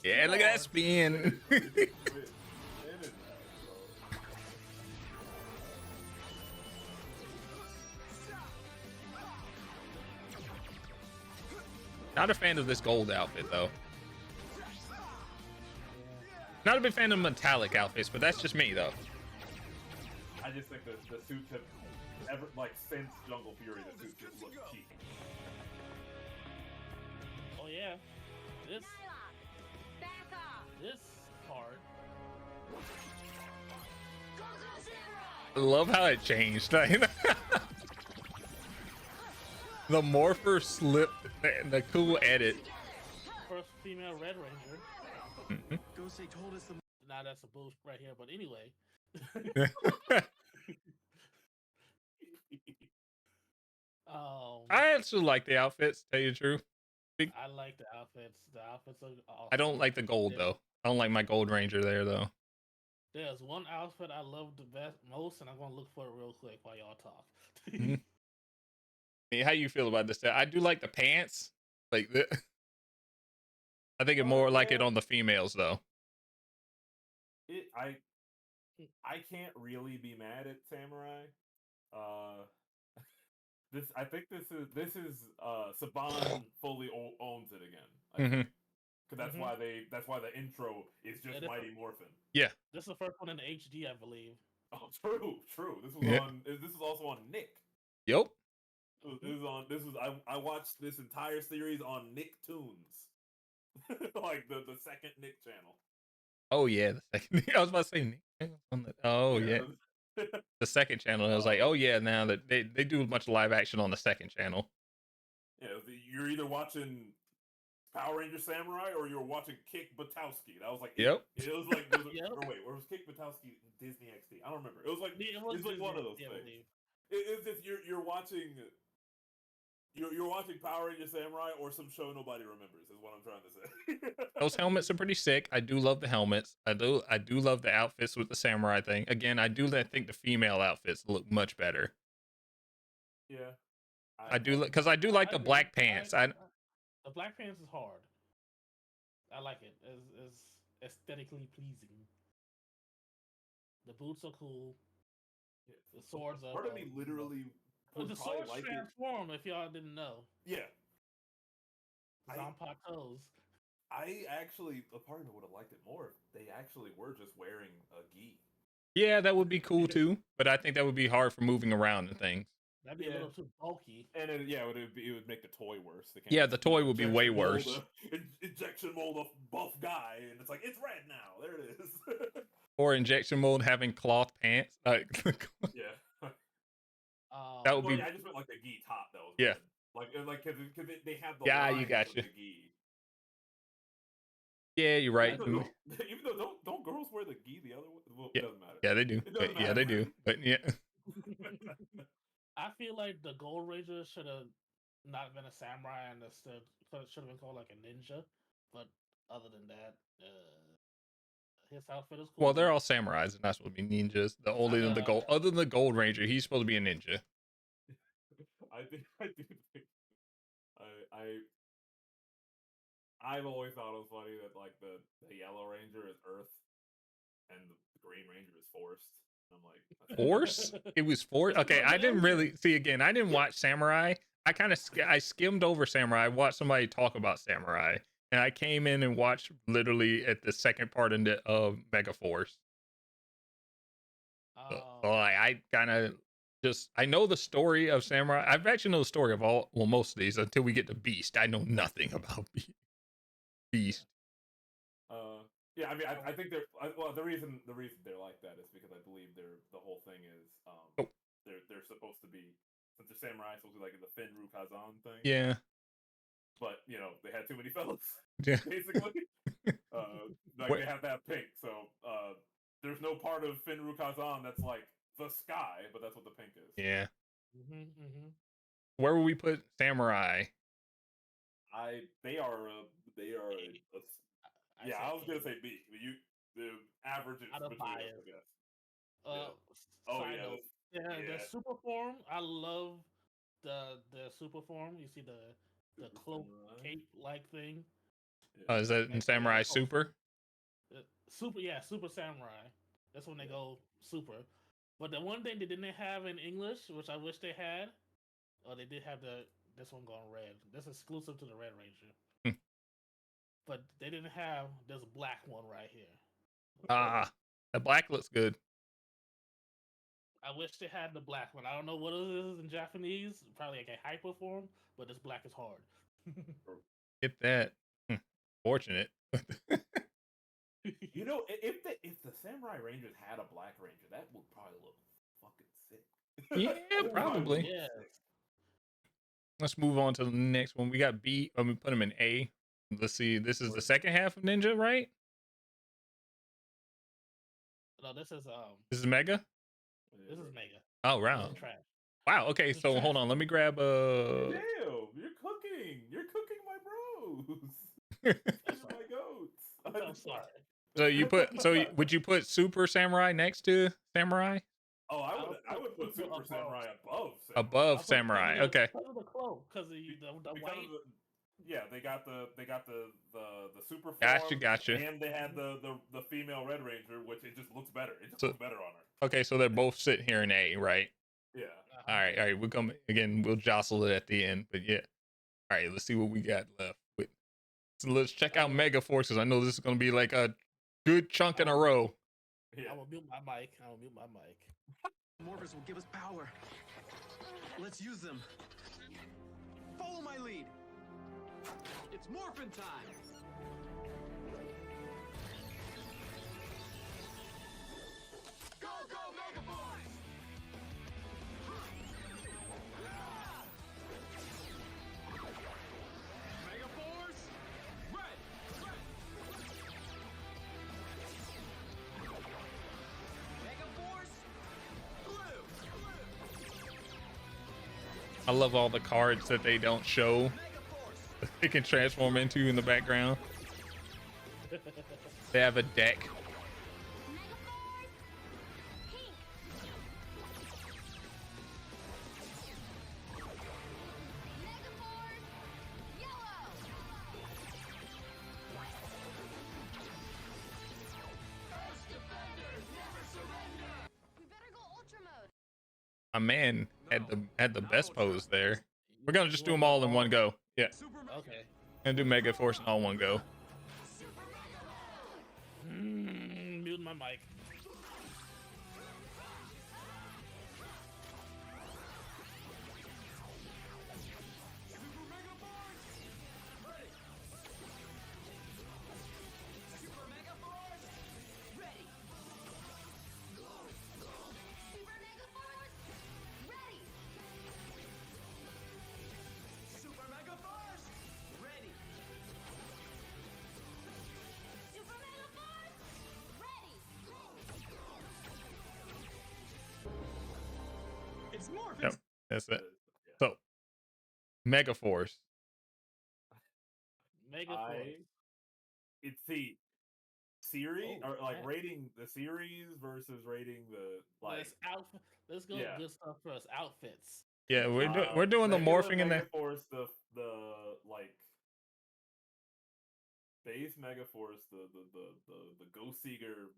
Yeah, look at that spin. Not a fan of this gold outfit though. Not a big fan of metallic outfits, but that's just me though. I just think the suits have since Jungle Fury, the suits just look cheap. Oh yeah, this part. I love how it changed. The Morpher slipped and the cool edit. First female Red Ranger. Mm-hmm. Now that's a boost right here, but anyway. I actually like the outfits, to tell you the truth. I like the outfits. The outfits are awesome. I don't like the gold though. I don't like my Gold Ranger there though. There's one outfit I love the most, and I'm gonna look for it real quick while y'all talk. Mm-hmm. I mean, how you feel about this? I do like the pants. Like I think it more like it on the females though. I can't really be mad at Samurai. I think this is Saban fully owns it again. Mm-hmm. Because that's why the intro is just Mighty Morphin. Yeah. This is the first one in HD, I believe. Oh, true. This is also on Nick. Yep. I watched this entire series on Nicktoons. Like the second Nick channel. Oh yeah, the second. I was about to say Nick. Oh yeah. The second channel. I was like, oh yeah, now that they do much live action on the second channel. Yeah, you're either watching Power Ranger Samurai or you're watching Kick Butowski. That was like Yep. It was like or wait, or was Kick Butowski Disney XD? I don't remember. It was like it's like one of those things. It's if you're watching Power Ranger Samurai or some show nobody remembers is what I'm trying to say. Those helmets are pretty sick. I do love the helmets. I do love the outfits with the samurai thing. Again, I think the female outfits look much better. Yeah. I do like the black pants. The black pants is hard. I like it. It's aesthetically pleasing. The boots are cool. The swords are. Part of me literally. The swords transform. If y'all didn't know. Yeah. Zanpakuto's toes. I actually, a part of me would have liked it more if they actually were just wearing a gi. Yeah, that would be cool too. But I think that would be hard for moving around and things. That'd be a little too bulky. And it would make the toy worse. Yeah, the toy would be way worse. Injection mold a buff guy, and it's like, it's red now. There it is. Or injection mold having cloth pants. Yeah. That would be. I just meant like the gi top though. Yeah. Good. Like because they have the yeah, you got the gi. Yeah, you're right. Even though don't girls wear the gi the other way? Well, yeah. It doesn't matter. Yeah, they do. But, yeah, they do. But yeah. I feel like the Gold Ranger should have not been a samurai and instead should have been called like a ninja. But other than that, his outfit is cool. Well, they're all samurais, and that's what I mean, ninjas. The only the gold, other than the Gold Ranger, he's supposed to be a ninja. I do think I've always thought it was funny that like the Yellow Ranger is Earth and the Green Ranger is Forest. I'm like, Force? It was Force. Okay, I didn't really see again. I didn't watch Samurai. I kind of I skimmed over Samurai. I watched somebody talk about Samurai, and I came in and watched literally at the second part of Mega Force. So I kind of just I know the story of Samurai. I've actually know the story of most of these until we get to Beast. I know nothing about Beast. Yeah, I mean, I think they're well. The reason they're like that is because I believe the whole thing is they're supposed to be, since they're samurai, supposed to be like the Fenru Kazan thing. Yeah. But they had too many fellas. Yeah. Basically, they have to have pink. So there's no part of Fenru Kazan that's like the sky, but that's what the pink is. Yeah. Where would we put samurai? They are yeah, I was gonna say B. The average is between us, I guess. The super form. I love the super form. You see the cloak cape like thing. Is that in Samurai Super? Super Samurai. That's when they go super. But the one thing they didn't have in English, which I wish they had, they did have this one going red. This is exclusive to the Red Ranger. But they didn't have this black one right here. The black looks good. I wish they had the black one. I don't know what it is in Japanese. Probably like a hyper form, but this black is hard. Get that. Fortunate. If the Samurai Rangers had a Black Ranger, that would probably look fucking sick. Yeah, probably. Yeah. Let's move on to the next one. We got B. I'm gonna put him in A. Let's see. This is the second half of Ninja, right? No, this is This is Mega. This is Mega. Oh, wow. Wow. Okay, so hold on. Let me grab Damn, you're cooking. You're cooking my bros. My goats. I'm sorry. So would you put Super Samurai next to Samurai? Oh, I would put Super Samurai above Samurai. Above Samurai. Okay. Because of the cloak, because the white. Yeah, they got the super form. Gotcha. And they had the female Red Ranger, which it just looks better. It just looks better on her. Okay, so they're both sitting here in A, right? Yeah. All right. We'll come again. We'll jostle it at the end, but yeah. All right, let's see what we got left. So let's check out Mega Forces. I know this is going to be like a good chunk in a row. Yeah. I'm gonna mute my mic. Morphers will give us power. Let's use them. Follow my lead. It's morphin' time. Go, Mega Force! Mega Force, red! Mega Force, blue! I love all the cards that they don't show. They can transform into in the background. They have a deck. My man had the best pose there. We're gonna just do them all in one go. Yeah, Okay. gonna do Mega Force in all one go. Mute my mic. Super Mega Force! Ready! Super Mega Force! Ready! It's morphing! Yep, that's it. So, Mega Force. Mega Force. It's the series Oh, or like man. rating the series versus rating the like. Let's go Yeah. good stuff first. Outfits. Yeah, we're doing the regular morphing in Mega there. Force, the like base Mega Force, the Ghost Seeker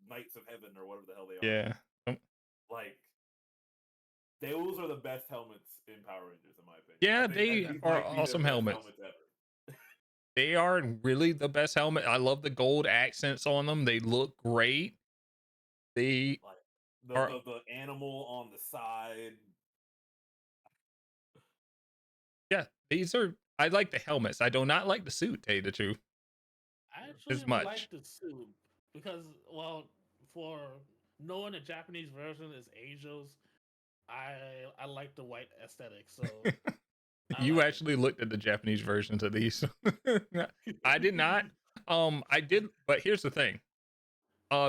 Knights of Heaven or whatever the hell they are. Yeah. Like those are the best helmets in Power Rangers, in my opinion. Yeah, I think they these are might be the awesome best helmets. ever. They are really the best helmet. I love the gold accents on them. They look great. They Like are the animal on the side. yeah, these are I like the helmets. I do not like the suit, to tell you the truth. I actually As much. like the suit because, well, for knowing the Japanese version is Angels, I like the white aesthetic. So You like actually looked at the Japanese versions of these. I did not. I did, but here's the thing.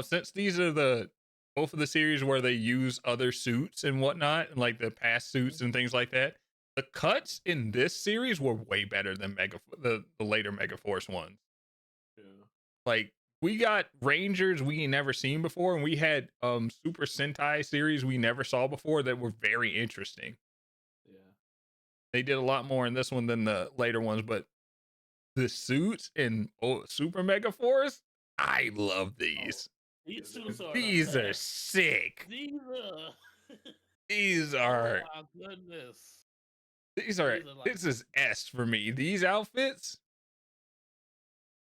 Since these are both of the series where they use other suits and whatnot, and like the past suits and things like that, the cuts in this series were way better than the later Mega Force ones. Yeah. Like we got Rangers we ain't never seen before, and we had Super Sentai series we never saw before that were very interesting. Yeah. They did a lot more in this one than the later ones, but the suits in Super Mega Force, I love these. these suits are These are sick. These are. These are. Oh my goodness. These are. like This is S for me. These outfits,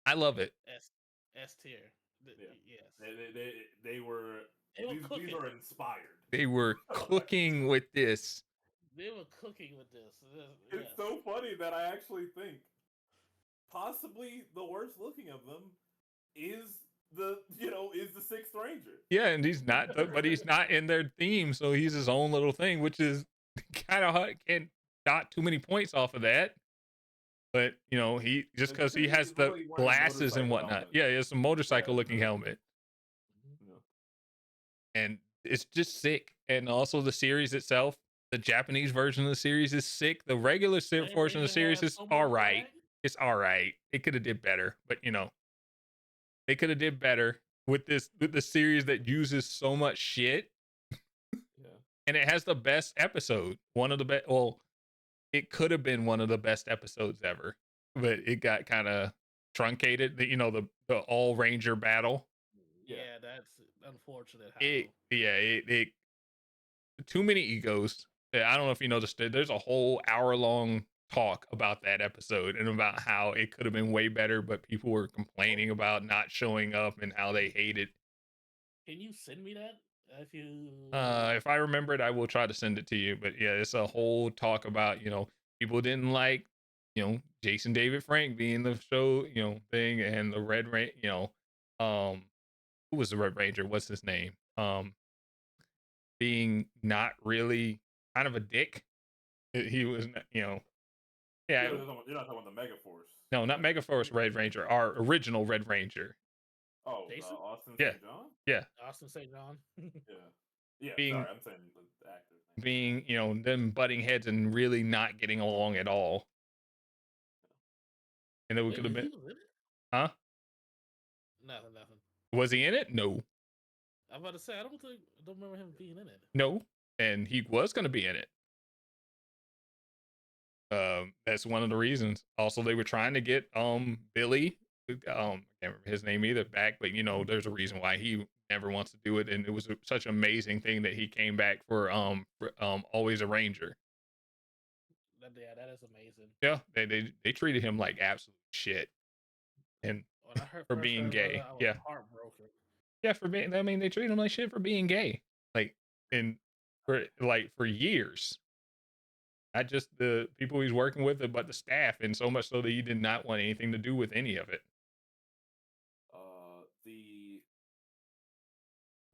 I love it. S tier. Yes. They were. These are inspired. They were cooking with this. They were cooking with this. It's so funny that I actually think possibly the worst looking of them is the Sixth Ranger. Yeah, and he's not, but he's not in their theme, so he's his own little thing, which is kind of hard. Can't got too many points off of that. But he just because he has the glasses and whatnot. Helmet. Yeah, he has a motorcycle looking helmet. Yeah. And it's just sick. And also the series itself, the Japanese version of the series is sick. The regular portion of the series is all right. It's all right. It could have did better, but they could have did better with the series that uses so much shit. Yeah. And it has the best episode. One of the best. Well, it could have been one of the best episodes ever, but it got kind of truncated. The All Ranger battle. Yeah, that's unfortunate. It too many egos. I don't know if you noticed it. There's a whole hour-long talk about that episode and about how it could have been way better, but people were complaining about not showing up and how they hate it. Can you send me that? If I remember it, I will try to send it to you. But yeah, it's a whole talk about people didn't like Jason David Frank being the show thing, and the Red Ranger. Who was the Red Ranger? What's his name? Being not really kind of a dick. He was yeah. You're not talking about the Mega Force. No, not Mega Force Red Ranger. Our original Red Ranger. Oh, Austin Yeah. St. John? Yeah. Austin St. John. Yeah. Being, sorry, I'm saying the actor. Being, them butting heads and really not getting along at all. And it could have been. Huh? Nothing. Was he in it? No. I'm about to say I don't remember him being in it. No, and he was going to be in it. That's one of the reasons. Also, they were trying to get Billy can't remember his name either back, but you know, there's a reason why he never wants to do it, and it was such an amazing thing that he came back for Always a Ranger. Yeah, that is amazing. Yeah, they treated him like absolute shit, and When I heard for first being heard gay, about it, I was yeah, heartbroken. yeah, for being. I mean, they treated him like shit for being gay, like, and for years. Not just the people he's working with, but the staff, and so much so that he did not want anything to do with any of it.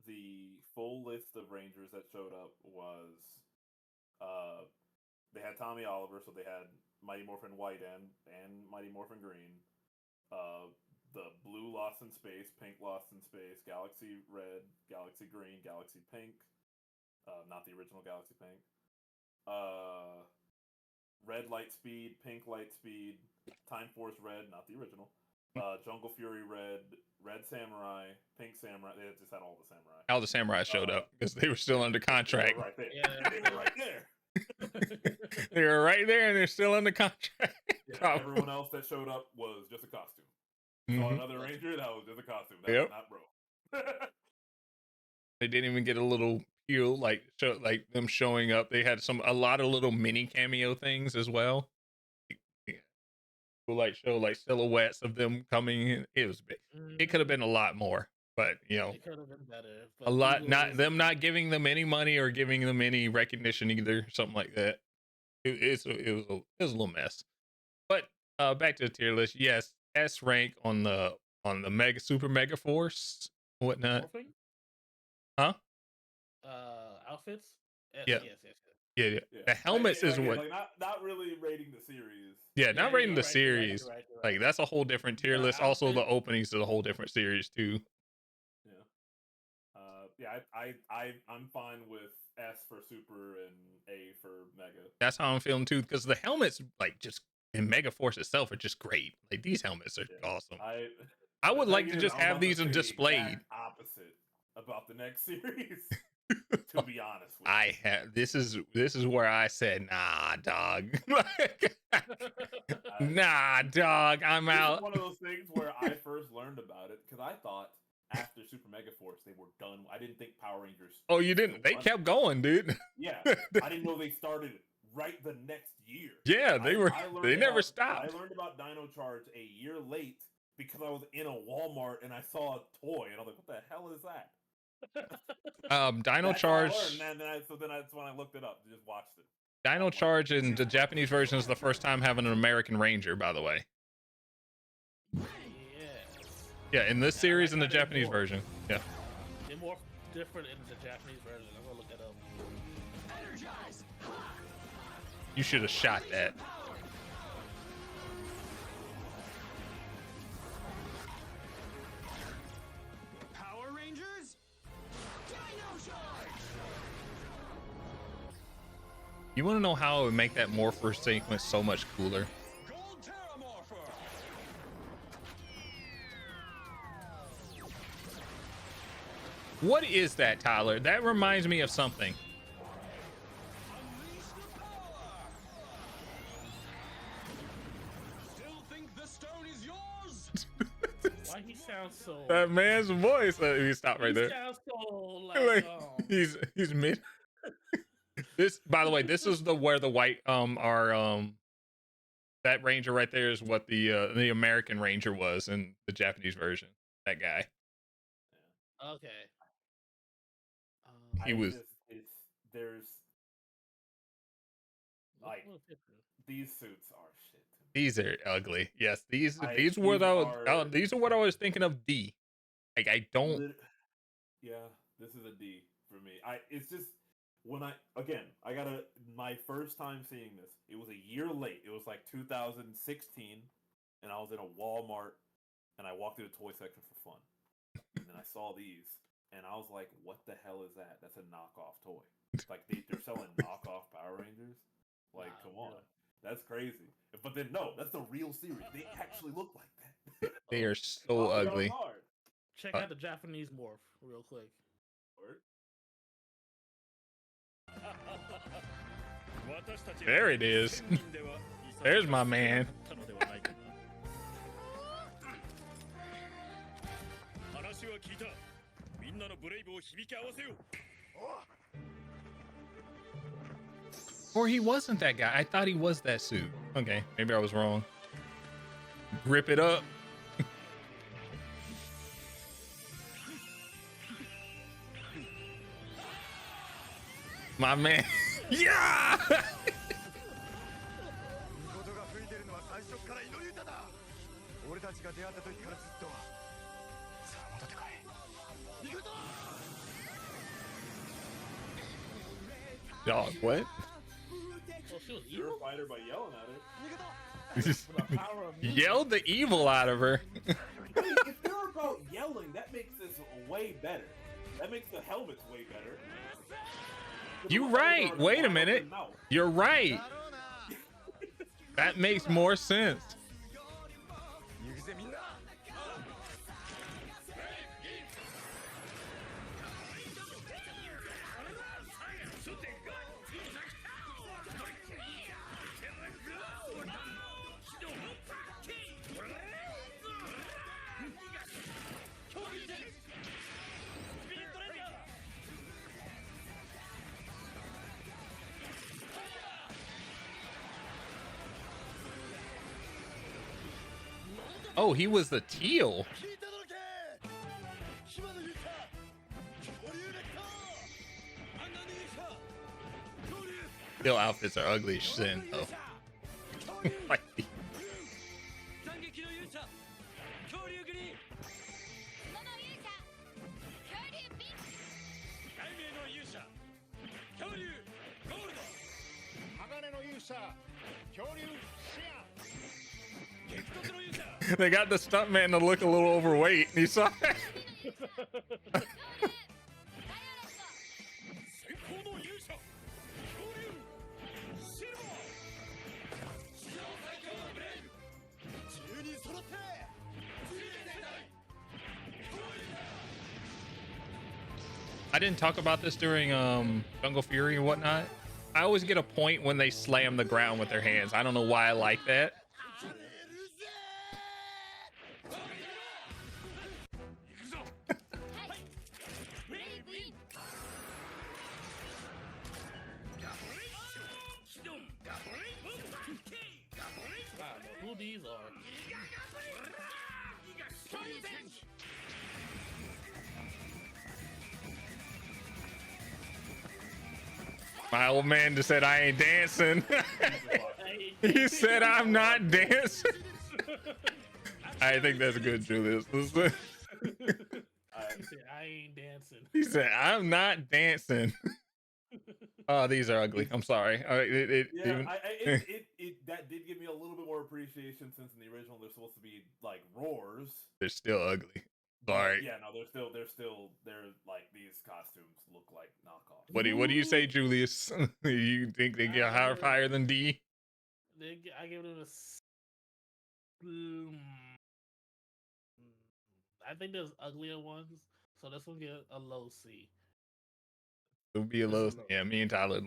The full list of Rangers that showed up was they had Tommy Oliver, so they had Mighty Morphin White and Mighty Morphin Green. The Blue Lost in Space, Pink Lost in Space, Galaxy Red, Galaxy Green, Galaxy Pink, not the original Galaxy Pink. Red Lightspeed, Pink Lightspeed, Time Force Red, not the original. Jungle Fury Red, Red Samurai, Pink Samurai. They just had all the samurai. All the samurais showed up because they were still under contract. They were right there. Yeah, they were right there. They were right there, and they're still under contract. Yeah, everyone else that showed up was just a costume. Saw another Ranger, that was just a costume. That was not bro. They didn't even get a little peel, like them showing up. They had a lot of little mini cameo things as well. Like show like silhouettes of them coming in. It was big. It could have been a lot more, but you know, it could have been better. A lot, not giving them any money or giving them any recognition either, something like that. It was a little mess. But back to the tier list. Yes, S rank on the Mega Super Mega Force, whatnot. Morphing? Huh? Outfits. Yes. Yeah. The helmets is what. Like not really rating the series. Yeah, not rating the series. You're right. Like that's a whole different tier list. Also, the openings is a whole different series too. Yeah. I'm fine with S for Super and A for Mega. That's how I'm feeling too, because the helmets, like, just in Mega Force itself, are just great. Like these helmets are awesome. I would like to just have these displayed. Opposite about the next series. To be honest with you. This is where I said, nah, dog. Nah, dog, I'm out. One of those things where I first learned about it because I thought after Super Mega Force they were done. I didn't think Power Rangers. Oh, you didn't? They kept going, dude. Yeah, I didn't know they started right the next year. Yeah, they never stopped. I learned about Dino Charge a year late because I was in a Walmart and I saw a toy and I was like, "What the hell is that?" Dino Charge. That's when I looked it up. Just watched it. Dino Charge in the Japanese version is the first time having an American Ranger, by the way. Yeah, in this series, in the Japanese version. Yeah. They're more different in the Japanese version. I'm gonna look that up. Energize. You should have shot that. Power Rangers. Dino Charge. You want to know how it would make that Morpher sequence so much cooler? Gold Terramorpher. What is that, Tyler? That reminds me of something. Unleash the power. Still think the stone is yours? Why he sounds so? That man's voice. He stopped right there. He sounds so like he's mid. This, by the way, this is where the white are that Ranger right there is what the American Ranger was in the Japanese version. That guy. Okay. He was. There's like these suits are shit. These are ugly. Yes, these were these are what I was thinking of. D. Like I don't. Yeah, this is a D for me. It's just when I got my first time seeing this. It was a year late. It was like 2016, and I was in a Walmart, and I walked through the toy section for fun, and then I saw these. And I was like, what the hell is that? That's a knockoff toy. Like, they're selling knockoff Power Rangers? Like, come on. That's crazy. But then, no, that's the real series. They actually look like that. They are so ugly. Check out the Japanese morph real quick. There it is. There's my man. Or he wasn't that guy. I thought he was that suit. Okay, maybe I was wrong. Rip it up. My man. Yeah! Dog, what? Oh, she was You're evil? a fighter by yelling at her. With the power of music? Yelled the evil out of her. Wait, if they're about yelling, that makes this way better. That makes the helmets way better. You right. Wait a minute. You're right. That makes more sense. Oh, he was the teal. Teal outfits are ugly as sin, though. Like, they got the stuntman to look a little overweight. You saw that? I didn't talk about this during Jungle Fury and whatnot. I always get a point when they slam the ground with their hands. I don't know why I like that. Who these are? My old man just said I ain't dancing. He said I'm not dancing. I think that's good, Julius. He said, I ain't dancing. He said I'm not dancing. Oh, these are ugly. I'm sorry. That did give me a little bit more appreciation since in the original they're supposed to be like roars. They're still ugly. Sorry. Yeah, no, they're like these costumes look like knockoffs. What do you say, Julius? You think they get higher than D? I give it a. I think there's uglier ones, so this one get a low C. It'll be a low. Yeah, me and Tyler.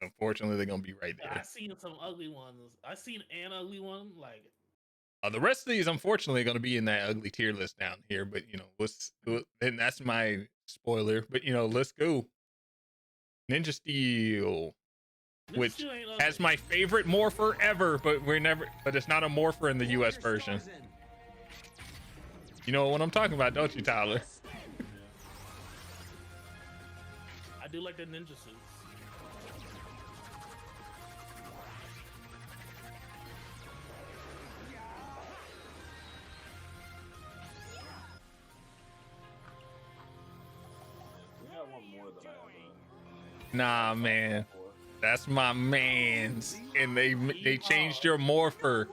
Unfortunately, they're gonna be right there. I've seen some ugly ones. I've seen an ugly one. Like the rest of these, unfortunately, are gonna be in that ugly tier list down here. But you know, and that's my spoiler. But you know, let's go. Ninja Steel, which has my favorite morpher ever, but it's not a morpher in the US version. You know what I'm talking about, don't you, Tyler? I do like the ninja suits. We got one more that I have. Nah, man, that's my man's, and they changed your morpher.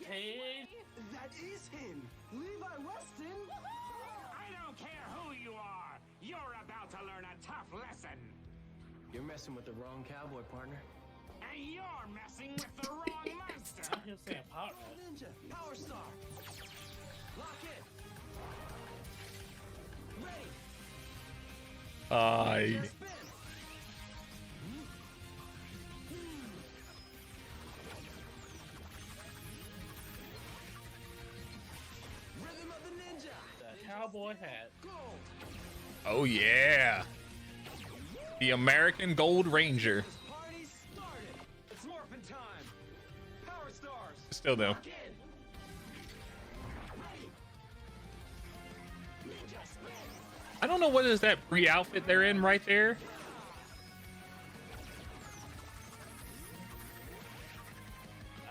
Hey, That is him, Levi Weston. I don't care who you are. You're about to learn a tough lesson. You're messing with the wrong cowboy, partner. And you're messing with the wrong monster. I'm here saying power. Ninja, Power Star. Lock in. Ready. Spin. Rhythm of the ninja. cowboy hat. Oh yeah, the American Gold Ranger. Party started. It's morphin' time. Power stars. Still though. I don't know what is that pre-outfit they're in right there.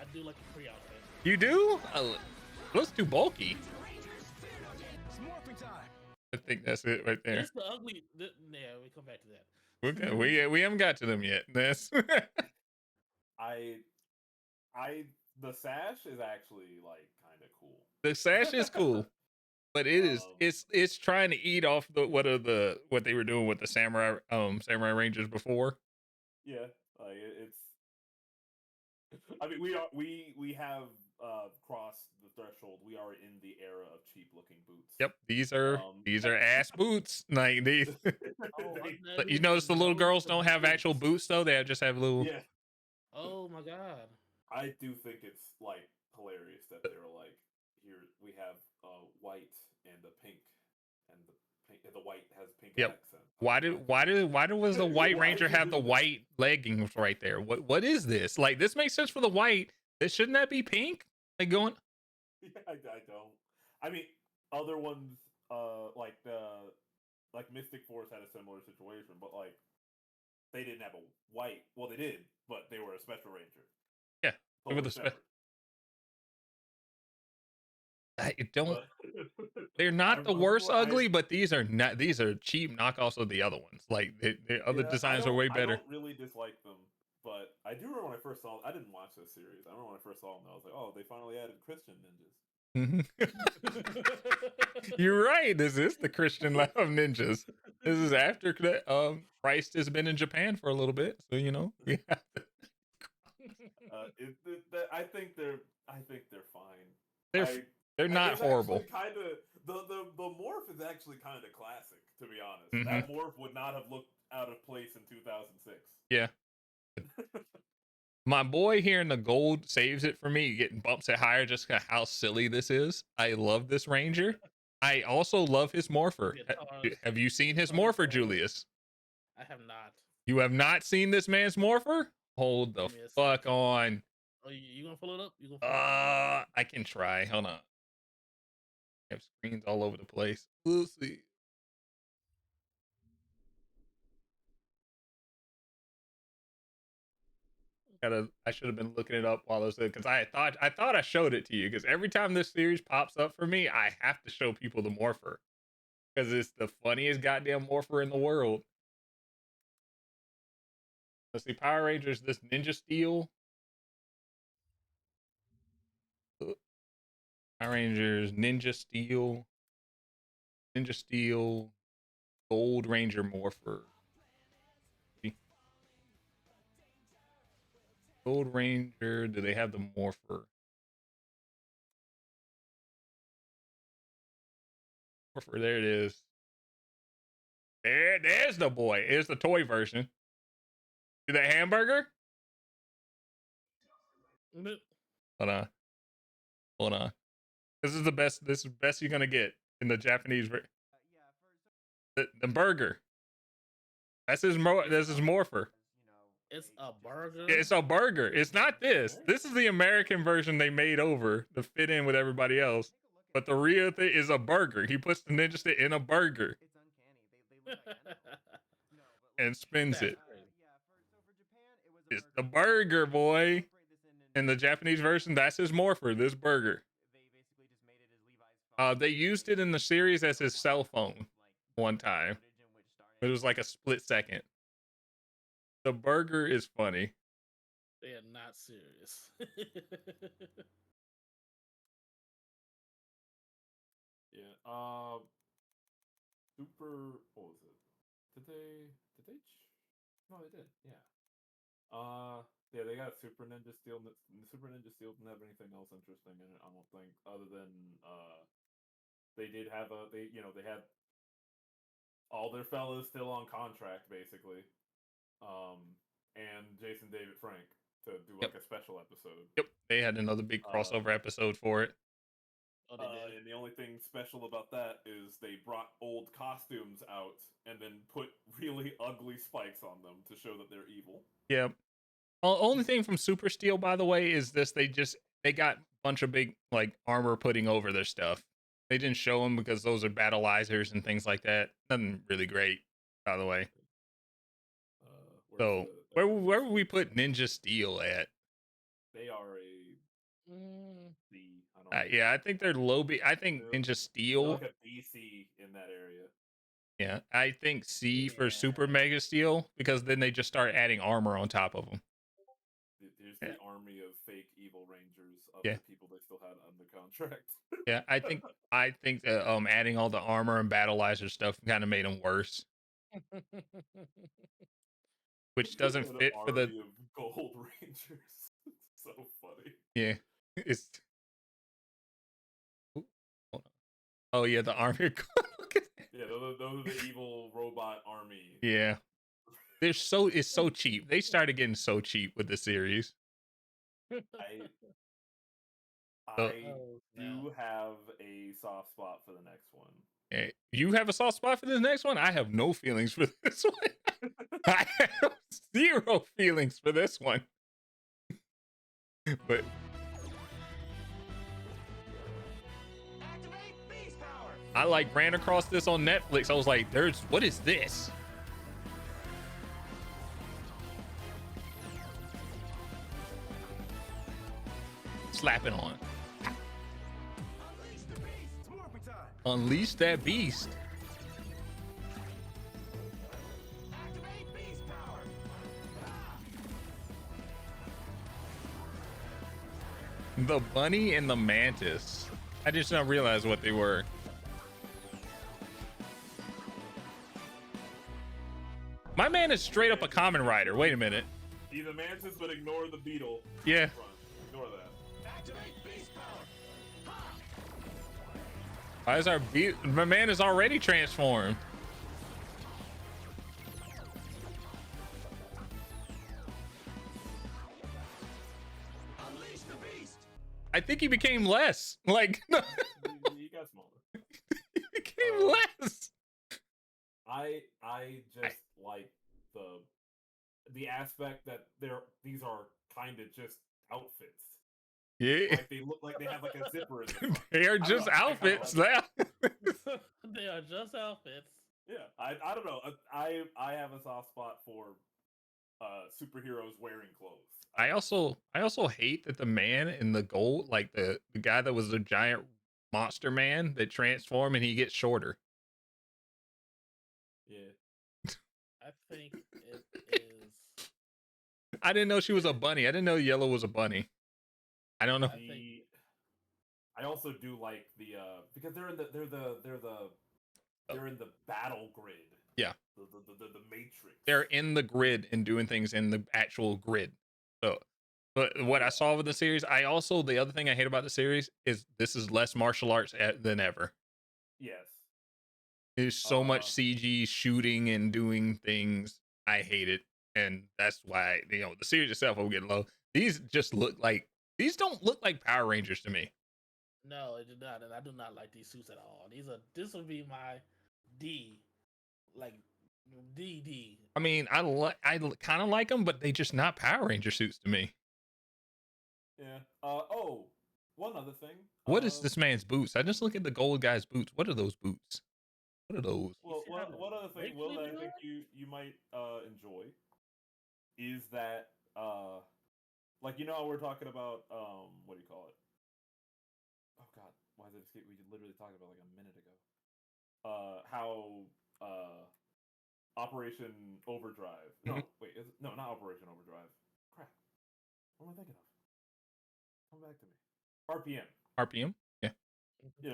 I do like the pre-outfit. You do? Looks too bulky. It's morphing time. I think that's it right there. It's the ugly. Yeah, we come back to that. Okay, we haven't got to them yet. That's The sash is actually like kind of cool. the sash is cool, but it is it's trying to eat off what they were doing with the samurai rangers before. Yeah, like it's. I mean, we have crossed the threshold. We are in the era of cheap looking boots. Yep, these are ass boots. Like these. Oh, You notice the little girls don't have actual boots though; they just have little. Yeah. Oh my god. I do think it's like hilarious that they were like, here we have white and the pink, and the white has pink accent. Why was the white ranger have the white leggings right there? What is this? Like this makes sense for the white. Shouldn't that be pink? Like going. Yeah, I don't. I mean, other ones like Mystic Force had a similar situation, but like they didn't have a white. Well, they did, but they were a special ranger. Yeah, they were the I don't. They're not the worst ugly, but these are not. These are cheap knockoffs of the other ones. Like the other designs are way better. I don't really dislike them, but I do remember when I first saw. I didn't watch this series. I remember when I first saw them. I was like, oh, they finally added Christian ninjas. You're right. This is the Christian Lab of Ninjas. This is after Christ has been in Japan for a little bit, so you know we have to. I think they're fine. They're not horrible. Kind of the morph is actually kind of classic, to be honest. Mm-hmm. That morph would not have looked out of place in 2006. Yeah. My boy here in the gold saves it for me, getting bumps it higher just how silly this is. I love this ranger. I also love his morpher. Have you seen his morpher, Julius? I have not. You have not seen this man's morpher? Hold the fuck on. Oh, you gonna pull it up? You gonna pull it up? I can try. Hold on. I have screens all over the place. We'll see. I should have been looking it up while I was there because I thought I showed it to you because every time this series pops up for me, I have to show people the morpher because it's the funniest goddamn morpher in the world. Let's see, Power Rangers, this Ninja Steel. Power Rangers, Ninja Steel, Gold Ranger Morpher. Gold Ranger, do they have the Morpher? Morpher, there it is. There's the boy. It's the toy version. See that hamburger? Hold on. This is the best. This is the best you're gonna get in the Japanese. The burger. That's his morpher. It's a burger. It's a burger. It's not this. This is the American version they made over to fit in with everybody else. But the real thing is a burger. He puts the ninja stick in a burger and spins it. It's the burger, boy. In the Japanese version, that's his morpher. This burger. They used it in the series as his cell phone one time. It was like a split second. The burger is funny. They are not serious. Yeah. Super. What was it? Did they? No, they did. Yeah. Yeah, they got Super Ninja Steel. Super Ninja Steel didn't have anything else interesting in it. I don't think, other than they did have they had all their fellas still on contract basically. And Jason David Frank to do like a special episode. Yep, they had another big crossover episode for it. And the only thing special about that is they brought old costumes out and then put really ugly spikes on them to show that they're evil. Yeah. Only thing from Super Steel, by the way, is this: they got a bunch of big like armor putting over their stuff. They didn't show them because those are battleizers and things like that. Nothing really great, by the way. So where would we put Ninja Steel at? They are a C. I don't Yeah, I think they're low B. I think Ninja Steel. like a BC in that area. Yeah, I think C for Super Mega Steel, because then they just start adding armor on top of them. There's the army of fake evil rangers of Yeah. the people they still had under contract. Yeah, I think that adding all the armor and battleizer stuff kind of made them worse, which doesn't An fit for the. army of gold rangers. It's so funny. Yeah, it's. Ooh, hold on. Oh yeah, the army. Yeah, those are the evil robot army. Yeah, it's so cheap. They started getting so cheap with the series. I do have a soft spot for the next one. You have a soft spot for this next one? I have no feelings for this one. I have zero feelings for this one. But I like ran across this on Netflix. I was like, what is this? Slap it on. Unleash that beast. The bunny and the mantis. I just not realize what they were. My man is straight up a common rider. Wait a minute. He's a mantis, but ignore the beetle. Yeah. Ignore that. Why is my man is already transformed? I think he became less. Like he got smaller. He became less. I just like the aspect that these are kind of just outfits. Yeah, like they look like they have like a zipper in them. They are just outfits now. They are just outfits. Yeah, I don't know. I have a soft spot for superheroes wearing clothes. I also hate that the man in the gold, like the guy that was the giant monster man that transformed and he gets shorter. Yeah. I think it is. I didn't know she was a bunny. I didn't know Yellow was a bunny. I don't know. I also do like the because they're in the battle grid. Yeah. The matrix. They're in the grid and doing things in the actual grid. So, but what I saw with the series, the other thing I hate about the series is this is less martial arts than ever. Yes. There's so much CG shooting and doing things. I hate it. And that's why, the series itself will get low. These don't look like Power Rangers to me. No, it did not, and I do not like these suits at all. This would be my D, like DD. I mean, I kind of like them, but they just not Power Ranger suits to me. Yeah. One other thing. What is this man's boots? I just look at the gold guy's boots. What are those boots? What are those? Well, one other thing, Will, that I think you might enjoy is that like how we're talking about what do you call it? Oh God, why did it escape? We literally talked about like a minute ago. How Operation Overdrive. No, wait, not Operation Overdrive. Crap. What am I thinking of? Come back to me. RPM. RPM? Yeah.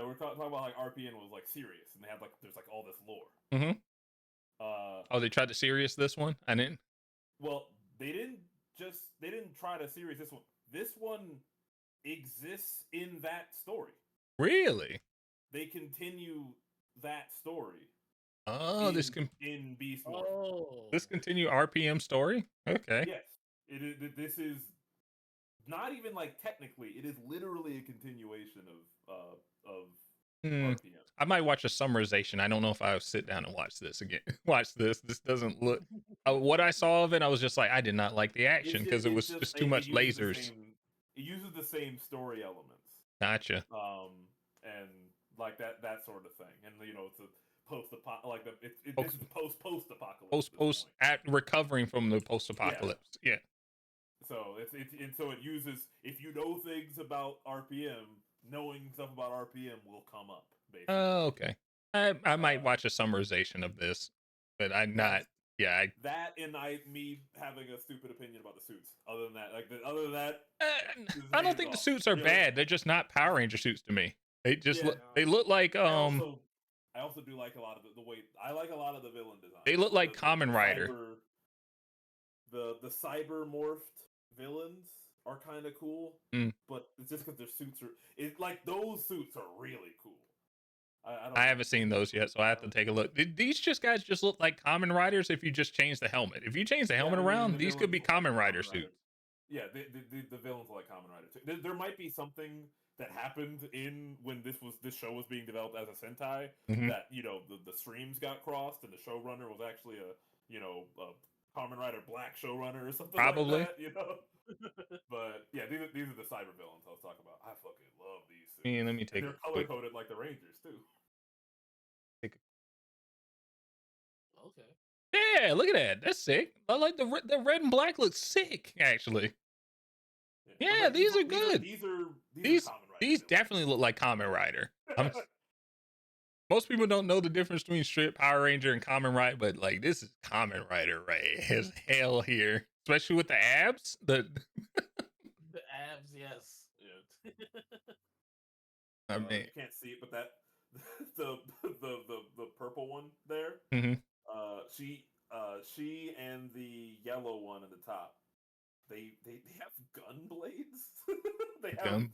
We're talking about like RPM was like serious, and they have there's like all this lore. Mm-hmm. They tried to serious this one? I didn't. Well, they didn't try to serious this one. This one exists in that story. Really? They continue that story. Oh, in Beast Wars. Oh. This continue RPM story? Okay. Yes. This is not even like technically, it is literally a continuation of RPM. I might watch a summarization. I don't know if I'll sit down and watch this again. Watch this. This doesn't look. What I saw of it, I was just like, I did not like the action because it was just too much lasers. It uses the same story elements. Gotcha. And like that sort of thing, and you know, it's a post-apocalypse. This is post-apocalypse. Post at recovering from the post-apocalypse. Yeah. So it uses, if you know things about RPM, knowing stuff about RPM will come up. Basically. Oh, okay. I might watch a summarization of this, but I'm not. Yeah. That and me having a stupid opinion about the suits. Other than that, I don't think the suits are bad. They're just not Power Ranger suits to me. They just they look like I also do like a lot of the way I like a lot of the villain design. They look like Kamen Rider. The cyber morphed villains are kind of cool, but it's just because their suits are those suits are really cool. I haven't seen those yet, so I have to take a look. These guys just look like Kamen Riders if you just change the helmet. If you change the helmet around, these could be Kamen Rider suits. Yeah, the villains are like Kamen Rider too. There might be something that happened when this show was being developed as a Sentai, that the streams got crossed and the showrunner was actually a Kamen Rider Black showrunner or something. Probably. Like that, But yeah, these are the cyber villains I was talking about. I fucking love these suits. Man, let me take. They're color coded like the Rangers too. Okay. Yeah, look at that. That's sick. I like the red and black looks sick actually. Yeah, these are good. These definitely look like Kamen Rider. Most people don't know the difference between Strip Power Ranger and Kamen Rider, but like this is Kamen Rider right as hell here, especially with the abs. The abs, yes. Yeah. I mean, you can't see it, but that the purple one there. She and the yellow one at the top. They have gun blades. they have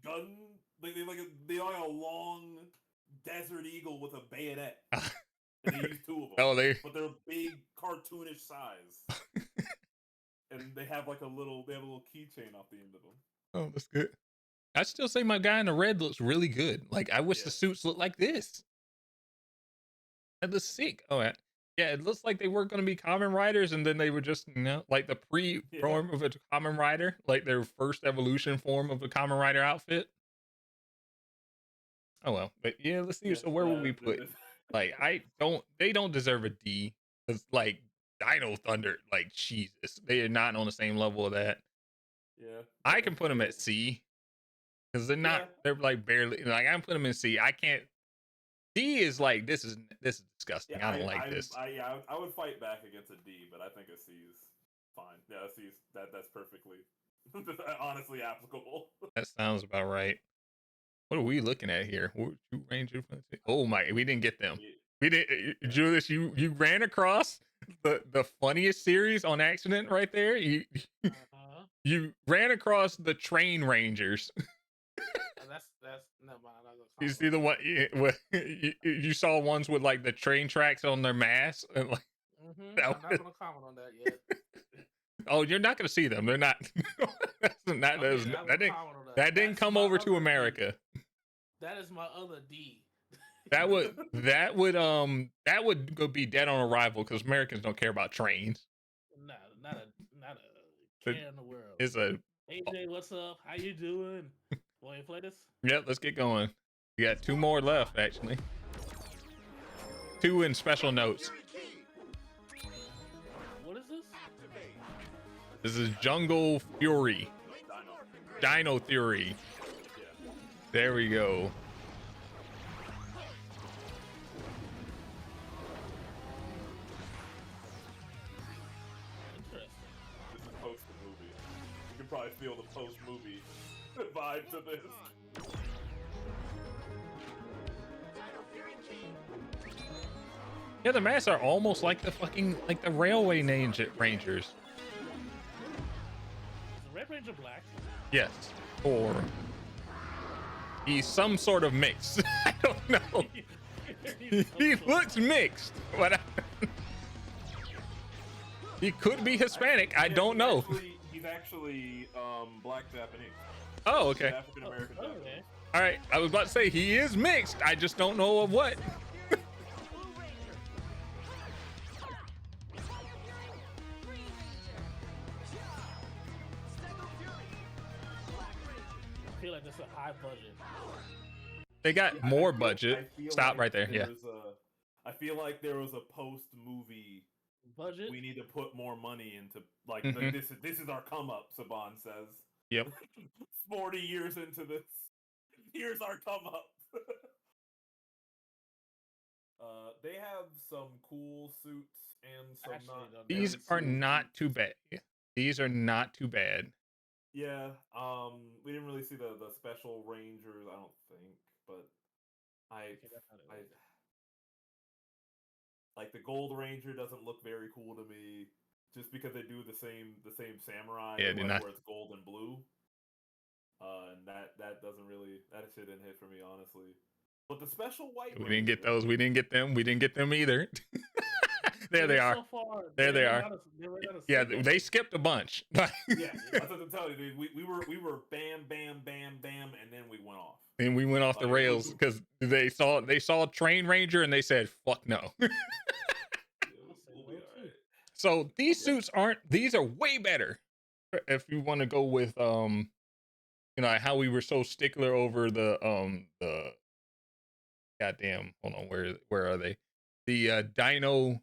gun. They like a long Desert Eagle with a bayonet. And they use two of them. But they're big cartoonish size. And they have a little keychain off the end of them. Oh, that's good. I still say my guy in the red looks really good. Like I wish the suits looked like this. That looks sick. Oh yeah, it looks like they were going to be Kamen Riders, and then they were just like the pre-form of a Kamen Rider, like their first evolution form of a Kamen Rider outfit. Oh well, but yeah, let's see. So where would we put? Like they don't deserve a D. Cause like Dino Thunder, like Jesus, they are not on the same level of that. Yeah, I can put them at C. Because they're not, they're like barely, like I'm putting them in C. I can't, D is like, this is disgusting. Yeah, I don't like this. I would fight back against a D, but I think a C is fine. Yeah, a C is, that's perfectly, honestly applicable. That sounds about right. What are we looking at here? Ranger. Oh my, we didn't get them. We didn't, Julius, you ran across the funniest series on accident right there. You ran across the Train Rangers. That's never mind. You see the one you saw ones with like the train tracks on their mask, and like I'm not gonna comment on that yet. Oh, you're not gonna see them. They're not. That didn't come over to America. That is my other D. That would go be dead on arrival because Americans don't care about trains. Nah, not a care in the world. It's AJ, what's up? How you doing? Want to play this? Yep, let's get going. We got 2 more left, actually. 2 in special notes. What is this? This is Jungle Fury. Dino Theory. There we go. This is post the movie. You can probably feel the post movie vibe to this. Yeah, the masks are almost like the railway rangers. Is the Red Ranger black? Yes, or he's some sort of mix. I don't know. He looks mixed, but he could be Hispanic. I don't know. He's actually black Japanese. Oh, okay. African American Japanese. All right, I was about to say he is mixed. I just don't know of what. I feel like that's a high budget. They got more budget. Stop right there. Yeah. I feel like there was a post-movie budget. We need to put more money into like Mhm. this is our come up. Saban says. Yep. 40 years into this, here's our come up. They have some cool suits and some not. These are not too bad. These are not too bad. Yeah. We didn't really see the special rangers, I don't think, but I like the Gold Ranger doesn't look very cool to me, just because they do the same samurai, Yeah, like, where it's gold and blue. And that doesn't really, that shit didn't hit for me, honestly. But the special white We didn't get those. We didn't get them. We didn't get them either. There they are. So far, there they are. Yeah, they skipped a bunch. Yeah, that's what I'm telling you, dude. We were bam, bam, bam, bam, and then we went off. And we went off the rails because they saw Train Ranger and they said, "Fuck no." We'll be all right. So these suits aren't. These are way better. If you want to go with you know how we were so stickler over the goddamn. Hold on, where are they? The Dino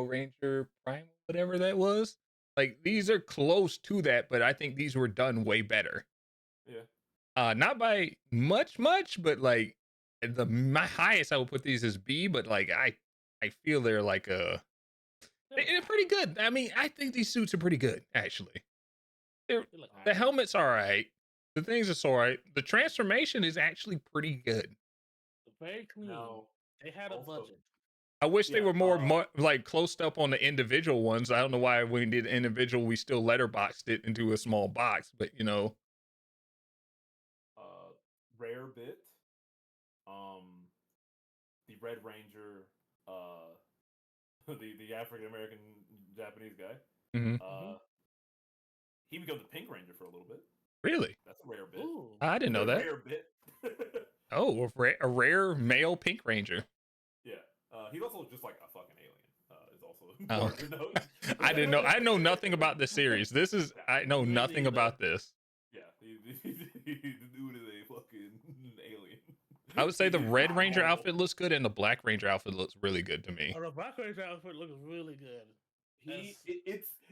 Ranger Prime, whatever that was. Like these are close to that, but I think these were done way better. Yeah. Not by much, but like my highest I would put these as B, but like I feel they're like they're pretty good. I mean, I think these suits are pretty good actually. The helmet's all right. The things are all right. The transformation is actually pretty good. Very clean. No. They had a budget. I wish they were more like closed up on the individual ones. I don't know why when we did individual, we still letterboxed it into a small box, but you know. Rare bit. The Red Ranger, the African American Japanese guy. He becomes the Pink Ranger for a little bit. Really? That's a rare bit. Ooh. I didn't know that. Rare bit. Oh, a rare male Pink Ranger. Yeah. He's also just like a fucking alien. Is also important to note. I didn't know. I know nothing about this series. I know nothing about this. Yeah, the dude is a fucking alien. I would say the Red Ranger outfit looks good, and the Black Ranger outfit looks really good to me. Oh, the Black Ranger outfit looks really good.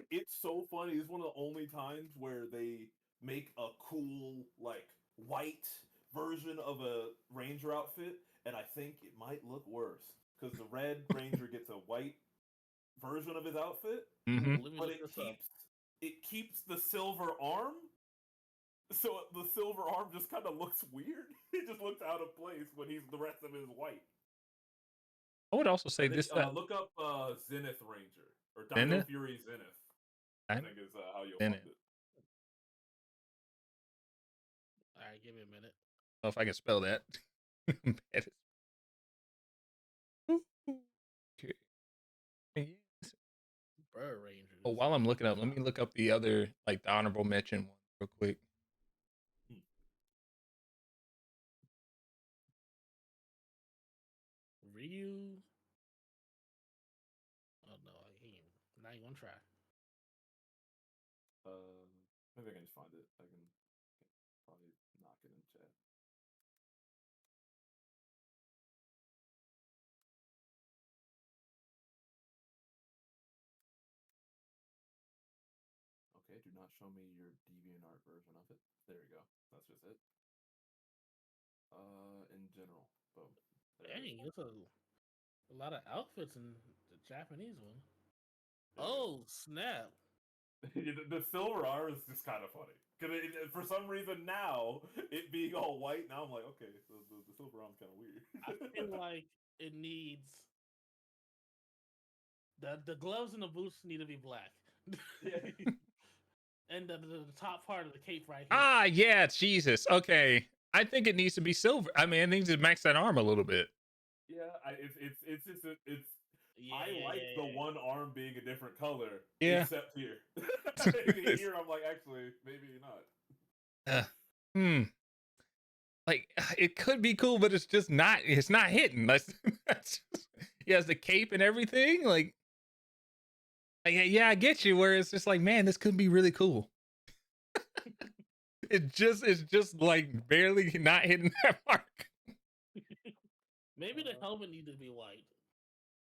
It's so funny. It's one of the only times where they make a cool like white version of a Ranger outfit, and I think it might look worse because the Red Ranger gets a white version of his outfit, but it keeps the silver arm. So the silver arm just kind of looks weird. It just looks out of place when the rest of it is white. I would also say this. Look up Zenith Ranger or Dino Fury Zenith. I think is how you'll find it. All right, give me a minute. I don't know if I can spell that. Okay. Bird Rangers. Oh, while I'm looking up, let me look up the other, like the honorable mention one real quick. Ryu. Oh no, not even gonna try. Maybe I can just find it. I can probably knock it in chat. Okay, do not show me your DeviantArt version of it. There you go. That's just it. In general, boom. Dang, there's a lot of outfits in the Japanese one. Oh snap! The silver arm is just kind of funny because for some reason now it being all white. Now I'm like, okay, so the silver arm's kind of weird. I feel like it needs the gloves and the boots need to be black. Yeah. And the top part of the cape right here. Ah, yeah, Jesus. Okay, I think it needs to be silver. I mean, it needs to max that arm a little bit. Yeah, it's just I like the one arm being a different color. Yeah. Except here. Here I'm like, actually, maybe not. like it could be cool, but it's just not. It's not hitting. That's just, he has the cape and everything. Like yeah, I get you. Where it's just like, man, this could be really cool. it's just like barely not hitting that mark. Maybe the helmet needs to be white.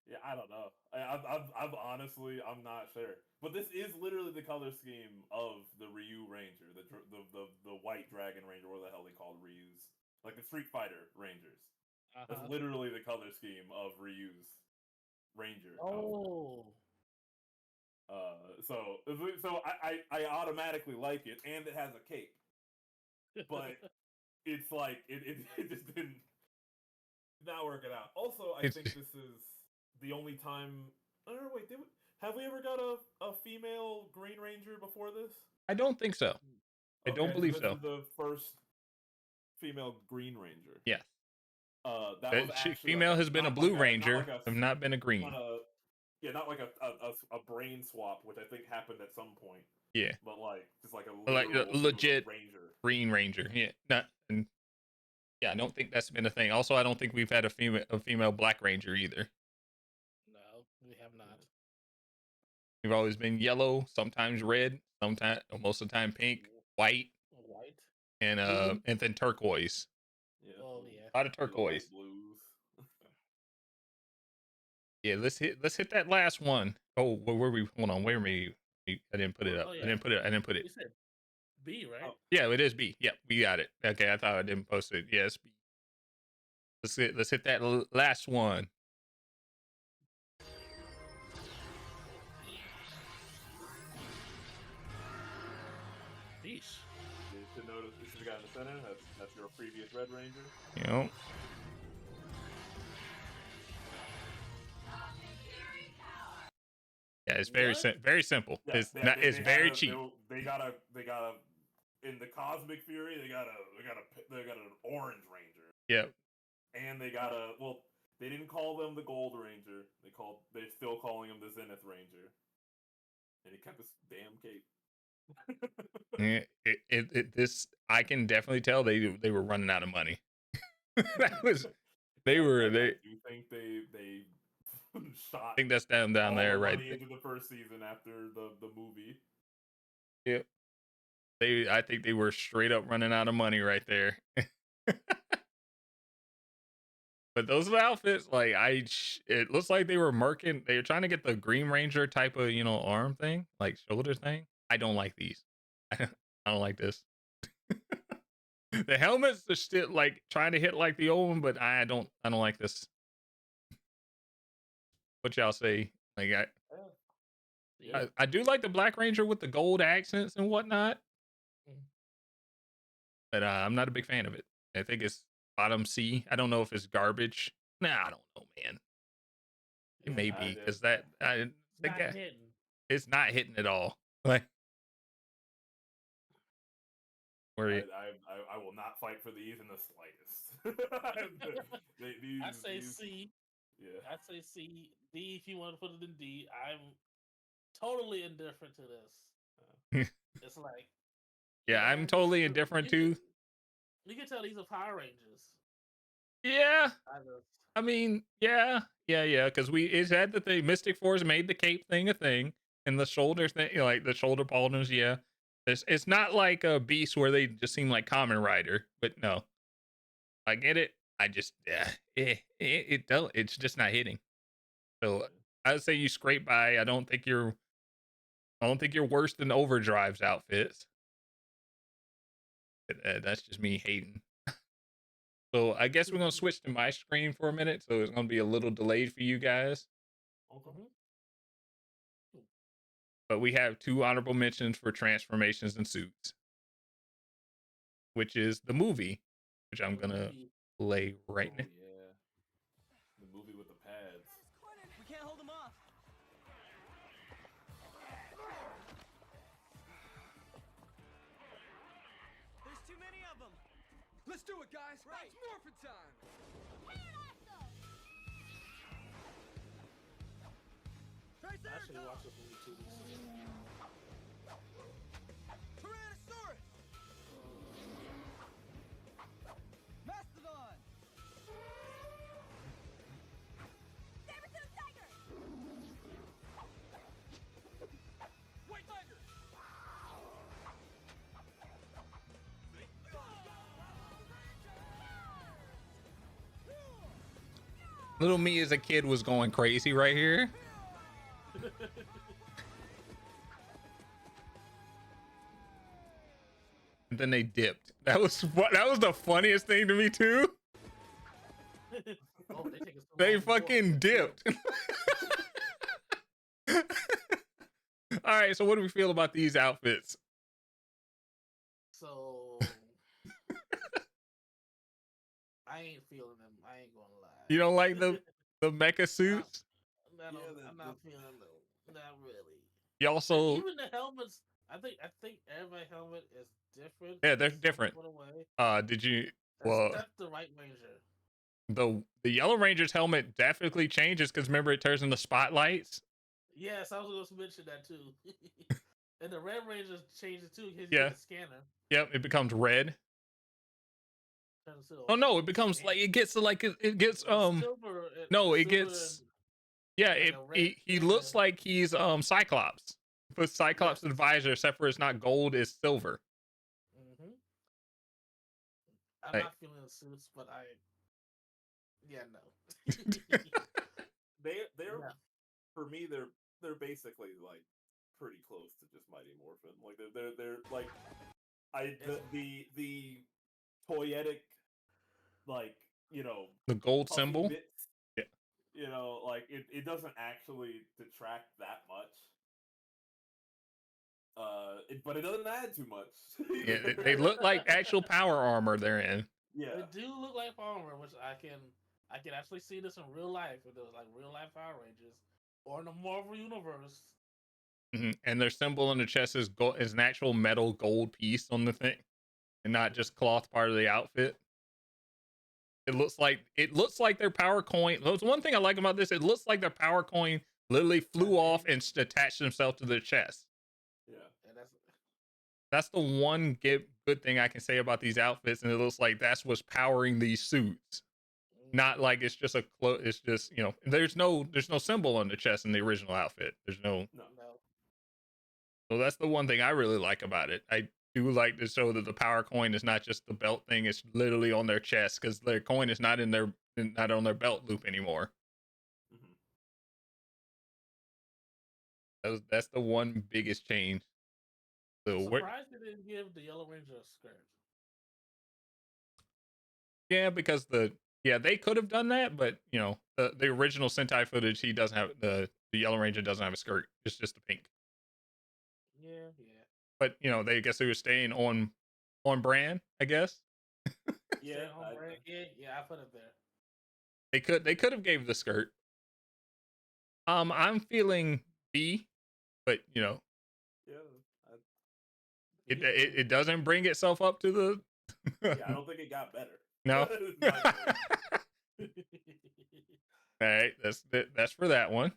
Yeah, I don't know. I'm honestly, I'm not sure. But this is literally the color scheme of the Ryu Ranger, the white Dragon Ranger, what the hell they called Ryu's, like the Street Fighter Rangers. That's literally the color scheme of Ryu's Ranger. Oh. So I automatically like it, and it has a cape. But it's like it just didn't not work it out. Also, I think this is the only time. I don't know. Wait, have we ever got a female Green Ranger before this? I don't think so. I don't believe so. This is the first female Green Ranger. Yes. That was actually female like has been a not Blue like Ranger, have not been a Green. Not like a brain swap, which I think happened at some point. Yeah. But like just like a legit Ranger. Green Ranger. Yeah. Yeah, I don't think that's been a thing. Also, I don't think we've had a female Black Ranger either. No, we have not. We've always been yellow, sometimes red, sometimes most of the time pink, white, and then turquoise. Yeah. Oh yeah. A lot of turquoise. Blues. Yeah, let's hit that last one. Oh, where were we? Hold on, where were we? I didn't put it up. Oh, yeah. I didn't put it. You said B, right? Oh. Yeah, it is B. Yep, we got it. Okay, I thought I didn't post it. Yes, B. Let's hit that last one. Yeesh. You should notice this is the guy in the center. That's your previous Red Ranger. Yep. Yeah, it's very very simple. Yeah, It's very cheap. They got a in the Cosmic Fury. They got an Orange Ranger. Yep. And they got they didn't call them the Gold Ranger. They're still calling him the Zenith Ranger. And he kept his damn cape. This I can definitely tell they were running out of money. That was they were. Do you think they shot? I think that's down there, right? Into the first season after the movie. Yep. I think they were straight up running out of money right there. But those outfits, like it looks like they were they were trying to get the Green Ranger type of arm thing, like shoulder thing. I don't like these. I don't like this. The helmets are still like trying to hit like the old one, but I don't like this. What y'all say? Like I do like the Black Ranger with the gold accents and whatnot, but I'm not a big fan of it. I think it's bottom C. I don't know if it's garbage. Nah, I don't know, man. It may be because it's not hitting at all. Like I will not fight for these in the slightest. I say C. Yeah. I say C. D if you want to put it in D. I'm totally indifferent to this. It's like yeah, I'm totally indifferent too. You can tell these are Power Rangers. Yeah. I mean, yeah, because it's had the thing. Mystic Force made the cape thing a thing, and the shoulder thing, like the shoulder pauldrons. Yeah, it's not like a Beast where they just seem like Kamen Rider, but no, I get it. I just it's just not hitting. So I would say you scrape by. I don't think you're worse than Overdrive's outfits. That's just me hating. So I guess we're gonna switch to my screen for a minute, so it's gonna be a little delayed for you guys. Okay. But we have 2 honorable mentions for transformations and suits, which is the movie, which I'm gonna play right now. Yeah, the movie with the pads. We can't hold them off. There's too many of them. Let's do it, guys. Right. It's morphin' time. I actually watched this movie 2 weeks ago. Tyrannosaurus. Little me as a kid was going crazy right here. And then they dipped. That was the funniest thing to me too. Oh, They fucking dipped. All right, so what do we feel about these outfits? So I ain't feeling them. I ain't gonna lie. You don't like the mecha suits? I'm not feeling them. Not really. You also Even the helmets. I think every helmet is different. Yeah, they're different. Did you? Well, that's the right Ranger. The Yellow Ranger's helmet definitely changes because remember it turns into spotlights. Yes, I was going to mention that too. And the Red Ranger changes too because Yeah. you get the scanner. Yep, it becomes red. Oh no, it becomes like it gets silver, no, it gets he looks like he's Cyclops. But Cyclops advisor, except for it's not gold, is silver. Mm-hmm. I'm not feeling the suits, but no. they're for me they're basically like pretty close to just Mighty Morphin. Like they're like the toyetic, like, you know, the gold symbol. Bits, yeah. You know, like it doesn't actually detract that much. But it doesn't add too much. Yeah, they look like actual power armor they're in. Yeah, they do look like power armor, which I can actually see this in real life. If there was like real life Power Rangers or in the Marvel universe. Mm-hmm. And their symbol on the chest is gold, is an actual metal gold piece on the thing, and not just cloth part of the outfit. It looks like their power coin. That's one thing I like about this. It looks like their power coin literally flew off and attached themselves to their chest. Yeah, and that's the one good thing I can say about these outfits, and it looks like that's what's powering these suits. Not like it's just it's just, you know, there's no symbol on the chest in the original outfit. There's no. So that's the one thing I really like about it. I do like to show that the power coin is not just the belt thing; it's literally on their chest because their coin is not on their belt loop anymore. Mm-hmm. That's the one biggest change. So I'm surprised they didn't give the Yellow Ranger a skirt. Yeah, because they could have done that, but you know, the original Sentai footage, he doesn't have the Yellow Ranger doesn't have a skirt. It's just the pink. Yeah. But you know, they guess they were staying on brand, I guess. Yeah, on brand. Yeah, I put it there. They could have gave the skirt. I'm feeling B, but you know, it doesn't bring itself up to the. Yeah, I don't think it got better. No. All right, that's for that one.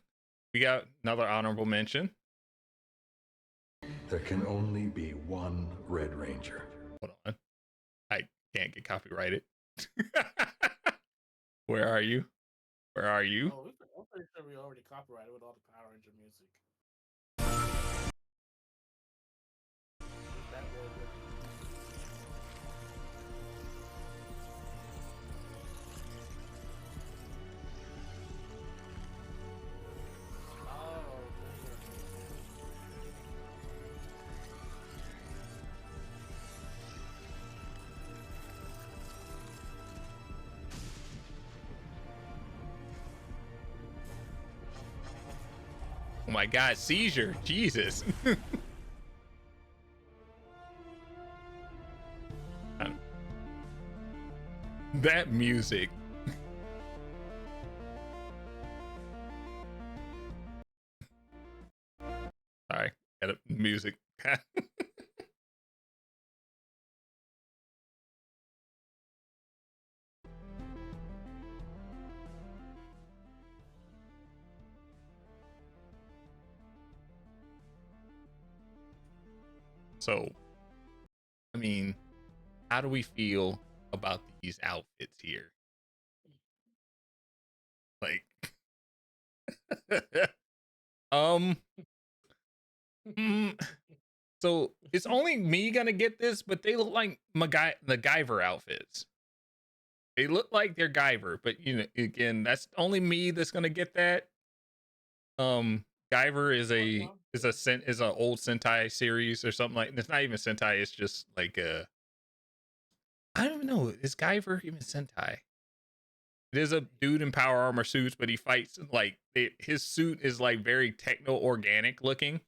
We got another honorable mention. There can only be one Red Ranger. Hold on. I can't get copyrighted. Where are you? Oh, I'm pretty sure we already copyrighted with all the Power Ranger music. Oh my God, seizure! Jesus. That music. Sorry, got a music. So, I mean, how do we feel about these outfits here? Like, so it's only me gonna get this, but they look like MacGyver outfits. They look like they're Guyver, but you know, again, that's only me that's gonna get that. Guyver is a old Sentai series or something like. It's not even Sentai. It's just like I don't know. Is Guyver even Sentai? It is a dude in power armor suits, but he fights like his suit is like very techno organic looking.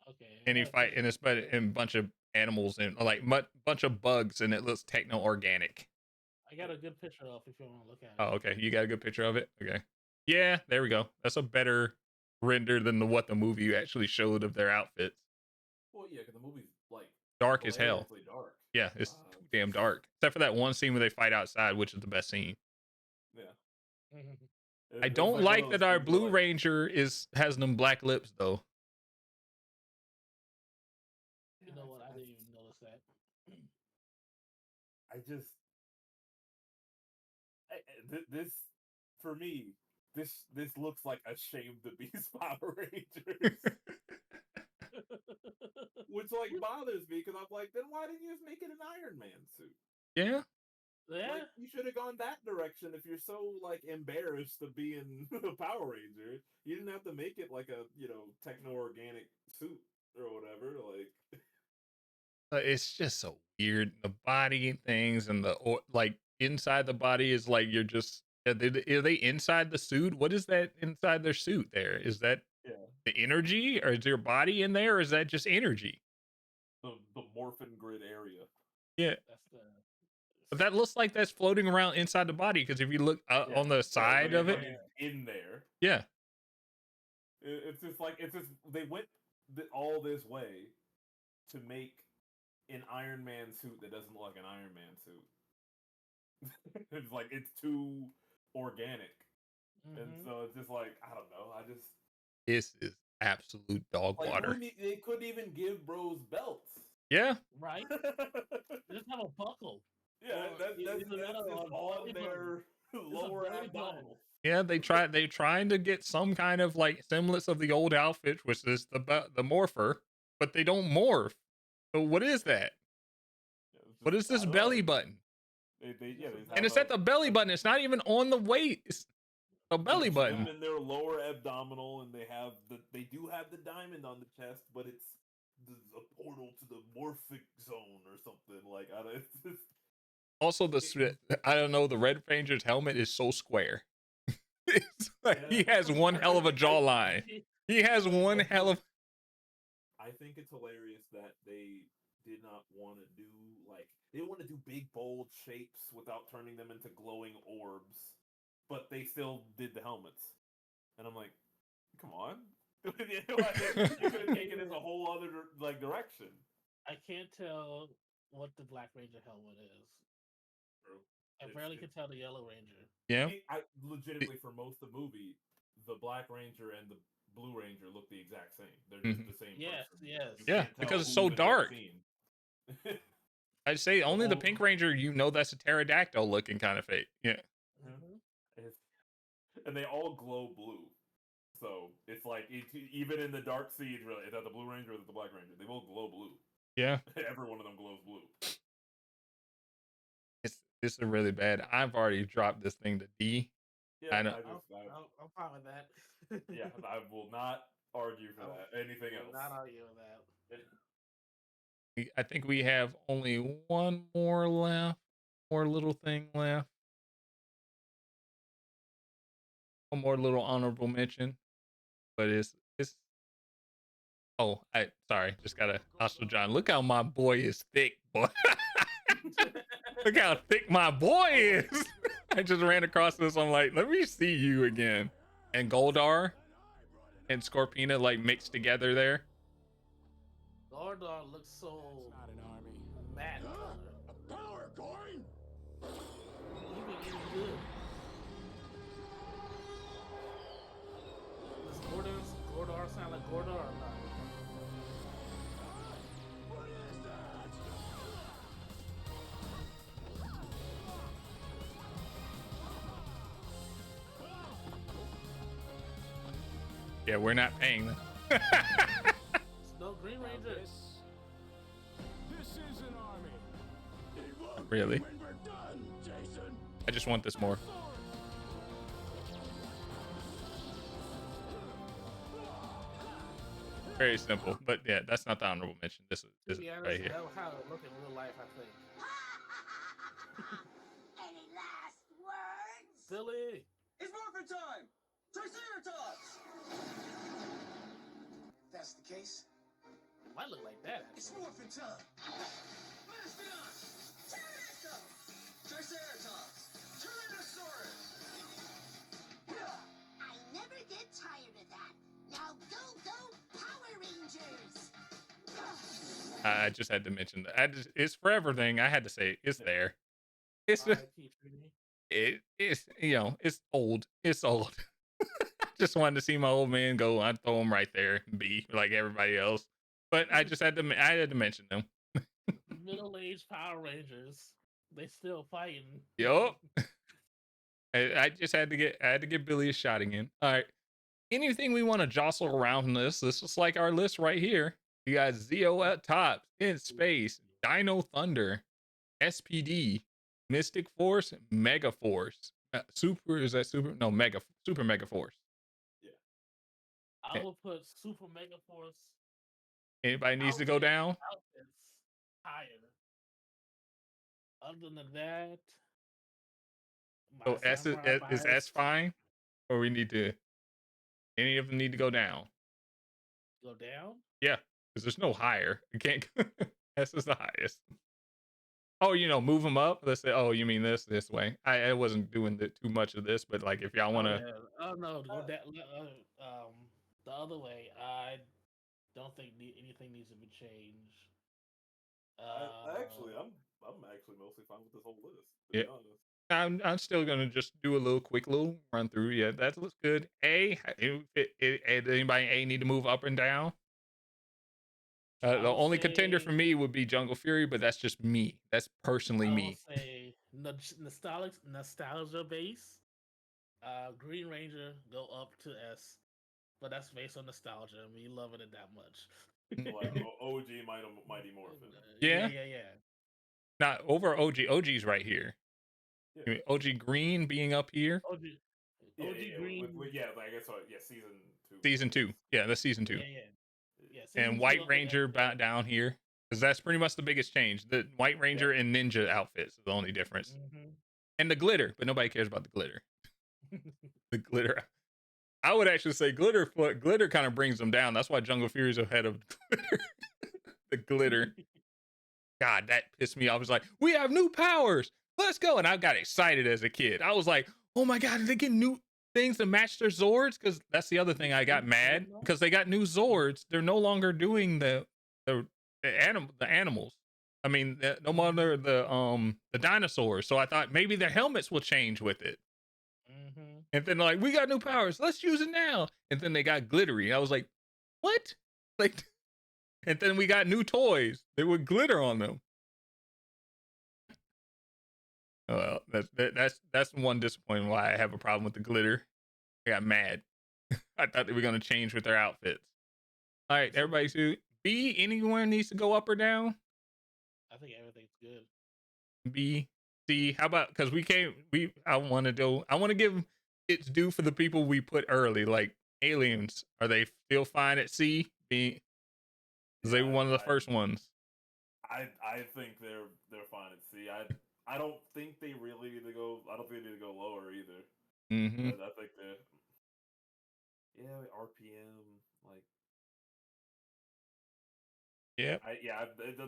Okay. And he fight and it's but in a bunch of animals and like bunch of bugs, and it looks techno organic. I got a good picture of if you want to look at it. Oh, okay. You got a good picture of it? Okay. Yeah, there we go. That's a better render than what the movie actually showed of their outfits. Well, yeah, because the movie's like dark as hell. Dark. Yeah, it's too damn dark. Except for that one scene where they fight outside, which is the best scene. Yeah. I don't like that our Blue Ranger has them black lips though. You know what? I didn't even notice that. I just this for me. This looks like a Shame the Beast Power Rangers. Which like bothers me because I'm like, then why didn't you just make it an Iron Man suit? Yeah. Yeah. Like, you should have gone that direction if you're so like embarrassed of being a Power Ranger. You didn't have to make it like a, you know, techno organic suit or whatever. Like It's just so weird. The body things and like inside the body is like you're just are they inside the suit? What is that inside their suit there? Is that the energy, or is your body in there, or is that just energy? The morphin grid area. Yeah. But that looks like that's floating around inside the body, because if you look on the side of it, in there. Yeah. It's just like they went all this way to make an Iron Man suit that doesn't look like an Iron Man suit. It's like it's too organic, and so it's just like I don't know. This is absolute dog water. They couldn't even give bros belts. Yeah. Right. They just have a buckle. Yeah, that's just on their lower abdominal. Yeah, they're trying to get some kind of like semblance of the old outfit, which is the morpher, but they don't morph. So what is that? What is this belly button? And it's at the belly button. It's not even on the waist. It's a belly button. In their lower abdominal, and they do have the diamond on the chest, but it's a portal to the morphic zone or something like. Also, I don't know. The Red Ranger's helmet is so square. It's like he has one hell of a jawline. He has one hell of. I think it's hilarious that they did not want to do they didn't want to do big bold shapes without turning them into glowing orbs, but they still did the helmets, and I'm like, come on, you could have taken it a whole other direction. I can't tell what the Black Ranger helmet is. True. I barely can tell the Yellow Ranger. Yeah. I legitimately, for most of the movie, the Black Ranger and the Blue Ranger look the exact same. They're just the same person. Yeah, because it's so dark. I'd say only the Pink Ranger, that's a pterodactyl looking kind of fate. Yeah. And they all glow blue. So it's like, even in the Dark Siege, really, is that the Blue Ranger or the Black Ranger? They both glow blue. Yeah. Every one of them glows blue. It's really bad. I've already dropped this thing to D. Yeah, I'm fine with that. Yeah, I will not argue for that. Anything else? Not argue with that. I think we have only one more little thing left. One more little honorable mention, but it's. Oh, sorry, just got a hostile John. Look how my boy is thick, boy. Look how thick my boy is. I just ran across this. I'm like, let me see you again. And Goldar and Scorpina like mixed together there. Goldar looks so mad. A power coin. He be eating good. Does Goldar sound like Goldar or not? What is that? Yeah, we're not paying them. No Green Ranger. This is an army. Really? When we're done. I just want this more. Very simple, but yeah, that's not the honorable mention. This is Yeah, right here. that's how it look in real life, I think. Any last words? Silly. It's morphin' time! Triceratops! If that's the case, Might look like that. it's morphin' time! Mastodon! Pterodactyl! Triceratops! Tyrannosaurus! I never get tired of that. Now go, Power Rangers! I just had to mention that. It's forever thing. I had to say it's there. It's it's it's old. It's old. I just wanted to see my old man go. I'd throw him right there and be like everybody else. But I had to mention them. Middle-aged Power Rangers. They still fighting. Yup. I just had to get Billy a shot again. All right. Anything we want to jostle around in this? This is like our list right here. You got Zeo at top, in space, Dino Thunder, SPD, Mystic Force, Mega Force. Super is that super? No, Super Mega Force. Yeah. I will put Super Mega Force. Anybody needs to go down? Outfits higher. Other than that, So is S fine, or we need to? Any of them need to go down? Go down? Yeah, because there's no higher. You can't. S is the highest. Oh, move them up. Let's say. Oh, you mean this way? I wasn't doing too much of this, but like if y'all want to. Oh no, go down. The other way. I don't think anything needs to be changed. I'm actually mostly fine with this whole list. To Yeah. be honest. I'm still gonna just do a quick little run through. Yeah, that looks good. A, does anybody A need to move up and down? The only contender for me would be Jungle Fury, but that's just me. That's personally me. I would say nostalgia base. Green Ranger go up to S, but that's based on nostalgia. and me loving it that much. Like OG Mighty Morphin. Yeah. Yeah. Not over OG. OG's right here. Yeah. You mean OG Green being up here. OG Green. I guess season 2. Season 2. Yeah, that's season 2. Yeah. And White Ranger down here, because that's pretty much the biggest change. The White Ranger and Ninja outfits is the only difference. Mm-hmm. And the glitter, but nobody cares about the glitter. The glitter. I would actually say glitter kind of brings them down. That's why Jungle Fury's ahead of glitter. The glitter. God, that pissed me off. I was like, we have new powers. Let's go. And I got excited as a kid. I was like, oh my God, did they get new things to match their Zords? Because that's the other thing I got mad. Because they got new Zords. They're no longer doing the animals. I mean, no longer the dinosaurs. So I thought maybe their helmets will change with it. Mm-hmm. And then like, we got new powers. Let's use it now. And then they got glittery. I was like, what? Like, and then we got new toys. They would glitter on them. Well, that's one disappointment why I have a problem with the glitter. I got mad. I thought they were gonna change with their outfits. All right, everybody. So B, anywhere needs to go up or down? I think everything's good. B, C. How about because I want to give its due for the people we put early, like aliens. Are they still fine at C? B, because they were one of the first ones. I think they're fine at C. I don't think they really need to go. I don't think they need to go lower either. Mm-hmm. I think that. Yeah, RPM like. Yeah.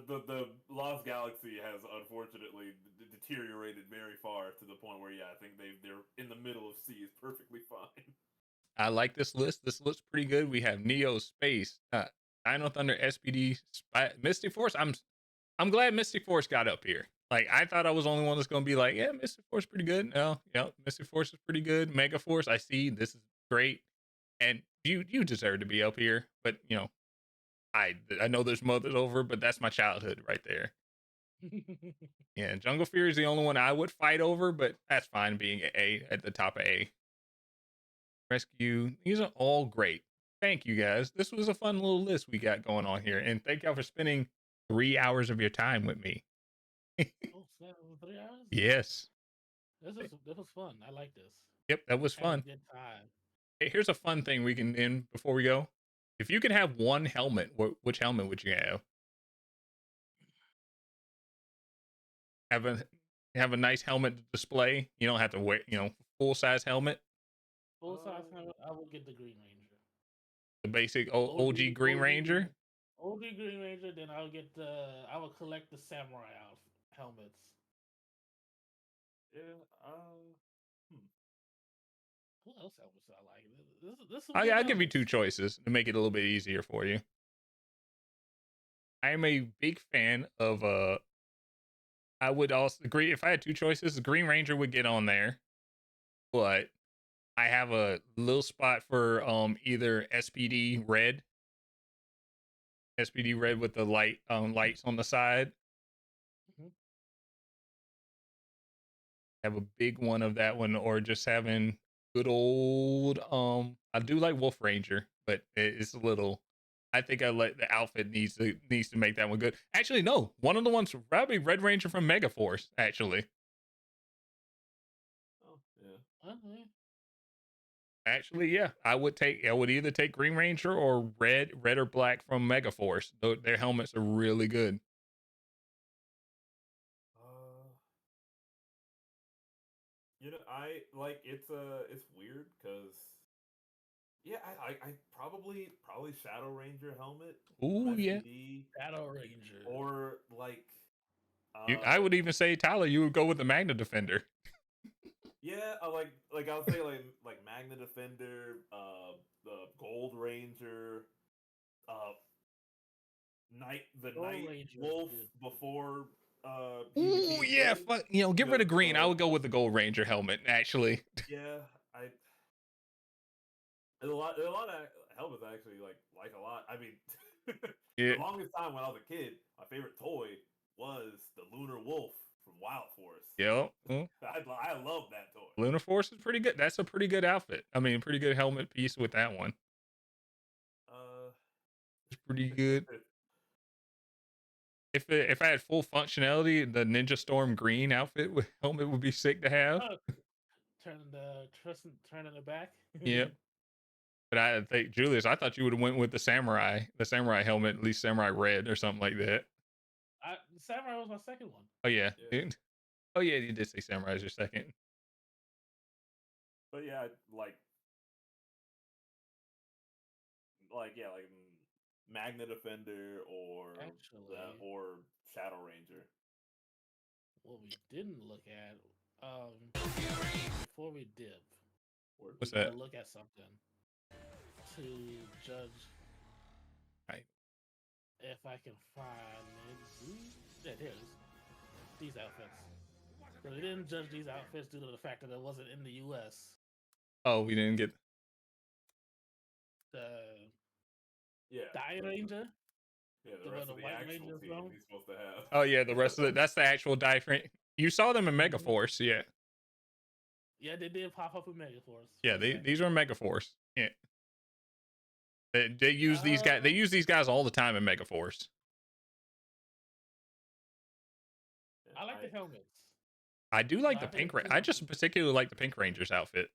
The Lost Galaxy has unfortunately deteriorated very far to the point where I think they're in the middle of C is perfectly fine. I like this list. This looks pretty good. We have Neo Space, Dino Thunder, SPD, Mystic Force. I'm glad Mystic Force got up here. Like I thought I was the only one that's gonna be like, yeah, Mystic Force pretty good. No, yeah, Mystic Force is pretty good. Mega Force, I see. This is great, and you deserve to be up here. But I know there's mothers over, but that's my childhood right there. Yeah, Jungle Fury is the only one I would fight over, but that's fine being A at the top of A. Rescue, these are all great. Thank you guys. This was a fun little list we got going on here, and thank y'all for spending 3 hours of your time with me. Oh, 3 hours? Yes. This was fun. I like this. Yep, that was Had a fun. good time. Hey, here's a fun thing we can end before we go. If you could have one helmet, which helmet would you have? Have a nice helmet to display. You don't have to wear, full size helmet. Full size helmet. I would get the Green Ranger. The basic OG Green Ranger. OG Green Ranger. Then I would collect the samurai helmets. Yeah. Who else helmets I like? This I'll give you two choices to make it a little bit easier for you. I am a big fan of I would also agree if I had two choices, the Green Ranger would get on there, but I have a little spot for either SPD Red with the lights on the side. Mm-hmm. Have a big one of that one, or just having good old I do like Wolf Ranger, but it's a little. I think the outfit needs to make that one good. Actually, no, one of the ones probably Red Ranger from Megaforce. Actually, oh yeah. Actually, yeah, I would either take Green Ranger or red or black from Megaforce. Their helmets are really good. I like it's weird because yeah, I probably Shadow Ranger helmet. Ooh, yeah. Shadow Ranger. Or like I would even say, Tyler, you would go with the Magna Defender. Yeah, like I'll say like Magna Defender, the Gold Ranger, Night Wolf before Ooh, yeah, get rid of green. I would go with the Gold Ranger helmet, actually. Yeah, there's a lot of helmets I actually like a lot. I mean, yeah. The longest time when I was a kid, my favorite toy was the Lunar Wolf from Wild Force. Yep. I love that toy. Lunar Force is pretty good. That's a pretty good outfit. I mean, pretty good helmet piece with that one. It's pretty good. If I had full functionality, the Ninja Storm green outfit helmet would be sick to have. Turning it back. Yep. But I think, Julius, I thought you would have went with the samurai helmet, at least samurai red or something like that. Samurai was my second one. Oh yeah. Oh yeah, you did say samurai is your second. But yeah, like Magna Defender or Shadow Ranger. What we didn't look at before we dip. What's that? Look at something to judge. Right. If I can find it is these outfits. So we didn't judge these outfits due to the fact that it wasn't in the U.S. Oh, we didn't get the Die Ranger. Yeah, the rest of the actual team he's supposed to have. Oh yeah, the rest of it. That's the actual die frame. You saw them in Megaforce, yeah. Yeah, they did pop up in Megaforce. Yeah, these are Megaforce. Yeah. They use these guys. They use these guys all the time in Megaforce. I like the helmets. I do like the pink. I just particularly like the Pink Ranger's outfit.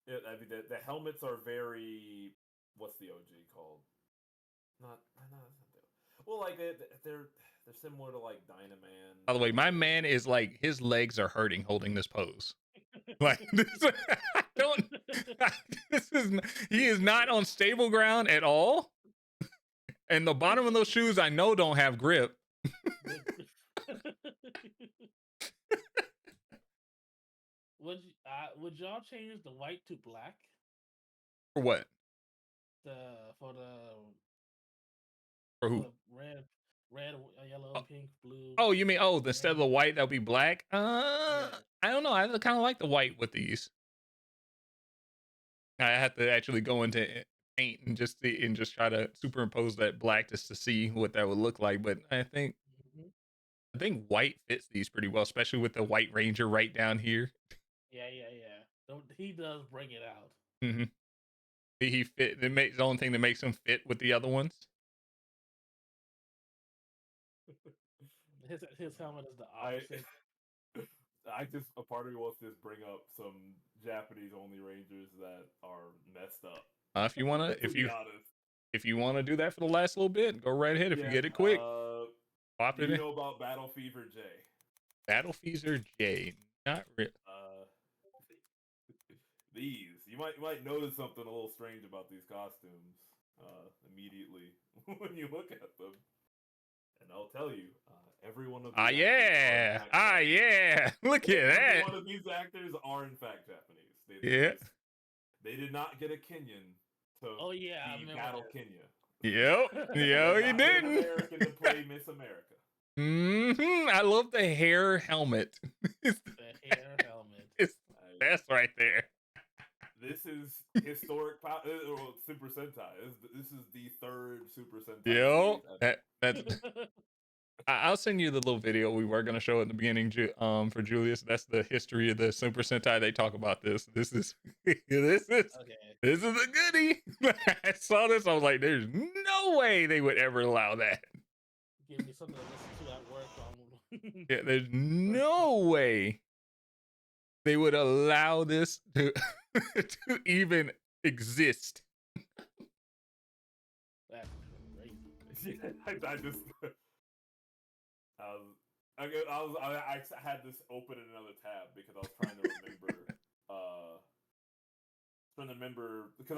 Yeah, I mean the helmets are very. What's the OG called? Not. Well, like they're similar to like Dynaman. By the way, my man is like his legs are hurting holding this pose. Like he is not on stable ground at all. And the bottom of those shoes I know don't have grip. Would y'all change the white to black? For what? For who? Red, yellow, pink, blue. Oh, you mean instead of the white that'll be black? I don't know. I kind of like the white with these. I have to actually go into paint and just try to superimpose that black just to see what that would look like. But I think white fits these pretty well, especially with the White Ranger right down here. Yeah. He does bring it out. Mm-hmm. He fit. The only thing that makes him fit with the other ones. His helmet is the opposite. A part of me wants to just bring up some Japanese only Rangers that are messed up. If you wanna, To be honest. if you wanna do that for the last little bit, go right ahead. If you get it quick, pop do it you in. know about Battle Fever J? Battle Fever J, not really. These you might notice something a little strange about these costumes immediately when you look at them, and I'll tell you, every one of these yeah, look at every that. one of these actors are in fact Japanese. Yeah. They did not get a Kenyan to be Battle Kenya. Yep. Yo, you didn't. American to play Miss America. I love the hair helmet. The hair helmet. That's right there. This is historic Super Sentai. This is the third Super Sentai. Yo, that's. I'll send you the little video we were gonna show at the beginning, for Julius. That's the history of the Super Sentai. They talk about this. This is this is a goodie. I saw this. I was like, "There's no way they would ever allow that." Give me something to listen to at work. Yeah, there's no way they would allow this to to even exist. That's crazy. I just. I had this open in another tab because I was trying to remember. Because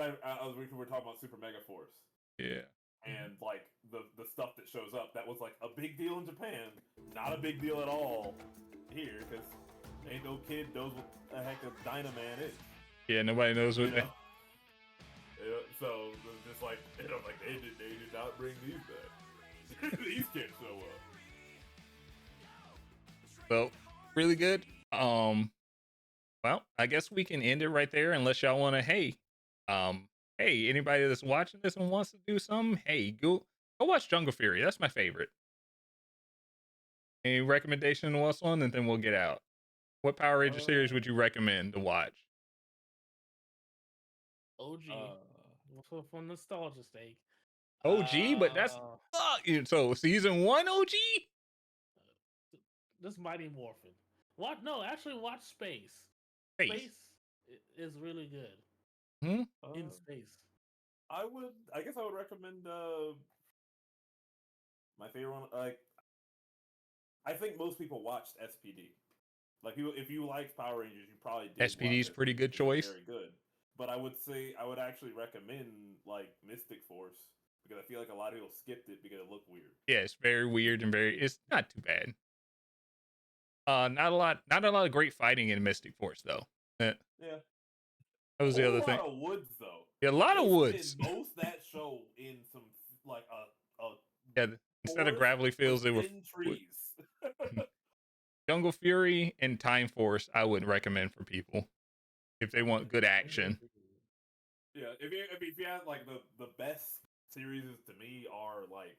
we were talking about Super Mega Force. Yeah. And like the stuff that shows up, that was like a big deal in Japan, not a big deal at all here, because ain't no kid knows what the heck a Dynaman is. Yeah, nobody knows what. So it was just like, they did not bring these back. These can't show up. So really good. Well, I guess we can end it right there, unless y'all want to. Hey, anybody that's watching this and wants to do something, hey, go watch Jungle Fury. That's my favorite. Any recommendation on what's on, and then we'll get out. What Power Ranger series would you recommend to watch? OG. For nostalgia's sake. OG, but that's so season 1 OG. This Mighty Morphin. What? No, actually, watch Space. Space is really good. In space. I guess I would recommend my favorite one. Like, I think most people watched SPD. Like, if you liked Power Rangers, you probably did. SPD's pretty good choice. Very good. But I would say I would actually recommend like Mystic Force, because I feel like a lot of people skipped it because it looked weird. Yeah, it's very weird and it's not too bad. Not a lot of great fighting in Mystic Force though. Yeah. That was the other thing. A lot of woods though. Yeah, a lot of woods. Most that show in some like instead of gravelly fields, they were trees. Jungle Fury and Time Force I would recommend for people if they want good action. Yeah, if you have like the best series to me are like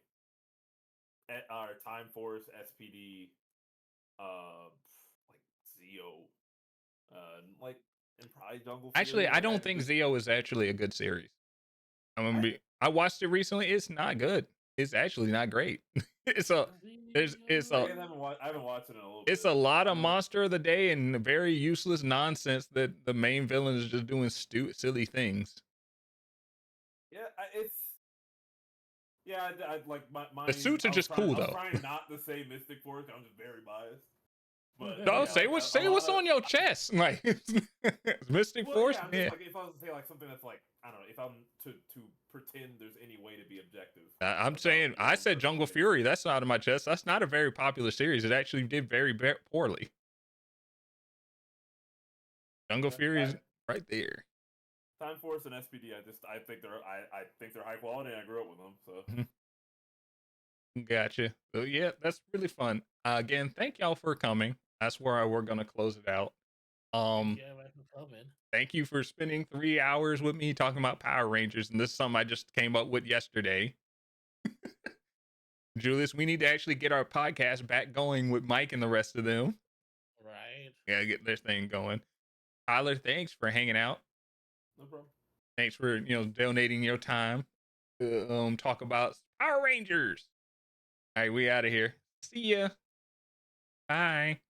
Time Force, SPD, like Zeo, like, and probably Jungle Fury. Actually, I don't think Zeo is actually a good series. I watched it recently. It's not good. It's actually not great. I haven't watched it in a little bit. It's a lot of monster of the day and very useless nonsense that the main villain is just doing silly things. Yeah, I like my. The suits are just cool though. I'm trying not to say Mystic Force. I'm just very biased. But no, say what's on your chest. Like Mystic Force. Yeah, like, if I was to say like something that's like, I don't know, if I'm to pretend there's any way to be objective. I'm saying I said Jungle Fury. That's out of my chest. That's not a very popular series. It actually did very poorly. Jungle Fury is right there. Time Force and SPD, I think they're high quality, and I grew up with them. So Gotcha. So yeah, that's really fun. Again, thank y'all for coming. That's where we're gonna close it out. Thank you for spending 3 hours with me talking about Power Rangers, and this is something I just came up with yesterday. Julius, we need to actually get our podcast back going with Mike and the rest of them. Right. Yeah, get this thing going. Tyler, thanks for hanging out. No problem. Thanks for donating your time to talk about Power Rangers. All right, we out of here. See ya. Bye.